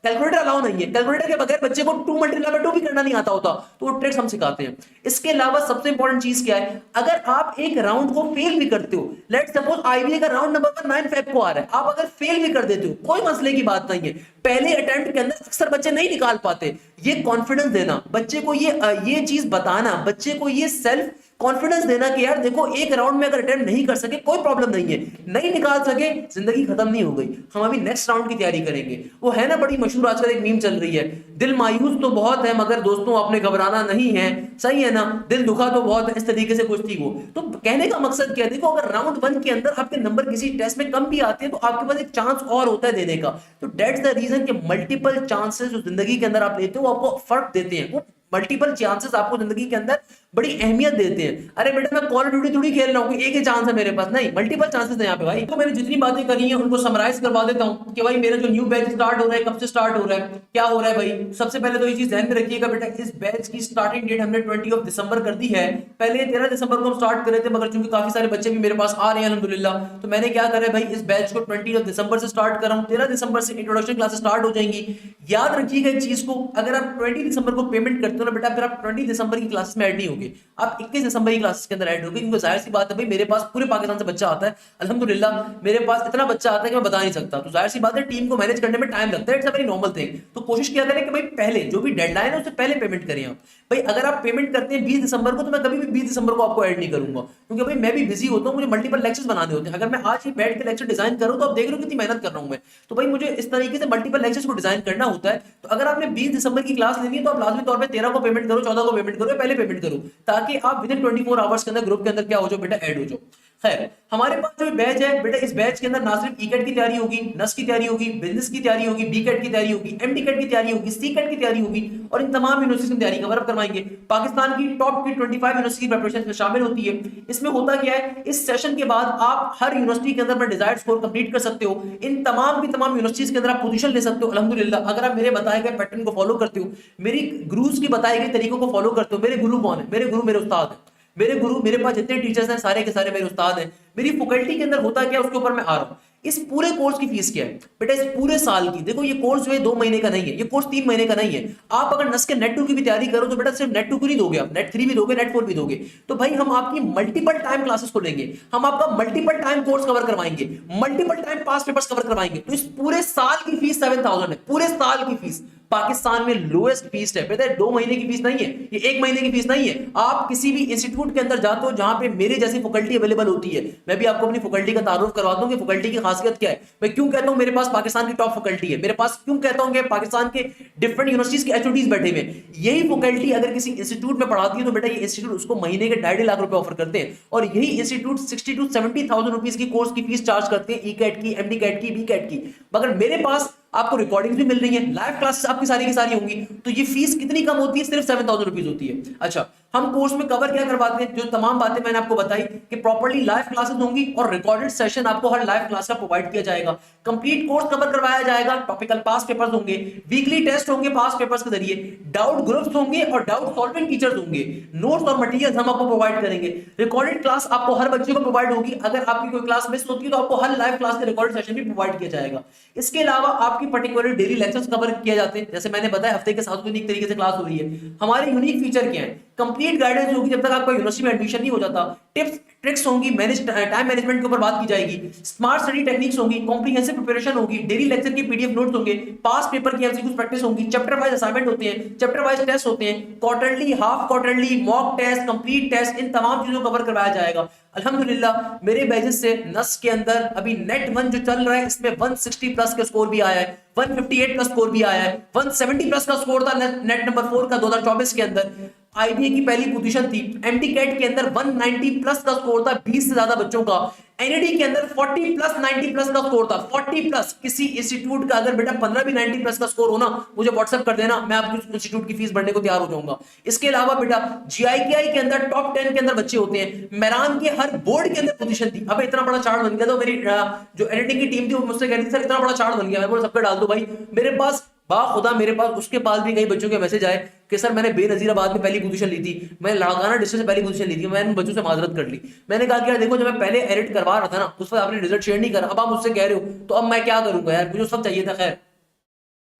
कैलकुलेटर अलाउ नहीं है, कैलकुलेटर के बगैर बच्चे को 2 मल्टीप्लाई बाय 2 भी करना नहीं आता होता, तो वो ट्रिक्स हम सिखाते हैं। इसके अलावा सबसे इंपॉर्टेंट चीज क्या है, अगर आप एक राउंड को फेल भी करते हो, लेट्स सपोज आईबीए का राउंड नंबर 9 फेब को आ रहा है, आप अगर फेल भी कर देते हो कोई मसले की बात नहीं है। पहले अटेम्प्ट के अंदर अक्सर बच्चे नहीं निकाल पाते, ये कॉन्फिडेंस देना बच्चे को, ये चीज बताना बच्चे को, ये सेल्फ कॉन्फिडेंस देना कि यार देखो, एक राउंड में अगर अटेम्प्ट नहीं कर सके कोई प्रॉब्लम नहीं है, नहीं निकाल सके जिंदगी खत्म नहीं हो गई, हम अभी नेक्स्ट राउंड की तैयारी करेंगे। वो है ना बड़ी मशहूर आजकल एक मीम चल रही है, दिल मायूस तो बहुत है मगर दोस्तों आपने घबराना नहीं है, सही है ना, दिल दुखा तो बहुत है, इस तरीके से कुछ थी वो। तो कहने का मकसद क्या है, देखो अगर राउंड 1 के अंदर आपके नंबर किसी टेस्ट में कम भी आते हैं तो आपके पास एक चांस और होता है देने का। तो दैट्स द रीजन कि मल्टीपल चांसेस जो जिंदगी के अंदर आप लेते हो वो आपको फर्क देते हैं, वो मल्टीपल चांसेस आपको जिंदगी के अंदर बड़ी अहमियत देते हैं। अरे बेटा मैं कॉल ऑफ ड्यूटी थोड़ी खेल रहा हूँ, एक ही चांस है मेरे पास, नहीं, मल्टीपल चांसेस है यहाँ पे भाई। तो मैंने जितनी बातें करी हैं उनको समराइज करवा देता हूँ कि भाई मेरा जो न्यू बैच स्टार्ट हो रहा है, कब से स्टार्ट हो रहा है, क्या हो रहा है भाई। सबसे पहले तो ये चीज ध्यान में रखिएगा बेटा, इस बैच की स्टार्टिंग डेट हमने 20 दिसंबर कर दी है। पहले 13 दिसंबर को हम स्टार्ट कर रहे थे, मगर चूंकि काफी सारे बच्चे भी मेरे पास आ रहे हैं अल्हम्दुलिल्लाह, तो मैंने क्या करा है भाई, इस बैच को 20 दिसंबर से स्टार्ट कर रहा हूँ। 13 दिसंबर से इंट्रोडक्शन क्लासेस स्टार्ट हो जाएंगी। याद रखिएगा एक चीज को, अगर आप 20 दिसंबर को पेमेंट करते हो ना बेटा, फिर आप 20 दिसंबर की क्लासेस में ऐड नहीं होगे, आप 21 दिसंबर की क्लासेस के अंदर ऐड होगे। क्योंकि जाहिर सी बात है भाई, मेरे पास पूरे पाकिस्तान से बच्चा आता है अल्हम्दुलिल्लाह, मेरे पास इतना बच्चा आता है कि मैं बता नहीं सकता। तो जाहिर सी बात है टीम को मैनेज करने में टाइम लगता है, it's a very normal thing. तो कोशिश किया करें कि भाई पहले जो भी डेडलाइन है उससे पहले पेमेंट करें आप। भाई अगर आप पेमेंट करते हैं 20 दिसंबर को, तो मैं कभी भी 20 दिसंबर को आपको ऐड नहीं करूंगा, क्योंकि भाई मैं भी बिजी होता हूं, मुझे मल्टीपल लेक्चर्स बनाने होते हैं। अगर मैं आज ही बैठ के लेक्चर डिजाइन करूं तो आप देख रहे हो कितनी मेहनत कर रहा हूं मैं, तो भाई मुझे इस तरीके से मल्टीपल लेक्चर्स को डिजाइन करना होता है। तो अगर आपने 20 दिसंबर की क्लास लेनी है तो आप लाजमी तौर पर 13 को पेमेंट करो, 14 को पेमेंट करो, पहले पेमेंट करो, ताकि आप विद इन 24 आवर्स के अंदर ग्रुप के अंदर क्या हो जाओ बेटा, ऐड हो जाओ। खैर, हमारे पास जो बैच है बेटा, इस बैच के अंदर ना सिर्फ ईकेट की तैयारी होगी, नस की तैयारी होगी, बिजनेस की तैयारी होगी, बीकेट की तैयारी होगी, एमडीकेट की तैयारी होगी, सीकेट की तैयारी होगी, और इन तमाम यूनिवर्सिटी की तैयारी कवर अप करवाएंगे। पाकिस्तान की टॉप की 25 यूनिवर्सिटी की प्रिपरेशन में शामिल होती है। इसमें होता क्या है, इस सेशन के बाद आप हर यूनिवर्सिटी के अंदर अपना डिजायर्ड स्कोर कंप्लीट कर सकते हो। इन तमाम की तमाम यूनिवर्सिटीज के अंदर आप पोजीशन ले सकते हो अल्हम्दुलिल्लाह, अगर आप मेरे बताए गए पैटर्न को फॉलो करते हो, मेरी गुरुज की बताए गए तरीकों को फॉलो करते हो। मेरे गुरु कौन है? मेरे गुरु मेरे उस्ताद है। मेरे गुरु, मेरे पास जितने टीचर्स हैं सारे के सारे मेरे उस्ताद हैं। मेरी फैकल्टी के अंदर होता क्या, उसके ऊपर मैं आ रहा हूं। इस पूरे कोर्स की फीस क्या है बेटा, इस पूरे साल की, देखो ये कोर्स जो है 2 महीने का नहीं है, ये कोर्स 3 महीने का नहीं है। आप अगर नस के नेट 2 की भी तैयारी करो तो बेटा सिर्फ नेट 2 की नहीं दोगे, आप नेट 3 भी दोगे, नेट 4 भी दोगे। तो भाई हम आपकी मल्टीपल टाइम क्लासेस को लेंगे, हम आपका मल्टीपल टाइम कोर्स कवर करवाएंगे, multiple time pass papers cover करवाएंगे। तो इस पूरे साल की फीस 7000 है, पूरे साल की फीस पाकिस्तान में लोएस्ट फीस है बेटा। 2 महीने की फीस नहीं है, ये 1 महीने की फीस नहीं है। आप किसी भी इंस्टीट्यूट के अंदर जाते हो जहां पे मेरे जैसी फैकल्टी अवेलेबल होती है, मैं भी आपको अपनी फैकल्टी का तारुफ करवाता हूं कि फैकल्टी की खासियत क्या है। मैं क्यों कहता हूं मेरे पास पाकिस्तान की टॉप फैकल्टी है, मेरे पास क्यों कहता हूं कि पाकिस्तान के डिफरेंट यूनिवर्सिटीज के एचओडीज बैठे हुए। यही फैकल्टी अगर किसी इंस्टीट्यूट में पढ़ाती है तो बेटा ये इंस्टीट्यूट उसको महीने के 2.5 लाख रुपए ऑफर करते हैं, और यही इंस्टीट्यूट 60 to 70,000 रुपीज की कोर्स की फीस चार्ज करते हैं, ई कैट की, एमडी कैट की, बी कैट की। मगर मेरे पास आपको रिकॉर्डिंग्स भी मिल रही है, लाइव क्लासेस आपकी सारी की सारी होंगी, तो ये फीस कितनी कम होती है, सिर्फ 7000 रुपीज होती है। अच्छा, हम कोर्स में कवर क्या करवाते हैं, जो तमाम बातें मैंने आपको बताई कि प्रॉपर्ली लाइव क्लासेस होंगी और रिकॉर्डेड सेशन आपको हर लाइव क्लास का प्रोवाइड किया जाएगा। कंप्लीट कोर्स कवर करवाया जाएगा, टॉपिकल पास पेपर्स होंगे, वीकली टेस्ट होंगे पास पेपर्स के जरिए, डाउट ग्रुप्स होंगे और डाउट सॉल्विंग टीचर्स होंगे, नोट्स और मटेरियल्स हम आपको प्रोवाइड करेंगे। रिकॉर्डेड क्लास आपको हर बच्चे को प्रोवाइड होगी, अगर आपकी कोई क्लास मिस होती है तो आपको हर लाइव क्लास के रिकॉर्डेड सेशन भी प्रोवाइड किया जाएगा। इसके अलावा आपकी पर्टिकुलर डेली लेक्चर्स कवर किए जाते हैं, जैसे मैंने बताया हफ्ते के 7 दिन एक तरीके से क्लास हो रही है। हमारे यूनिक फीचर क्या है, कंप्लीट गाइडेंस होगी जब तक आपका यूनिवर्सिटी में एडमिशन नहीं हो जाता, टिप्स ट्रिक्स होंगी, टाइम मैनेजमेंट के ऊपर बात की जाएगी, स्मार्ट स्टडी टेक्निक्स होंगी, कॉम्प्रिहेंसिव प्रिपरेशन होगी, डेली लेक्चर की पीडीएफ नोट्स होंगे, पास पेपर की एमसीक्यूज प्रैक्टिस होगी, चैप्टर वाइज असाइनमेंट होते हैं, चैप्टर वाइज टेस्ट होते हैं, quarterly, half quarterly, mock test, complete test, इन तमाम चीजों को कवर करवाया जाएगा। अल्हम्दुलिल्लाह मेरे बैचेस से नस के अंदर अभी नेट 1 जो चल रहा है इसमें 160 प्लस का स्कोर भी आया है, 158 का स्कोर भी आया है, 170 प्लस का स्कोर था नेट नंबर 4 का 2024 के अंदर। आईबीए की पहली पोजीशन थी। एमडी कैट के अंदर 190 प्लस का स्कोर था 20 से ज्यादा बच्चों का। एनईडी के अंदर 40 प्लस 90 प्लस का स्कोर था, 40 प्लस। किसी इंस्टीट्यूट का अगर बेटा 15 भी 90 प्लस का स्कोर हो ना, मुझे व्हाट्सएप कर देना, मैं आपके इंस्टीट्यूट की फीस भरने को तैयार हो जाऊंगा। इसके अलावा बेटा जीआईकेआई के अंदर टॉप 10 के अंदर बच्चे होते हैं। मैरान के हर बोर्ड के अंदर पोजीशन थी। अब इतना बड़ा चार्ट बन गया तो मेरी जो एडिटिंग की टीम थी वो मुझसे कह रही थी सर इतना बड़ा चार्ट बन गया, मैं बोला सबका डाल दो भाई। मेरे पास खुदा मेरे पास उसके पास भी कई बच्चों के मैसेज आए कि सर मैंने बेनजीराबाद में पहली पोजीशन ली थी, मैंने लाड़काना डिस्ट्रिक्ट से पहली पोजीशन ली थी, मैंने बच्चों से माजरत कर ली। मैंने कहा कि यार देखो जब मैं पहले एडिट करवा रहा था ना उस वक्त आपने रिजल्ट शेयर नहीं करा, अब आप मुझसे कह रहे हो तो अब मैं क्या करूंगा यार, मुझे उस वक्त चाहिए था। खैर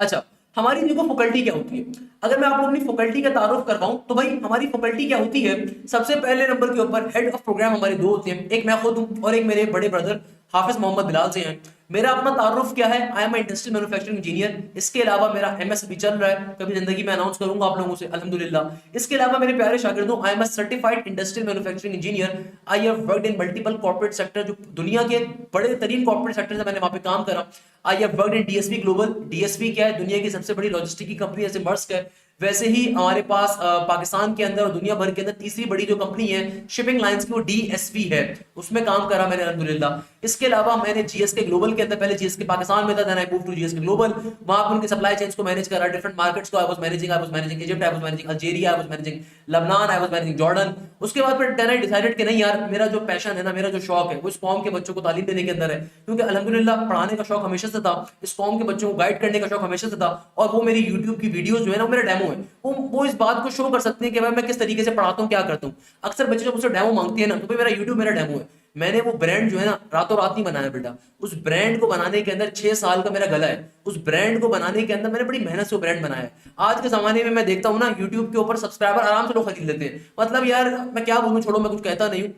अच्छा, हमारी देखो फैकल्टी क्या होती है। अगर मैं आपको अपनी फैकल्टी का तारुफ करवाऊं तो भाई हमारी फैकल्टी क्या होती है। सबसे पहले नंबर के ऊपर हेड ऑफ प्रोग्राम हमारे दो होते हैं, एक मैं खुद हूं और एक मेरे बड़े ब्रदर हाफिज मोहम्मद बिलाल से हैं। मेरा अपना तारुफ क्या है, I am industrial manufacturing engineer. इसके अलावा मेरा एमएस भी चल रहा है, कभी जिंदगी में अनाउंस करूंगा आप लोगों से अल्हम्दुलिल्लाह। इसके अलावा मेरे प्यारे शागिर्दों, I am certified industrial manufacturing engineer. I have worked in multiple corporate sector, जो दुनिया के बड़े तरीन कॉर्पोरेट सेक्टर से मैंने वहां पे काम करा। I have worked in DSV global. DSV क्या है, दुनिया की सबसे बड़ी लॉजिस्टिक की कंपनी, जैसे मर्स्क है वैसे ही हमारे पास पाकिस्तान के अंदर और दुनिया भर के अंदर तीसरी बड़ी जो कंपनी है शिपिंग लाइंस की वो डीएसवी है, उसमें काम करा मैंने अल्हम्दुलिल्लाह। इसके अलावा मैंने जीएसके ग्लोबल के अंदर, पहले जीएसके पाकिस्तान में था, then I move to GSK global, वहां पर उनके सप्लाई चेन्स को मैनेज करा, डिफरेंट मार्केट्स को I was managing Egypt, I was managing Algeria, I was managing Lebanon, I was managing Jordan. उसके बाद फिर देन आई डिसाइडेड कि नहीं यार मेरा जो पैशन है ना, मेरा जो शौक है वो इस कौम के बच्चों को तालीम देने के अंदर है, क्योंकि अल्हम्दुलिल्लाह पढ़ाने का शौक हमेशा से था, इस कौम के बच्चों को गाइड करने का शौक हमेशा से था। और वो मेरी यूट्यूब की वीडियोस जो है ना, वो मेरा डेमो है, वो इस बात को शो कर सकते हैं कि मैं किस तरीके से पढ़ाता हूँ, क्या करता हूँ। अक्सर बच्चे जब मुझसे डेमो मांगते हैं ना, तो भाई मेरा यूट्यूब मेरा डेमो है। मैंने वो ब्रांड जो है ना रातों रात नहीं बनाया बेटा, उस ब्रांड को बनाने के अंदर 6 साल का मेरा गला है। उस ब्रांड को बनाने के अंदर मैंने बड़ी मेहनत से वो ब्रांड बनाया है। आज के जमाने में मैं देखता हूँ ना यूट्यूब के ऊपर सब्सक्राइबर आराम से लोग खरीद लेते हैं, मतलब यार मैं क्या बोलूं, छोड़ो मैं कुछ कहता नहीं हूँ।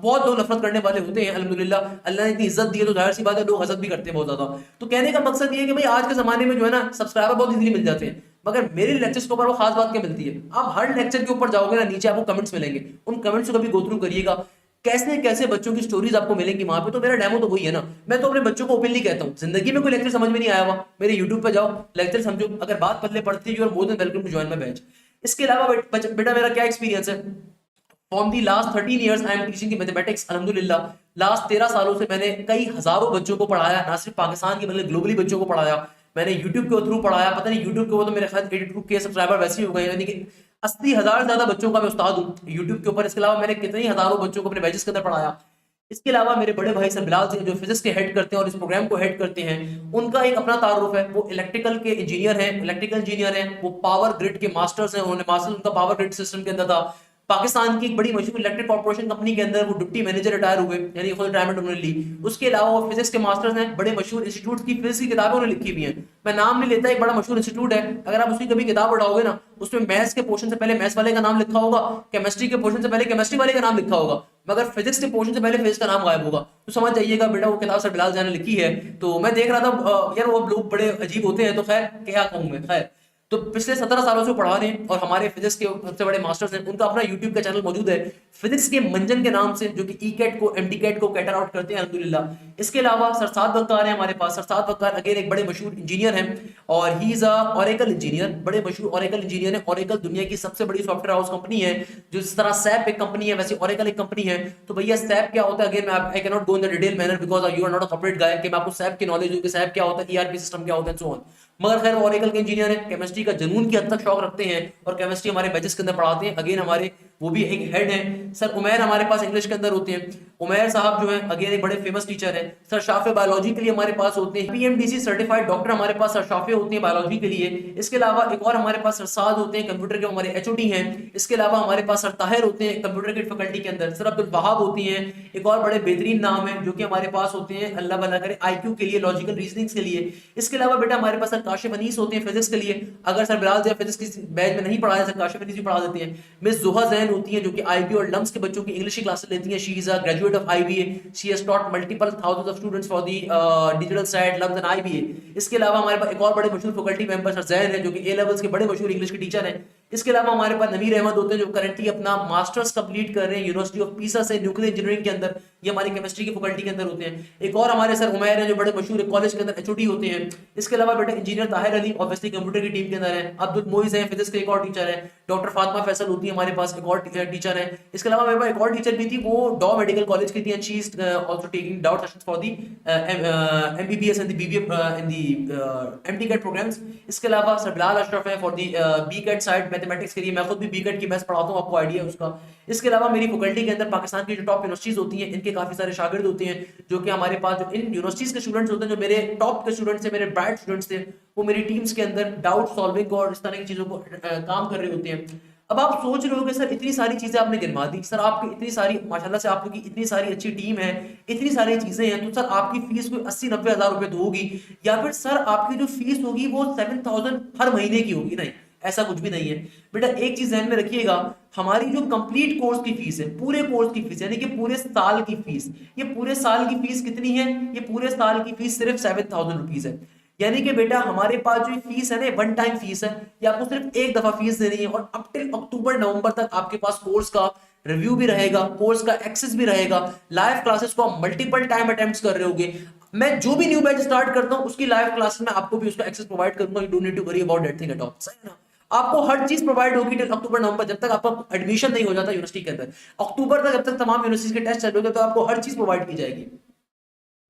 बहुत लोग नफरत करने वाले होते हैं, अल्हम्दुलिल्लाह अल्लाह ने इतनी इज्जत दी है तो जाहिर सी बात है लोग हसद भी करते हैं बहुत ज्यादा। तो कहने का मकसद ये है कि भाई आज के जमाने में जो है ना सब्सक्राइबर बहुत इजीली मिल जाते हैं, मगर मेरे लेक्चर्स के ऊपर वो खास बात क्या मिलती है। आप हर लेक्चर के ऊपर जाओगे ना, नीचे आपको कमेंट्स मिलेंगे, उन कमेंट्स को कभी गो थ्रू करिएगा, कैसे कैसे बच्चों की स्टोरीज आपको मिलेंगी वहां पे। तो मेरा डेमो तो वही है ना, मैं तो अपने बच्चों को ओपनली कहता हूँ, जिंदगी में कोई लेक्चर समझ में नहीं आया हुआ मेरे यूट्यूब पे जाओ, लेक्चर समझो, अगर बात पल्ले पड़ती है, you are more than welcome to join my batch. इसके अलावा बेटा मेरा क्या एक्सपीरियंस है, from the last 13 years I am teaching the mathematics अल्हम्दुलिल्लाह। लास्ट 13 सालों से मैंने कई हजारों बच्चों को पढ़ाया, ना सिर्फ पाकिस्तान के बल्कि ग्लोबली बच्चों को पढ़ाया। मैंने यूट्यूब के थ्रू पढ़ाया, पता नहीं यूट्यूब के वो तो मेरे ख्याल 82K सब्सक्राइबर वैसे ही हो गए, यानी कि 80,000 से ज्यादा बच्चों का मैं उस्ताद हूँ यूट्यूब के ऊपर। इसके अलावा मैंने कितने हजारों बच्चों को अपने बैचेस के अंदर पढ़ाया। इसके अलावा मेरे बड़े भाई सर बिलाल सिंह जो फिजिक्स के हेड करते हैं और इस प्रोग्राम को हेड करते हैं, उनका एक अपना तारुफ है, वो इलेक्ट्रिकल के इंजीनियर हैं, इलेक्ट्रिकल इंजीनियर हैं, वो पावर ग्रिड के मास्टर्स हैं, उन्होंने मास्टर उनका पावर ग्रिड सिस्टम के अंदर था। पाकिस्तान की एक बड़ी मशहूर इलेक्ट्रिक कॉर्पोरेशन कंपनी के अंदर वो डिप्टी मैनेजर रिटायर हुए, यानी फुल रिटायरमेंट उन्होंने ली। उसके अलावा वो फिजिक्स के मास्टर्स हैं, बड़े मशहूर इंस्टीट्यूट की फिजिक्स की किताबें उन्होंने लिखी हुई हैं। मैं नाम नहीं लेता, एक बड़ा मशहूर इंस्टीट्यूट है, अगर आप उसकी कभी किताब उठाओगे ना, उसमें मैथ्स के पोर्शन से पहले मैथ्स वाले का नाम लिखा होगा, केमिस्ट्री के पोर्शन से पहले केमिस्ट्री वाले का नाम लिखा होगा, मगर फिजिक्स के पोर्शन से पहले फिजिक्स का नाम गायब होगा। तो समझ जाइएगा बेटा वो किताब सर बिलाल जान ने लिखी है। तो मैं देख रहा था यार वो लोग बड़े अजीब होते हैं, तो खैर क्या कहूँ मैं। खैर तो पिछले 17 सालों से पढ़ा रहे हैं और हमारे फिजिक्स के सबसे बड़े मास्टर्स हैं, उनका अपना यूट्यूब का चैनल मौजूद है फिजिक्स के मंजन के नाम से, जो कि ई कैट को एमडी कैट को कैटर आउट करते हैं अल्हम्दुलिल्लाह। इसके अलावा सरसाद वक्कार है हमारे पास। सरसाद वक्कार अगेन एक बड़े मशहूर इंजीनियर हैं और he is a Oracle engineer, बड़े मशहूर ओरेकल इंजीनियर है। ओरेकल दुनिया की सबसे बड़ी सॉफ्टवेयर हाउस कंपनी है, जो जिस तरह सैप एक कंपनी है वैसे ओरेकल एक कंपनी है। तो भैया सैप क्या होता है, again I can not go in the detail manner because you are not a corporate guy कि मैं आपको सैप की नॉलेज हो कि सैप क्या होता है, ईआरपी सिस्टम क्या होता है, सो ऑन। मगर खैर ओरेकल के इंजीनियर हैं, केमिस्ट्री का जुनून की हद तक शौक रखते हैं और केमिस्ट्री हमारे बैचेस के अंदर पढ़ाते हैं। अगेन हमारे वो भी एक हेड हैं सर उमैर, हमारे पास इंग्लिश के अंदर होते हैं। उमैर साहब जो है अगेन एक बड़े फेमस टीचर हैं। सर शाफे बायोलॉजी के लिए हमारे पास होते हैं। पीएमडीसी सर्टिफाइड डॉक्टर हमारे पास सर शाफे होते हैं बायोलॉजी के लिए। इसके अलावा एक और हमारे पास सरसाद होते हैं, कंप्यूटर के हमारे एचओडी हैं। इसके अलावा हमारे पास सर ताहिर होते हैं कंप्यूटर की फैकल्टी के अंदर। सर अब्दुल वहाब होती हैं, एक और बड़े बेहतरीन नाम है जो कि हमारे पास होते हैं, अल्लाह भला करे, आईक्यू के लिए, लॉजिकल रीजनिंग्स के लिए। इसके अलावा बेटा हमारे पास सर काशिफ अनीस होते हैं फिजिक्स के लिए। अगर सर बिलाल जो फिजिक्स की बैच में नहीं पढ़ाया, सर काशिफ अनीस भी पढ़ा देते हैं। मिस जुहा जैन होती हैं जो कि आईबी और लम्स के बच्चों की इंग्लिश की क्लासेस लेती हैं। She is a graduate of IBA, she has taught multiple thousands of students for the digital side LUMS and IBA. इसके अलावा हमारे पास एक और बड़े मशहूर फैकल्टी मेंबर सर जैन है जो कि ए लेवल्स के बड़े मशहूर इंग्लिश के टीचर हैं। इसके अलावा हमारे पास नवीर अहमद होते हैं जो करंटली अपना मास्टर्स कंप्लीट कर रहे हैं यूनिवर्सिटी ऑफ पीसा से न्यूक्लियर इंजीनियरिंग के अंदर, ये हमारी केमिस्ट्री की फैकल्टी के अंदर होते हैं। एक और हमारे सर उमैर हैं जो बड़े मशहूर कॉलेज के अंदर एचओडी होते हैं। इसके अलावा बेटा engineer Tahir Ali obviously computer की टीम के अंदर है, अब्दुल मोइज है फिजिक्स के एक और टीचर है, डॉक्टर फातिमा फैसल होती है हमारे पास एक और टीचर है। इसके अलावा मेरे पास एक और टीचर भी थी, वो डॉ मेडिकल कॉलेज की थी, she is also taking doubt sessions for the MBBS and the BBA in the MDCAT programs. इसके अलावा सर बिलाल अशरफ है for the BCAT side mathematics के लिए, मैं खुद भी बीकेट की मैथ्स पढ़ाता हूँ, आपको आइडिया है उसका। इसके अलावा मेरी फैकल्टी के अंदर पाकिस्तान की जो टॉप यूनिवर्सिटीज होती हैं इनके काफी सारे शागिर्द होते हैं, जो कि हमारे पास जो इन यूनिवर्सिटीज के स्टूडेंट्स होते हैं, जो मेरे टॉप के स्टूडेंट्स हैं, मेरे ब्राइट स्टूडेंट्स थे, वो मेरी टीम्स के अंदर डाउट सॉल्विंग और इस तरह की चीजों को काम कर रहे होते हैं। अब आप सोच रहे हो कि सर इतनी सारी चीजें आपने गिनवा दी, सर आपकी इतनी सारी माशाल्लाह से आप लोगों की इतनी सारी अच्छी टीम है, इतनी सारी चीजें हैं, तो सर आपकी फीस कोई 80-90 हज़ार रुपए तो होगी, या फिर सर आपकी जो फीस होगी वो 7,000 हर महीने की होगी? नहीं, ऐसा कुछ भी नहीं है बेटा। एक चीज ध्यान में रखिएगा, हमारी जो कंप्लीट कोर्स की फीस है, पूरे कोर्स की फीस यानी कि पूरे साल की फीस, ये पूरे साल की फीस कितनी है? ये पूरे साल की फीस सिर्फ 7,000 रुपीज है। यानी कि बेटा हमारे पास जो फीस है ना, वन टाइम फीस है, ये आपको सिर्फ एक दफा फीस देनी है, और अप टिल अक्टूबर नवंबर तक आपके पास कोर्स का रिव्यू भी रहेगा, कोर्स का एक्सेस भी रहेगा, लाइव क्लासेस को आप मल्टीपल टाइम अटेम्प्ट्स कर रहे होगे। मैं जो भी न्यू बैच स्टार्ट करता हूं उसकी लाइव क्लास में आपको भी उसका एक्सेस प्रोवाइड करूंगा, you don't need to worry about that thing at all, सही है ना? आपको हर चीज प्रोवाइड होगी टिल अक्टूबर नवंबर, जब तक आपका एडमिशन नहीं हो जाता यूनिवर्सिटी के अंदर। अक्टूबर तक जब तक तमाम यूनिवर्सिटी के टेस्ट चल रहे होते तो आपको हर चीज प्रोवाइड की जाएगी।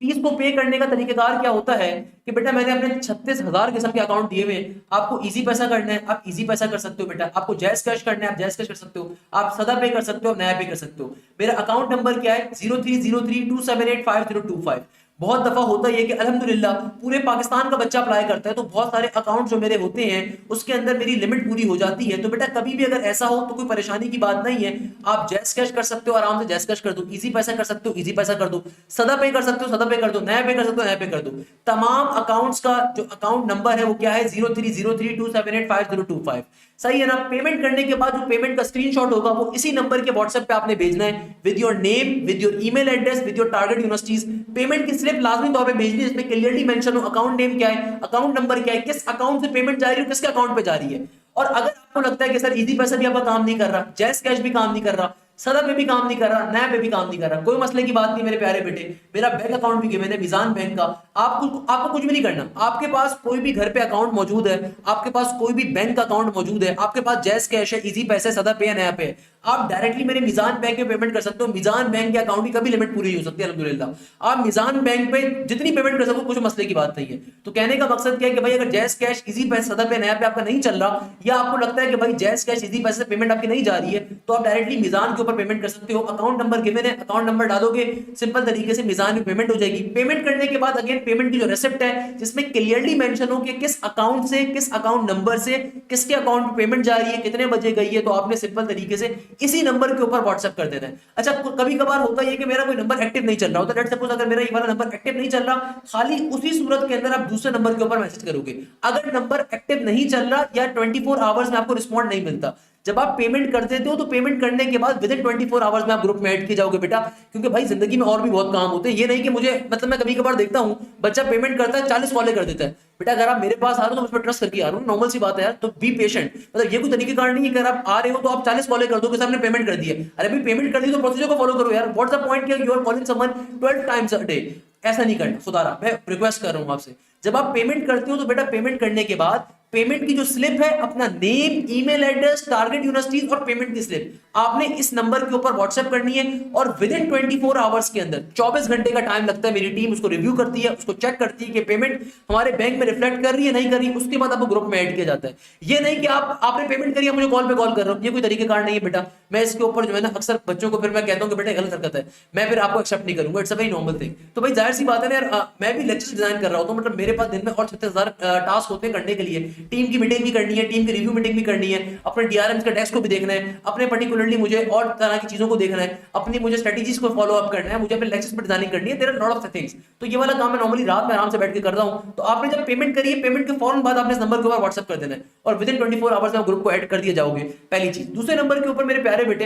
फीस को पे करने का तरीकेकार क्या होता है कि बेटा मैंने अपने 36,000 किस्म के अकाउंट दिए हुए, आपको इजी पैसा करना है आप इजी पैसा कर सकते हो बेटा, आपको जैज कैश करना है आप जैज कैश कर सकते हो, आप सदा पे कर सकते हो, आप नया पे कर सकते हो। मेरा अकाउंट नंबर क्या है? 0303278525। बहुत दफा होता है कि अल्हम्दुलिल्लाह पूरे पाकिस्तान का बच्चा अप्लाई करता है, तो बहुत सारे अकाउंट जो मेरे होते हैं उसके अंदर मेरी लिमिट पूरी हो जाती है। तो बेटा कभी भी अगर ऐसा हो तो कोई परेशानी की बात नहीं है, आप जैस कैश कर सकते हो, आराम से जैस कैश कर दो, इजी पैसा कर सकते हो, इजी पैसा कर दो, सदा पे कर सकते हो, सदा पे कर दो, नया पे कर सकते हो, नया पे कर दो। तमाम अकाउंट्स का जो अकाउंट नंबर है वो क्या है? 0303278525। सही है ना? पेमेंट करने के बाद जो पेमेंट का स्क्रीनशॉट होगा वो इसी नंबर के व्हाट्सएप पे आपने भेजना है, with your name, with your email address, with your target universities. Payment की स्लिप लाजमी तौर पे भेजनी है, इसमें क्लियरली मेंशन हो अकाउंट नेम क्या है, अकाउंट नंबर क्या है, किस अकाउंट से पेमेंट जा रही है, किसके अकाउंट पे जा रही है। और अगर आपको लगता है कि सर इजी पैसा भी आपका काम नहीं कर रहा, जैस कैश भी काम नहीं कर रहा, सदा पे भी काम नहीं कर रहा, नया पे भी काम नहीं कर रहा, कोई मसले की बात नहीं मेरे प्यारे बेटे। मेरा बैंक अकाउंट भी मैंने मिजान बैंक का, आपको कुछ भी नहीं करना। आपके पास कोई भी घर पे अकाउंट मौजूद है, आपके पास कोई भी बैंक अकाउंट मौजूद है, आपके पास जैस कैश है, इजी पैसे, सदा पे है, नया पे है, आप डायरेक्टली मेरे मिजान बैंक में पेमेंट कर सकते हो। मिजान बैंक के अकाउंट की कभी लिमिट पूरी नहीं हो सकती अल्हम्दुलिल्लाह। आप मिजान बैंक पे जितनी पेमेंट कर सको, कुछ मसले की बात नहीं है। तो कहने का मकसद क्या है कि भाई अगर जैस कैश, इजी पैसे, सदा पे, नया पे आपका नहीं चल रहा, या आपको लगता है कि भाई जैस कैश, इजी पैसे से पेमेंट आपकी नहीं जा रही है, तो आप डायरेक्टली मिजान के ऊपर पेमेंट कर सकते हो। अकाउंट नंबर गिवन है, अकाउंट नंबर डालोगे, सिंपल तरीके से मिजान में पेमेंट हो जाएगी। पेमेंट करने के बाद अगेन पेमेंट की जो रिसिप्ट है जिसमें क्लियरली मेंशन हो कि किस अकाउंट से, किस अकाउंट नंबर से, किसके अकाउंट में पेमेंट जा रही है, कितने बजे गई है, तो आपने सिंपल तरीके से इसी नंबर के ऊपर व्हाट्सएप कर देना है। अच्छा, कभी कभार होता है कि मेरा कोई नंबर एक्टिव नहीं चल रहा होता, लेट्स सपोज अगर मेरा ये वाला नंबर एक्टिव नहीं चल रहा, खाली उसी सूरत के अंदर आप दूसरे नंबर के ऊपर मैसेज करोगे। अगर नंबर एक्टिव नहीं चल रहा या 24 आवर्स में आपको रिस्पॉन्ड नहीं मिलता, जब आप पेमेंट कर देते हो तो पेमेंट करने के बाद विद इन 24 आवर्स में आप ग्रुप में ऐड किए जाओगे बेटा, क्योंकि भाई जिंदगी में और भी बहुत काम होते हैं। ये नहीं कि मुझे, मतलब मैं कभी कभार देखता हूं बच्चा पेमेंट करता है 40 कॉलें कर देता है। बेटा अगर आप मेरे पास आ रहे हो तो मुझ पर ट्रस्ट करके आ रहे हो, नॉर्मल सी बात है यार, तो बी पेशेंट। मतलब ये कोई तरीके कारण नहीं है कि अगर आप आ रहे हो तो आप 40 कॉलें कर दो कि आपने पेमेंट कर दी है। अरे भाई पेमेंट कर दी तो प्रोसीजर को फॉलो करो यार। व्हाट्स द पॉइंट कि you are calling someone 12 times a day, ऐसा नहीं करना। खुदारा मैं रिक्वेस्ट कर रहा हूं आपसे, जब आप पेमेंट करते हो तो बेटा पेमेंट करने के बाद पेमेंट की जो स्लिप है, अपना name, email address, target universities और पेमेंट की स्लिप आपने इस नंबर के ऊपर व्हाट्सएप करनी है। और विद इन 24 आवर्स के अंदर, 24 घंटे का टाइम लगता है, मेरी टीम उसको रिव्यू करती है, उसको चेक करती है कि पेमेंट हमारे बैंक में रिफ्लेक्ट कर रही है, नहीं कर रही, उसके बाद आपको ग्रुप में ऐड किया जाता है। ये नहीं कि आपने पेमेंट करी है, मुझे कॉल पे कॉल कर रहा हूं, ये कोई तरीके कार नहीं है बेटा। मैं इसके ऊपर जो है ना अक्सर बच्चों को फिर मैं कहता हूं कि बेटा गलत हरकत है, मैं फिर आपको एक्सेप्ट नहीं करूंगा, it's a very normal thing. तो भाई जाहिर सी बात है यार, मैं भी लेक्चर डिजाइन कर रहा हूं, तो मतलब मेरे पास दिन में और 36,000 टास्क होते हैं करने के लिए। टीम की मीटिंग भी करनी है, टीम की रिव्यू मीटिंग भी करनी है, अपने डीआरएम्स का डेस्क को भी देखना है, अपने पर्टिकुलरली मुझे और तरह की चीजों को देखना है, अपनी मुझे स्ट्रेटजीज को फॉलो अप करना है, मुझे अपने लेक्चर्स पर डिजाइनिंग करनी है, there are lot of things. तो ये वाला काम मैं नॉर्मली रात में आराम से बैठ के कर रहा हूं। तो आपने जब पेमेंट करी है, पेमेंट के फौरन बाद आपने इस नंबर के ऊपर व्हाट्सएप कर देना है और विद इन 24 आवर्स में आप ग्रुप को ऐड कर दिए जाओगे, पहली चीज। दूसरे नंबर के ऊपर मेरे प्यारे बेटे,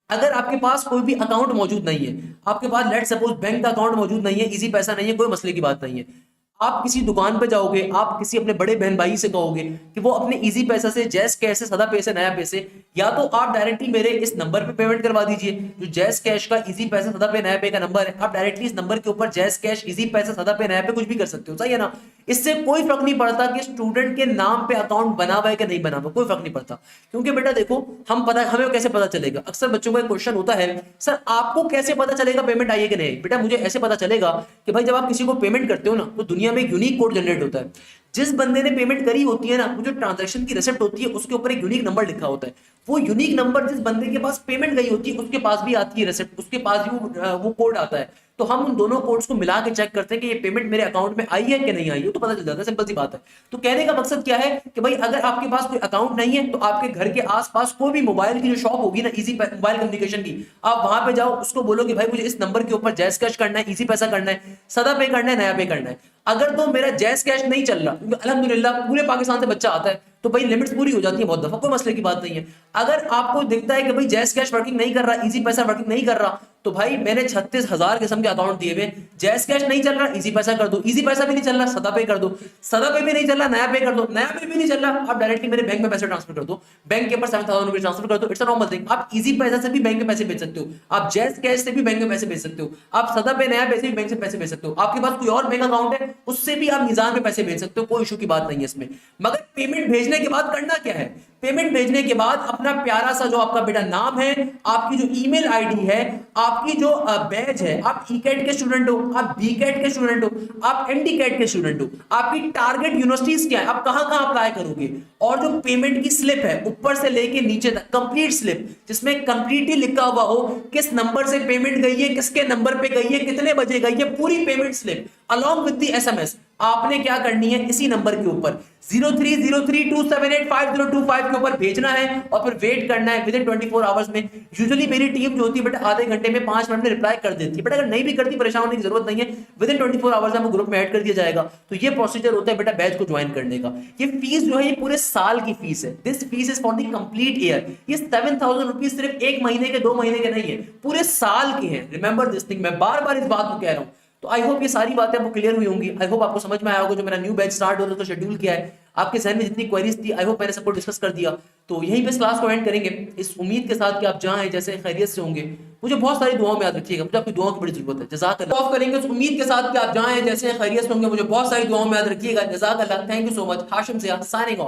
अगर आपके पास कोई भी अकाउंट मौजूद नहीं है, आपके पास लेट्स सपोज बैंक का अकाउंट मौजूद नहीं है, इजी पैसा नहीं है, कोई मसले की बात नहीं है, आप किसी दुकान पे जाओगे, आप किसी अपने बड़े बहन भाई से कहोगे कि वो अपने इजी पैसा से, जैस कैश से, सदा पे से, नया पैसे, या तो आप डायरेक्टली मेरे इस नंबर पे पेमेंट करवा दीजिए जो जैस कैश का इजी पैसा सदा पे नया पे का नंबर है। आप डायरेक्टली इस नंबर के ऊपर जैस कैश इजी पैसा सदा पे नया पे कुछ भी कर सकते हो, सही है ना। इससे कोई फर्क नहीं पड़ता कि स्टूडेंट के नाम पे अकाउंट बना हुआ है कि नहीं बना हुआ, कोई फर्क नहीं पड़ता। क्योंकि बेटा देखो, हमें कैसे पता चलेगा, अक्सर बच्चों का एक क्वेश्चन होता है, सर आपको कैसे पता चलेगा पेमेंट आई है कि नहीं। बेटा मुझे ऐसे पता चलेगा कि भाई जब आप किसी को पेमेंट करते हो ना, तो दुनिया में एक यूनिक कोड जनरेट होता है। जिस बंदे ने पेमेंट करी होती है ना, वो जो ट्रांजैक्शन की रिसिप्ट होती है उसके ऊपर एक यूनिक नंबर लिखा होता है। वो यूनिक नंबर जिस बंदे के पास पेमेंट गई होती है उसके पास भी आती है रिसिप्ट, उसके पास भी वो कोड आता है। तो हम उन दोनों कोड्स को मिला के चेक करते हैं कि ये पेमेंट मेरे अकाउंट में आई है कि नहीं आई है, तो पता चल जाता है, सिंपल सी बात है। तो कहने का मकसद क्या है कि भाई अगर आपके पास कोई अकाउंट नहीं है तो आपके घर के आसपास कोई भी मोबाइल की जो शॉप होगी ना, इजी मोबाइल कम्युनिकेशन की, आप वहां पे जाओ, उसको बोलो कि भाई मुझे इस नंबर के ऊपर जैस कैश करना है, इजी पैसा करना है, सदा पे करना है, नया पे करना है। अगर तो मेरा जैस कैश नहीं चल रहा, क्योंकि अल्हम्दुलिल्लाह पूरे पाकिस्तान से बच्चा आता है, तो भाई लिमिट्स पूरी हो जाती है बहुत दफा, कोई मसले की बात नहीं है। अगर आपको दिखता है कि भाई जैस कैश वर्किंग नहीं कर रहा, इजी पैसा वर्किंग नहीं कर रहा, तो भाई मैंने 36,000 किस्म के अकाउंट दिए हुए, जैस कैश नहीं चल रहा, इजी पैसा कर दो, इजी पैसा भी नहीं चल रहा, सदा पे कर दो, सदा पे भी नहीं चल रहा, नया पे कर दो, नया पे भी नहीं चल रहा, आप डायरेक्टली मेरे बैंक में पैसे ट्रांसफर कर दो, बैंक के ऊपर 7,000 रुपए ट्रांसफर कर दो, इट्स अ नॉर्मल थिंग। आप इजी पैसा से भी बैंक में पैसे भेज सकते हो, आप जैस कैश से भी बैंक में पैसे भेज सकते हो, आप सदा पे नया पैसे भी बैंक से पैसे भेज सकते हो, आपके पास कोई और बैंक अकाउंट है उससे भी आप मीजान पे पैसे भेज सकते हो, कोई इशू की बात नहीं है इसमें। मगर पेमेंट भेजने के बाद करना क्या है, पेमेंट भेजने के बाद अपना प्यारा सा जो आपका बेटा नाम है, आपकी जो ईमेल आईडी है, आपकी जो बैच है, आप ई कैट के स्टूडेंट हो, आप बी कैट के स्टूडेंट हो, आप एनडी कैट के स्टूडेंट हो, आपकी टारगेट यूनिवर्सिटीज क्या है, आप कहां कहां अप्लाई करोगे, और जो पेमेंट की स्लिप है ऊपर से लेके नीचे तक कंप्लीट स्लिप, जिसमें कंप्लीटली लिखा हुआ हो किस नंबर से पेमेंट गई है, किसके नंबर पे गई है, कितने बजे गई है, पूरी payment slip along with the SMS आपने क्या करनी है, इसी नंबर के ऊपर 0303278525 के ऊपर भेजना है और फिर वेट करना है विद इन 24 आवर्स में। यूजुअली मेरी टीम जो होती है बेटा आधे घंटे में 5 मिनट में रिप्लाई कर देती है, बट अगर नहीं भी करती परेशान होने की जरूरत नहीं है, विद इन 24 आवर्स में ग्रुप में ऐड कर दिया जाएगा। तो ये प्रोसीजर होता है बेटा बैच को ज्वाइन करने का। ये फीस जो है ये पूरे साल की फीस है, this fees is for the complete year. ये 7,000 रुपीज सिर्फ एक महीने के 2 महीने के नहीं है, पूरे साल के हैं। रिमेंबर दिस थिंग, मैं बार बार इस बात को कह रहा हूं। तो आई होप ये सारी बातें आपको क्लियर हुई होंगी, आई होप आपको समझ में आया होगा जो मेरा न्यू बैच स्टार्ट हो रहा है, तो शेड्यूल किया है, आपके जहन में जितनी क्वेरीज थी आई होप मैंने सबको डिस्कस कर दिया। तो यहीं पे इस क्लास को एंड करेंगे, इस उम्मीद के साथ कि आप जहां हैं जैसे खैरियत से होंगे। मुझे बहुत सारी दुआओं में याद रखिएगा, मुझे आपकी दुआओं की बड़ी जरूरत है। जज़ाकल्लाह। ऑफ करेंगे उस उम्मीद के साथ कि आप जहां हैं जैसे खैरियत से होंगे, मुझे बहुत सारी दुआओं में याद रखिएगा। जज़ाकल्लाह, thank you so much. Hashim Zia signing of.